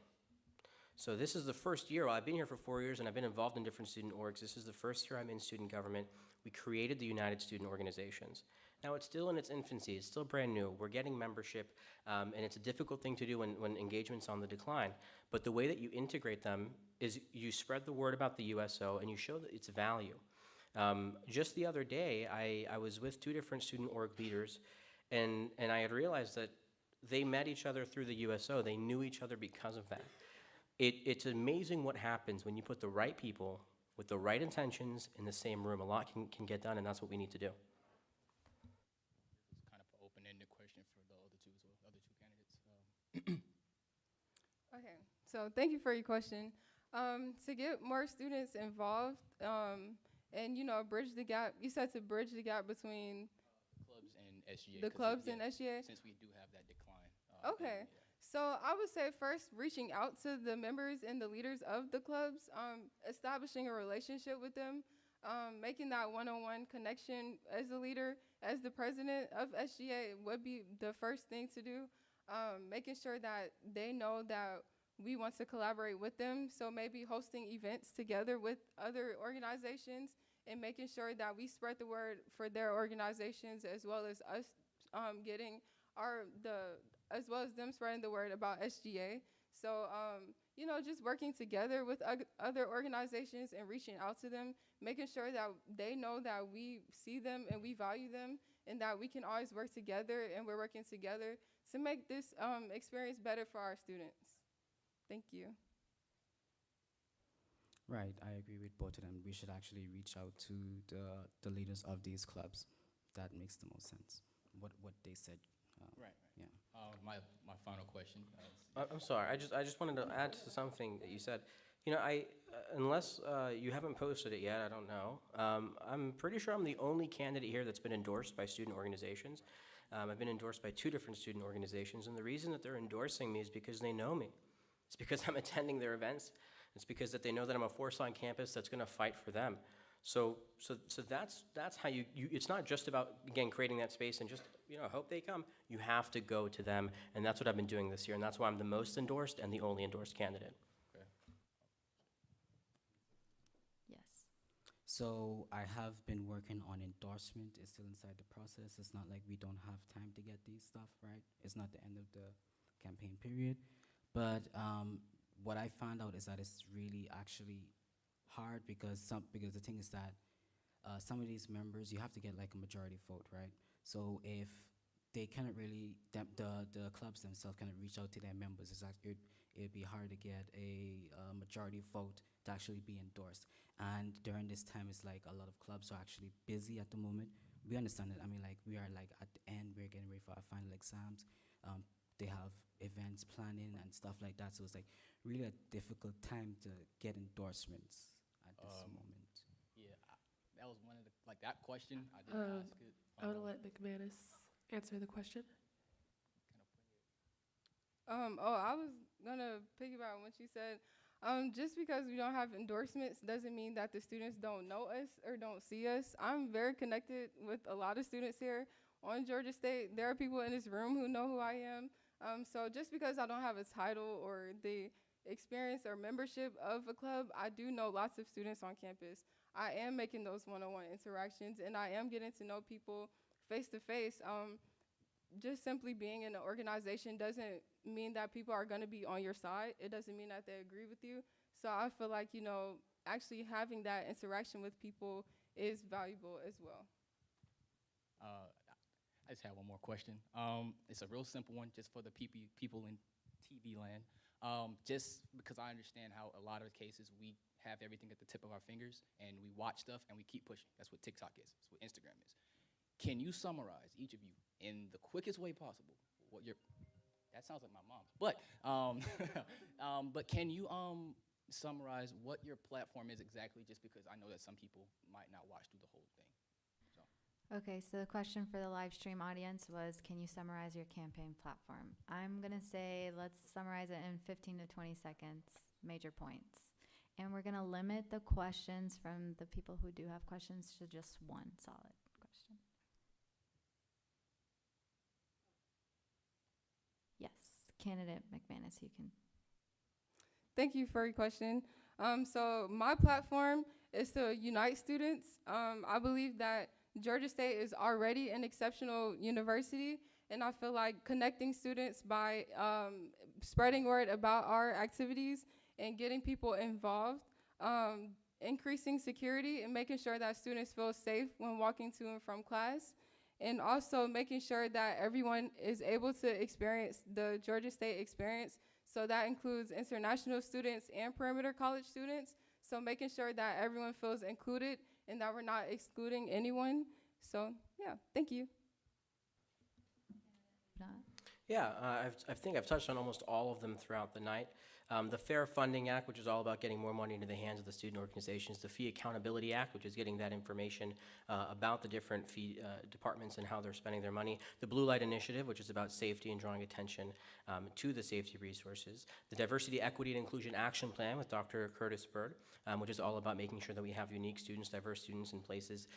So this is the first year. Well, I've been here for 4 years, and I've been involved in different student orgs. This is the first year I'm in student government. We created the United Student Organizations. Now, it's still in its infancy. It's still brand new. We're getting membership, and it's a difficult thing to do when engagement's on the decline. But the way that you integrate them is you spread the word about the USO, and you show that its value. Just the other day, I was with two different student org leaders, and I had realized that they met each other through the USO. They knew each other because of that. It's amazing what happens when you put the right people with the right intentions in the same room. A lot can get done, and that's what we need to do. It's kind of an open-ended question for the other two as well, other two candidates. Okay, so thank you for your question. To get more students involved and, bridge the gap, you said to bridge the gap between clubs and SGA. The clubs and SGA? Since we do have that decline. Okay. So I would say first reaching out to the members and the leaders of the clubs, establishing a relationship with them, making that one-on-one connection as a leader, as the president of SGA would be the first thing to do, making sure that they know that we want to collaborate with them. So maybe hosting events together with other organizations and making sure that we spread the word for their organizations as well as us getting as well as them spreading the word about SGA. So, you know, just working together with other organizations and reaching out to them, making sure that they know that we see them and we value them, and that we can always work together, and we're working together to make this experience better for our students. Thank you. Right, I agree with both of them. We should actually reach out to the leaders of these clubs. That makes the most sense. What they said. Right. Yeah. My final question. I'm sorry. I just wanted to add to something that you said. You know, unless you haven't posted it yet, I don't know. I'm pretty sure I'm the only candidate here that's been endorsed by student organizations. I've been endorsed by 2 different student organizations, and the reason that they're endorsing me is because they know me. It's because I'm attending their events. It's because that they know that I'm a force on campus that's going to fight for them. So that's how you. It's not just about, again, creating that space and just, you know, hope they come. You have to go to them, and that's what I've been doing this year, and that's why I'm the most endorsed and the only endorsed candidate. Yes. So I have been working on endorsement. It's still inside the process. It's not like we don't have time to get these stuff, right? It's not the end of the campaign period. But what I found out is that it's really actually hard because the thing is that some of these members, you have to get like a majority vote, right? So if they cannot really, the clubs themselves cannot reach out to their members, it'd be hard to get a majority vote to actually be endorsed. And during this time, it's like a lot of clubs are actually busy at the moment. We understand it. I mean, like, we are like at the end, we're getting ready for our final exams. They have events planning and stuff like that. So it's like really a difficult time to get endorsements at this moment. Yeah, that was one of the, like, that question, I didn't ask it. I want to let McManus answer the question. I was gonna piggyback on what you said. Just because we don't have endorsements doesn't mean that the students don't know us or don't see us. I'm very connected with a lot of students here on Georgia State. There are people in this room who know who I am. So just because I don't have a title or the experience or membership of a club, I do know lots of students on campus. I am making those one-on-one interactions, and I am getting to know people face to face. Just simply being in an organization doesn't mean that people are going to be on your side. It doesn't mean that they agree with you. So I feel like, you know, actually having that interaction with people is valuable as well. I just have one more question. It's a real simple one, just for the people in TV land. Just because I understand how a lot of cases we have everything at the tip of our fingers, and we watch stuff and we keep pushing. That's what TikTok is. That's what Instagram is. Can you summarize, each of you, in the quickest way possible, what your, that sounds like my mom, but can you summarize what your platform is exactly, just because I know that some people might not watch through the whole thing. Okay, so the question for the live stream audience was, can you summarize your campaign platform? I'm going to say let's summarize it in 15 to 20 seconds, major points. And we're going to limit the questions from the people who do have questions to just one solid question. Yes, candidate McManus, you can. Thank you for your question. So my platform is to unite students. I believe that Georgia State is already an exceptional university, and I feel like connecting students by spreading word about our activities and getting people involved, increasing security and making sure that students feel safe when walking to and from class, and also making sure that everyone is able to experience the Georgia State experience. So that includes international students and perimeter college students. So making sure that everyone feels included and that we're not excluding anyone. So yeah, thank you. Yeah, I think I've touched on almost all of them throughout the night. The Fair Funding Act, which is all about getting more money into the hands of the student organizations. The Fee Accountability Act, which is getting that information about the different fee departments and how they're spending their money. The Blue Light Initiative, which is about safety and drawing attention to the safety resources. The Diversity, Equity, and Inclusion Action Plan with Dr. Curtis Bird, which is all about making sure that we have unique students, diverse students in places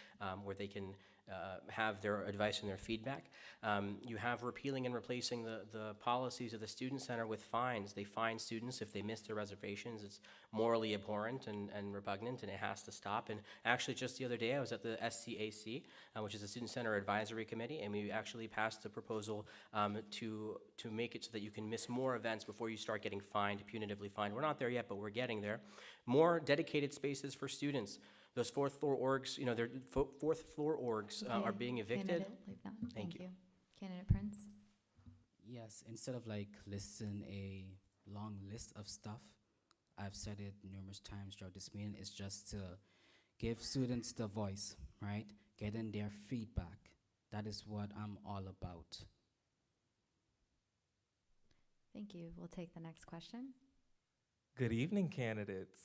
where they can have their advice and their feedback. You have repealing and replacing the policies of the Student Center with fines. They fine students if they miss their reservations. It's morally abhorrent and repugnant, and it has to stop. And actually, just the other day, I was at the SCAC, which is the Student Center Advisory Committee, and we actually passed a proposal to make it so that you can miss more events before you start getting fined, punitively fined. We're not there yet, but we're getting there. More dedicated spaces for students. Those fourth floor orgs, their fourth floor orgs are being evicted. Candidate Leibniz. Thank you. Candidate Prince. Yes, instead of like listing a long list of stuff, I've said it numerous times throughout this meeting, it's just to give students the voice, right? Getting their feedback. That is what I'm all about. Thank you. We'll take the next question. Good evening, candidates.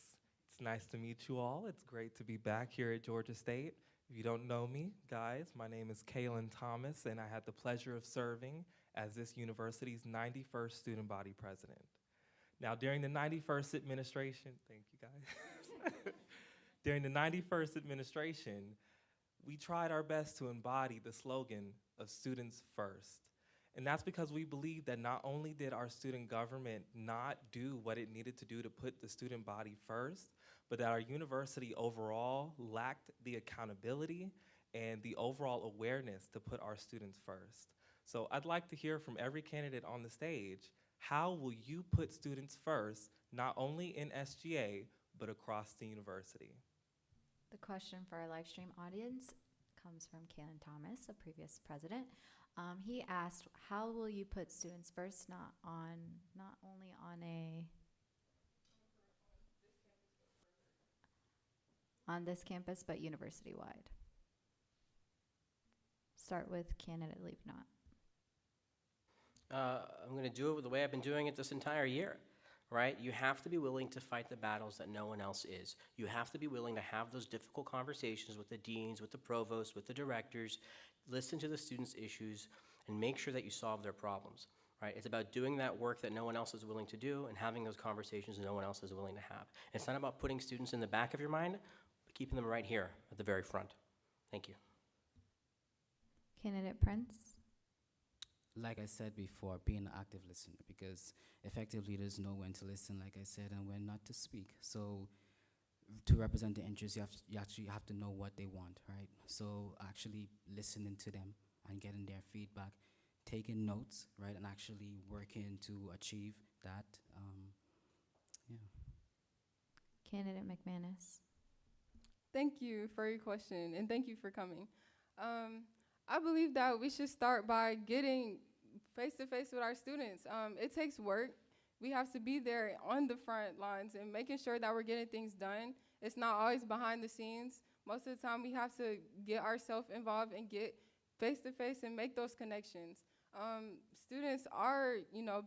It's nice to meet you all. It's great to be back here at Georgia State. If you don't know me, guys, my name is Kaylin Thomas, and I had the pleasure of serving as this university's 91st student body president. Now, during the 91st administration, thank you guys. During the 91st administration, we tried our best to embody the slogan of students first. And that's because we believe that not only did our student government not do what it needed to do to put the student body first, but that our university overall lacked the accountability and the overall awareness to put our students first. So I'd like to hear from every candidate on the stage, how will you put students first, not only in SGA, but across the university? The question for our live stream audience comes from Kaylin Thomas, a previous president. He asked, how will you put students first, not only on this campus, but university-wide? Start with candidate Leibniz. I'm going to do it the way I've been doing it this entire year, right? You have to be willing to fight the battles that no one else is. You have to be willing to have those difficult conversations with the deans, with the provosts, with the directors, listen to the students' issues, and make sure that you solve their problems, right? It's about doing that work that no one else is willing to do and having those conversations no one else is willing to have. It's not about putting students in the back of your mind, but keeping them right here at the very front. Thank you. Candidate Prince. Like I said before, being an active listener, because effective leaders know when to listen, like I said, and when not to speak. So to represent the interests, you actually have to know what they want, right? So actually listening to them and getting their feedback, taking notes, right, and actually working to achieve that. Yeah. Candidate McManus. Thank you for your question, and thank you for coming. I believe that we should start by getting face-to-face with our students. It takes work. We have to be there on the front lines and making sure that we're getting things done. It's not always behind the scenes. Most of the time, we have to get ourselves involved and get face-to-face and make those connections. Students are,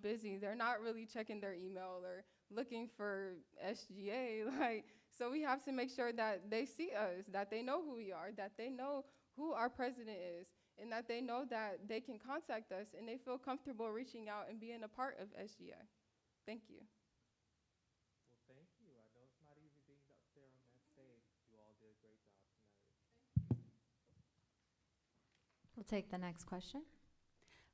busy. They're not really checking their email or looking for SGA. So we have to make sure that they see us, that they know who we are, that they know who our president is, and that they know that they can contact us and they feel comfortable reaching out and being a part of SGA. Thank you. Well, thank you. I know it's not easy being up there on that stage. You all did a great job tonight. We'll take the next question.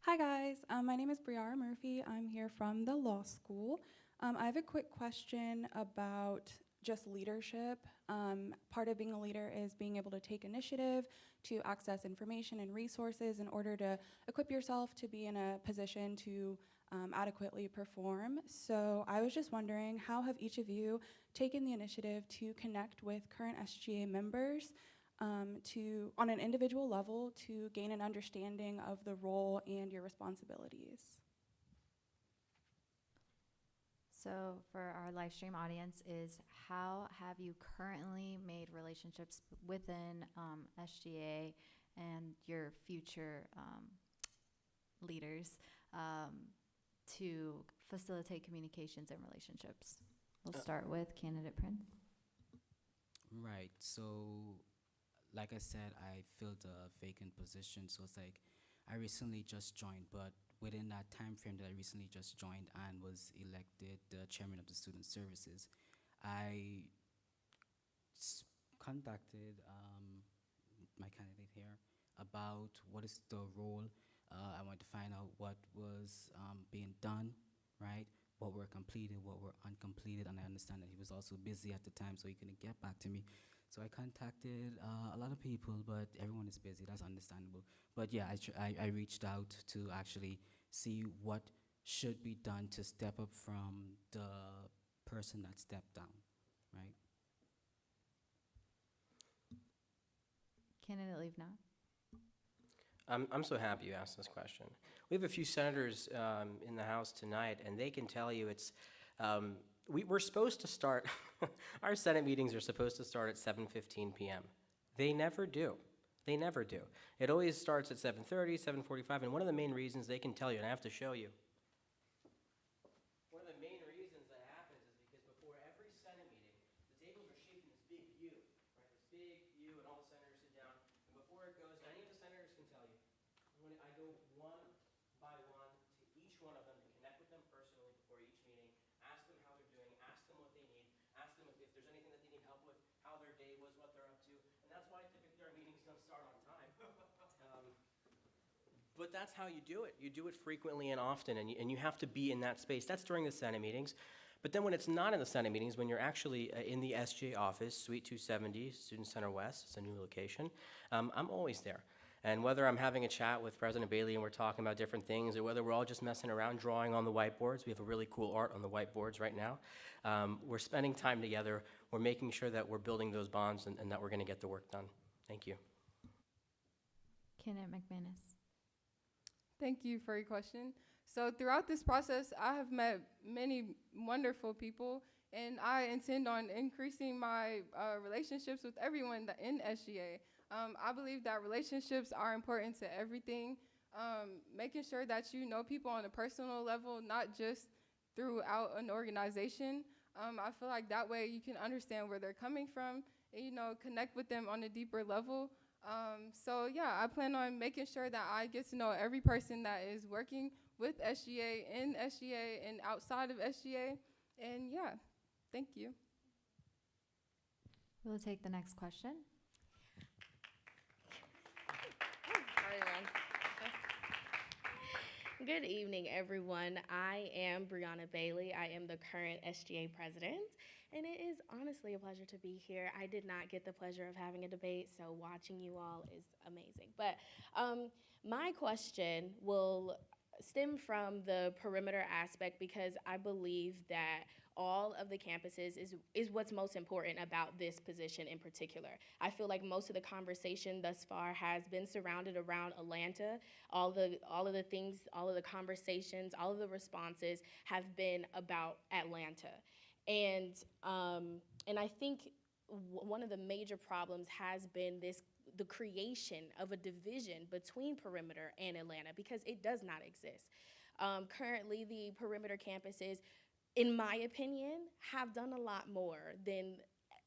Hi guys, my name is Briara Murphy. I'm here from the law school. I have a quick question about just leadership. Part of being a leader is being able to take initiative, to access information and resources in order to equip yourself to be in a position to adequately perform. So I was just wondering, how have each of you taken the initiative to connect with current SGA members on an individual level to gain an understanding of the role and your responsibilities? So for our live stream audience is, how have you currently made relationships within SGA and your future leaders to facilitate communications and relationships? We'll start with candidate Prince. Right, so like I said, I filled a vacant position, so it's like I recently just joined, but within that time frame that I recently just joined and was elected the chairman of the student services, I contacted my candidate here about what is the role. I wanted to find out what was being done, right? What were completed, what were uncompleted, and I understand that he was also busy at the time, so he couldn't get back to me. So I contacted a lot of people, but everyone is busy. That's understandable. But yeah, I reached out to actually see what should be done to step up from the person that stepped down, right? Candidate leave now. I'm so happy you asked this question. We have a few senators in the House tonight, and they can tell you we're supposed to start, our Senate meetings are supposed to start at 7:15 p.m. They never do. They never do. It always starts at 7:30, 7:45, and one of the main reasons they can tell you, and I have to show you, one of the main reasons that happens is because before every Senate meeting, the tables are shaped in this big U, right? This big U, and all the senators sit down, and before it goes, any of the senators can tell you, I go one by one to each one of them to connect with them personally before each meeting, ask them how they're doing, ask them what they need, ask them if there's anything that they need help with, how their day was, what they're up to, and that's why typically our meetings don't start on time. But that's how you do it. You do it frequently and often, and you have to be in that space. That's during the Senate meetings. But then when it's not in the Senate meetings, when you're actually in the SGA office, Suite 270, Student Center West, it's a new location, I'm always there. And whether I'm having a chat with President Bailey and we're talking about different things, or whether we're all just messing around drawing on the whiteboards, we have a really cool art on the whiteboards right now. We're spending time together. We're making sure that we're building those bonds and that we're going to get the work done. Thank you. Candidate McManus. Thank you for your question. So throughout this process, I have met many wonderful people, and I intend on increasing my relationships with everyone in SGA. I believe that relationships are important to everything. Making sure that you know people on a personal level, not just throughout an organization. I feel like that way you can understand where they're coming from and, connect with them on a deeper level. So yeah, I plan on making sure that I get to know every person that is working with SGA, in SGA, and outside of SGA. And yeah, thank you. We'll take the next question. Good evening, everyone. I am Brianna Bailey. I am the current SGA president, and it is honestly a pleasure to be here. I did not get the pleasure of having a debate, so watching you all is amazing. But my question will stem from the perimeter aspect, because I believe that all of the campuses is what's most important about this position in particular. I feel like most of the conversation thus far has been surrounded around Atlanta. All of the things, all of the conversations, all of the responses have been about Atlanta. And I think one of the major problems has been the creation of a division between perimeter and Atlanta, because it does not exist. Currently, the perimeter campuses, in my opinion, have done a lot more than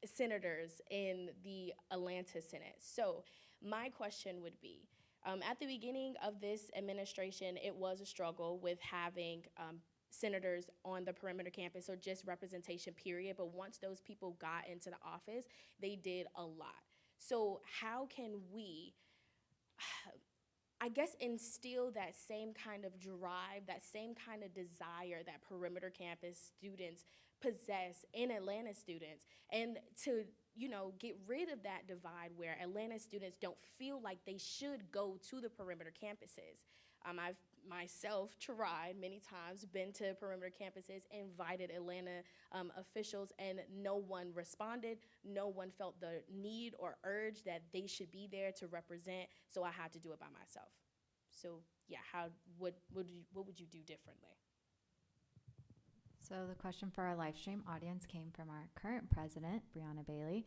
senators in the Atlanta Senate. So my question would be, at the beginning of this administration, it was a struggle with having senators on the perimeter campus, or just representation, period. But once those people got into the office, they did a lot. So how can we, I guess, instill that same kind of drive, that same kind of desire that perimeter campus students possess in Atlanta students, and to, get rid of that divide where Atlanta students don't feel like they should go to the perimeter campuses. I've myself tried many times, been to perimeter campuses, invited Atlanta officials, and no one responded. No one felt the need or urge that they should be there to represent, so I had to do it by myself. So yeah, what would you do differently? So the question for our live stream audience came from our current president, Brianna Bailey.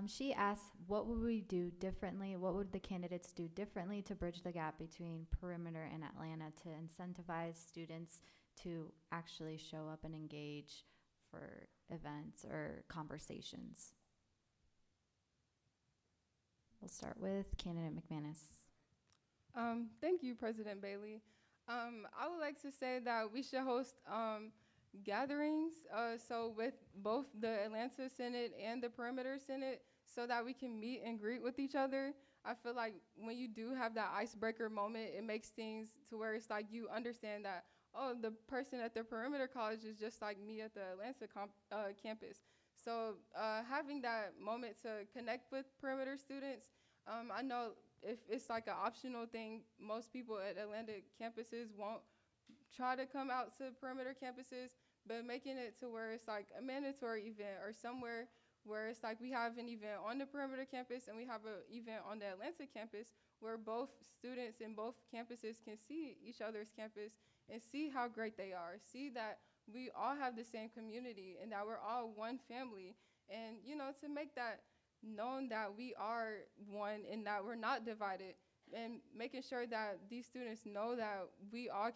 She asked, what would we do differently? What would the candidates do differently to bridge the gap between perimeter and Atlanta to incentivize students to actually show up and engage for events or conversations? We'll start with candidate McManus. Thank you, President Bailey. I would like to say that we should host gatherings. So with both the Atlanta Senate and the Perimeter Senate, so that we can meet and greet with each other. I feel like when you do have that icebreaker moment, it makes things to where it's like you understand that, oh, the person at the Perimeter College is just like me at the Atlanta campus. So having that moment to connect with Perimeter students, I know if it's like an optional thing, most people at Atlanta campuses won't try to come out to Perimeter campuses, but making it to where it's like a mandatory event or somewhere where it's like we have an event on the Perimeter campus and we have an event on the Atlanta campus where both students in both campuses can see each other's campus and see how great they are, see that we all have the same community and that we're all one family. And, you know, to make that known that we are one and that we're not divided, and making sure that these students know that we are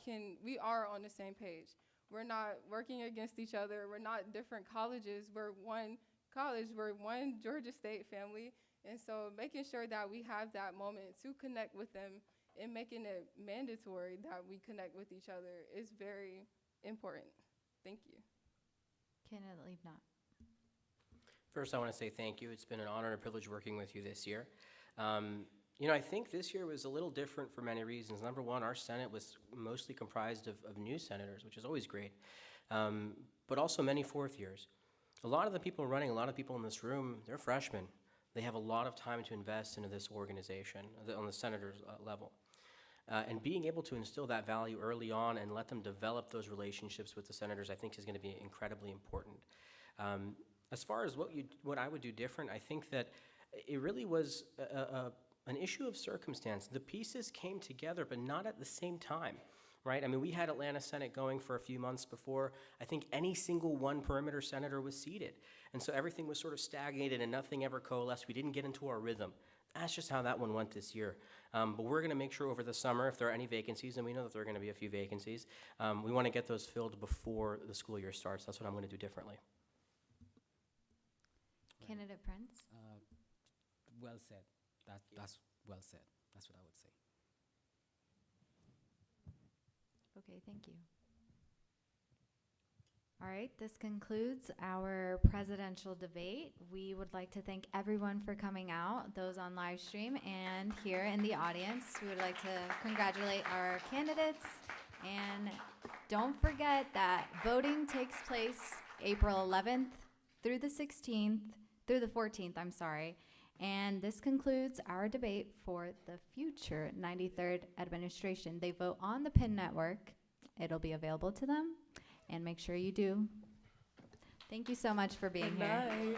on the same page. We're not working against each other. We're not different colleges. We're one college. We're one Georgia State family. And so making sure that we have that moment to connect with them and making it mandatory that we connect with each other is very important. Thank you. Candidate Liebnot. First, I want to say thank you. It's been an honor and a privilege working with you this year. You know, I think this year was a little different for many reasons. Number one, our Senate was mostly comprised of new senators, which is always great, but also many fourth years. A lot of the people running, a lot of people in this room, they're freshmen. They have a lot of time to invest into this organization on the senator's level. And being able to instill that value early on and let them develop those relationships with the senators, I think is going to be incredibly important. As far as what I would do different, I think that it really was an issue of circumstance. The pieces came together, but not at the same time, right? I mean, we had Atlanta Senate going for a few months before I think any single one Perimeter senator was seated. And so everything was sort of stagnated and nothing ever coalesced. We didn't get into our rhythm. That's just how that one went this year. But we're going to make sure over the summer, if there are any vacancies, and we know that there are going to be a few vacancies, we want to get those filled before the school year starts. That's what I'm going to do differently. Candidate Prince? Well said. That's well said. That's what I would say. Okay, thank you. All right, this concludes our presidential debate. We would like to thank everyone for coming out, those on live stream and here in the audience. We would like to congratulate our candidates. And don't forget that voting takes place April 11th through the 14th, I'm sorry. And this concludes our debate for the future 93rd administration. They vote on the PIN network. It'll be available to them. And make sure you do. Thank you so much for being here. Good night.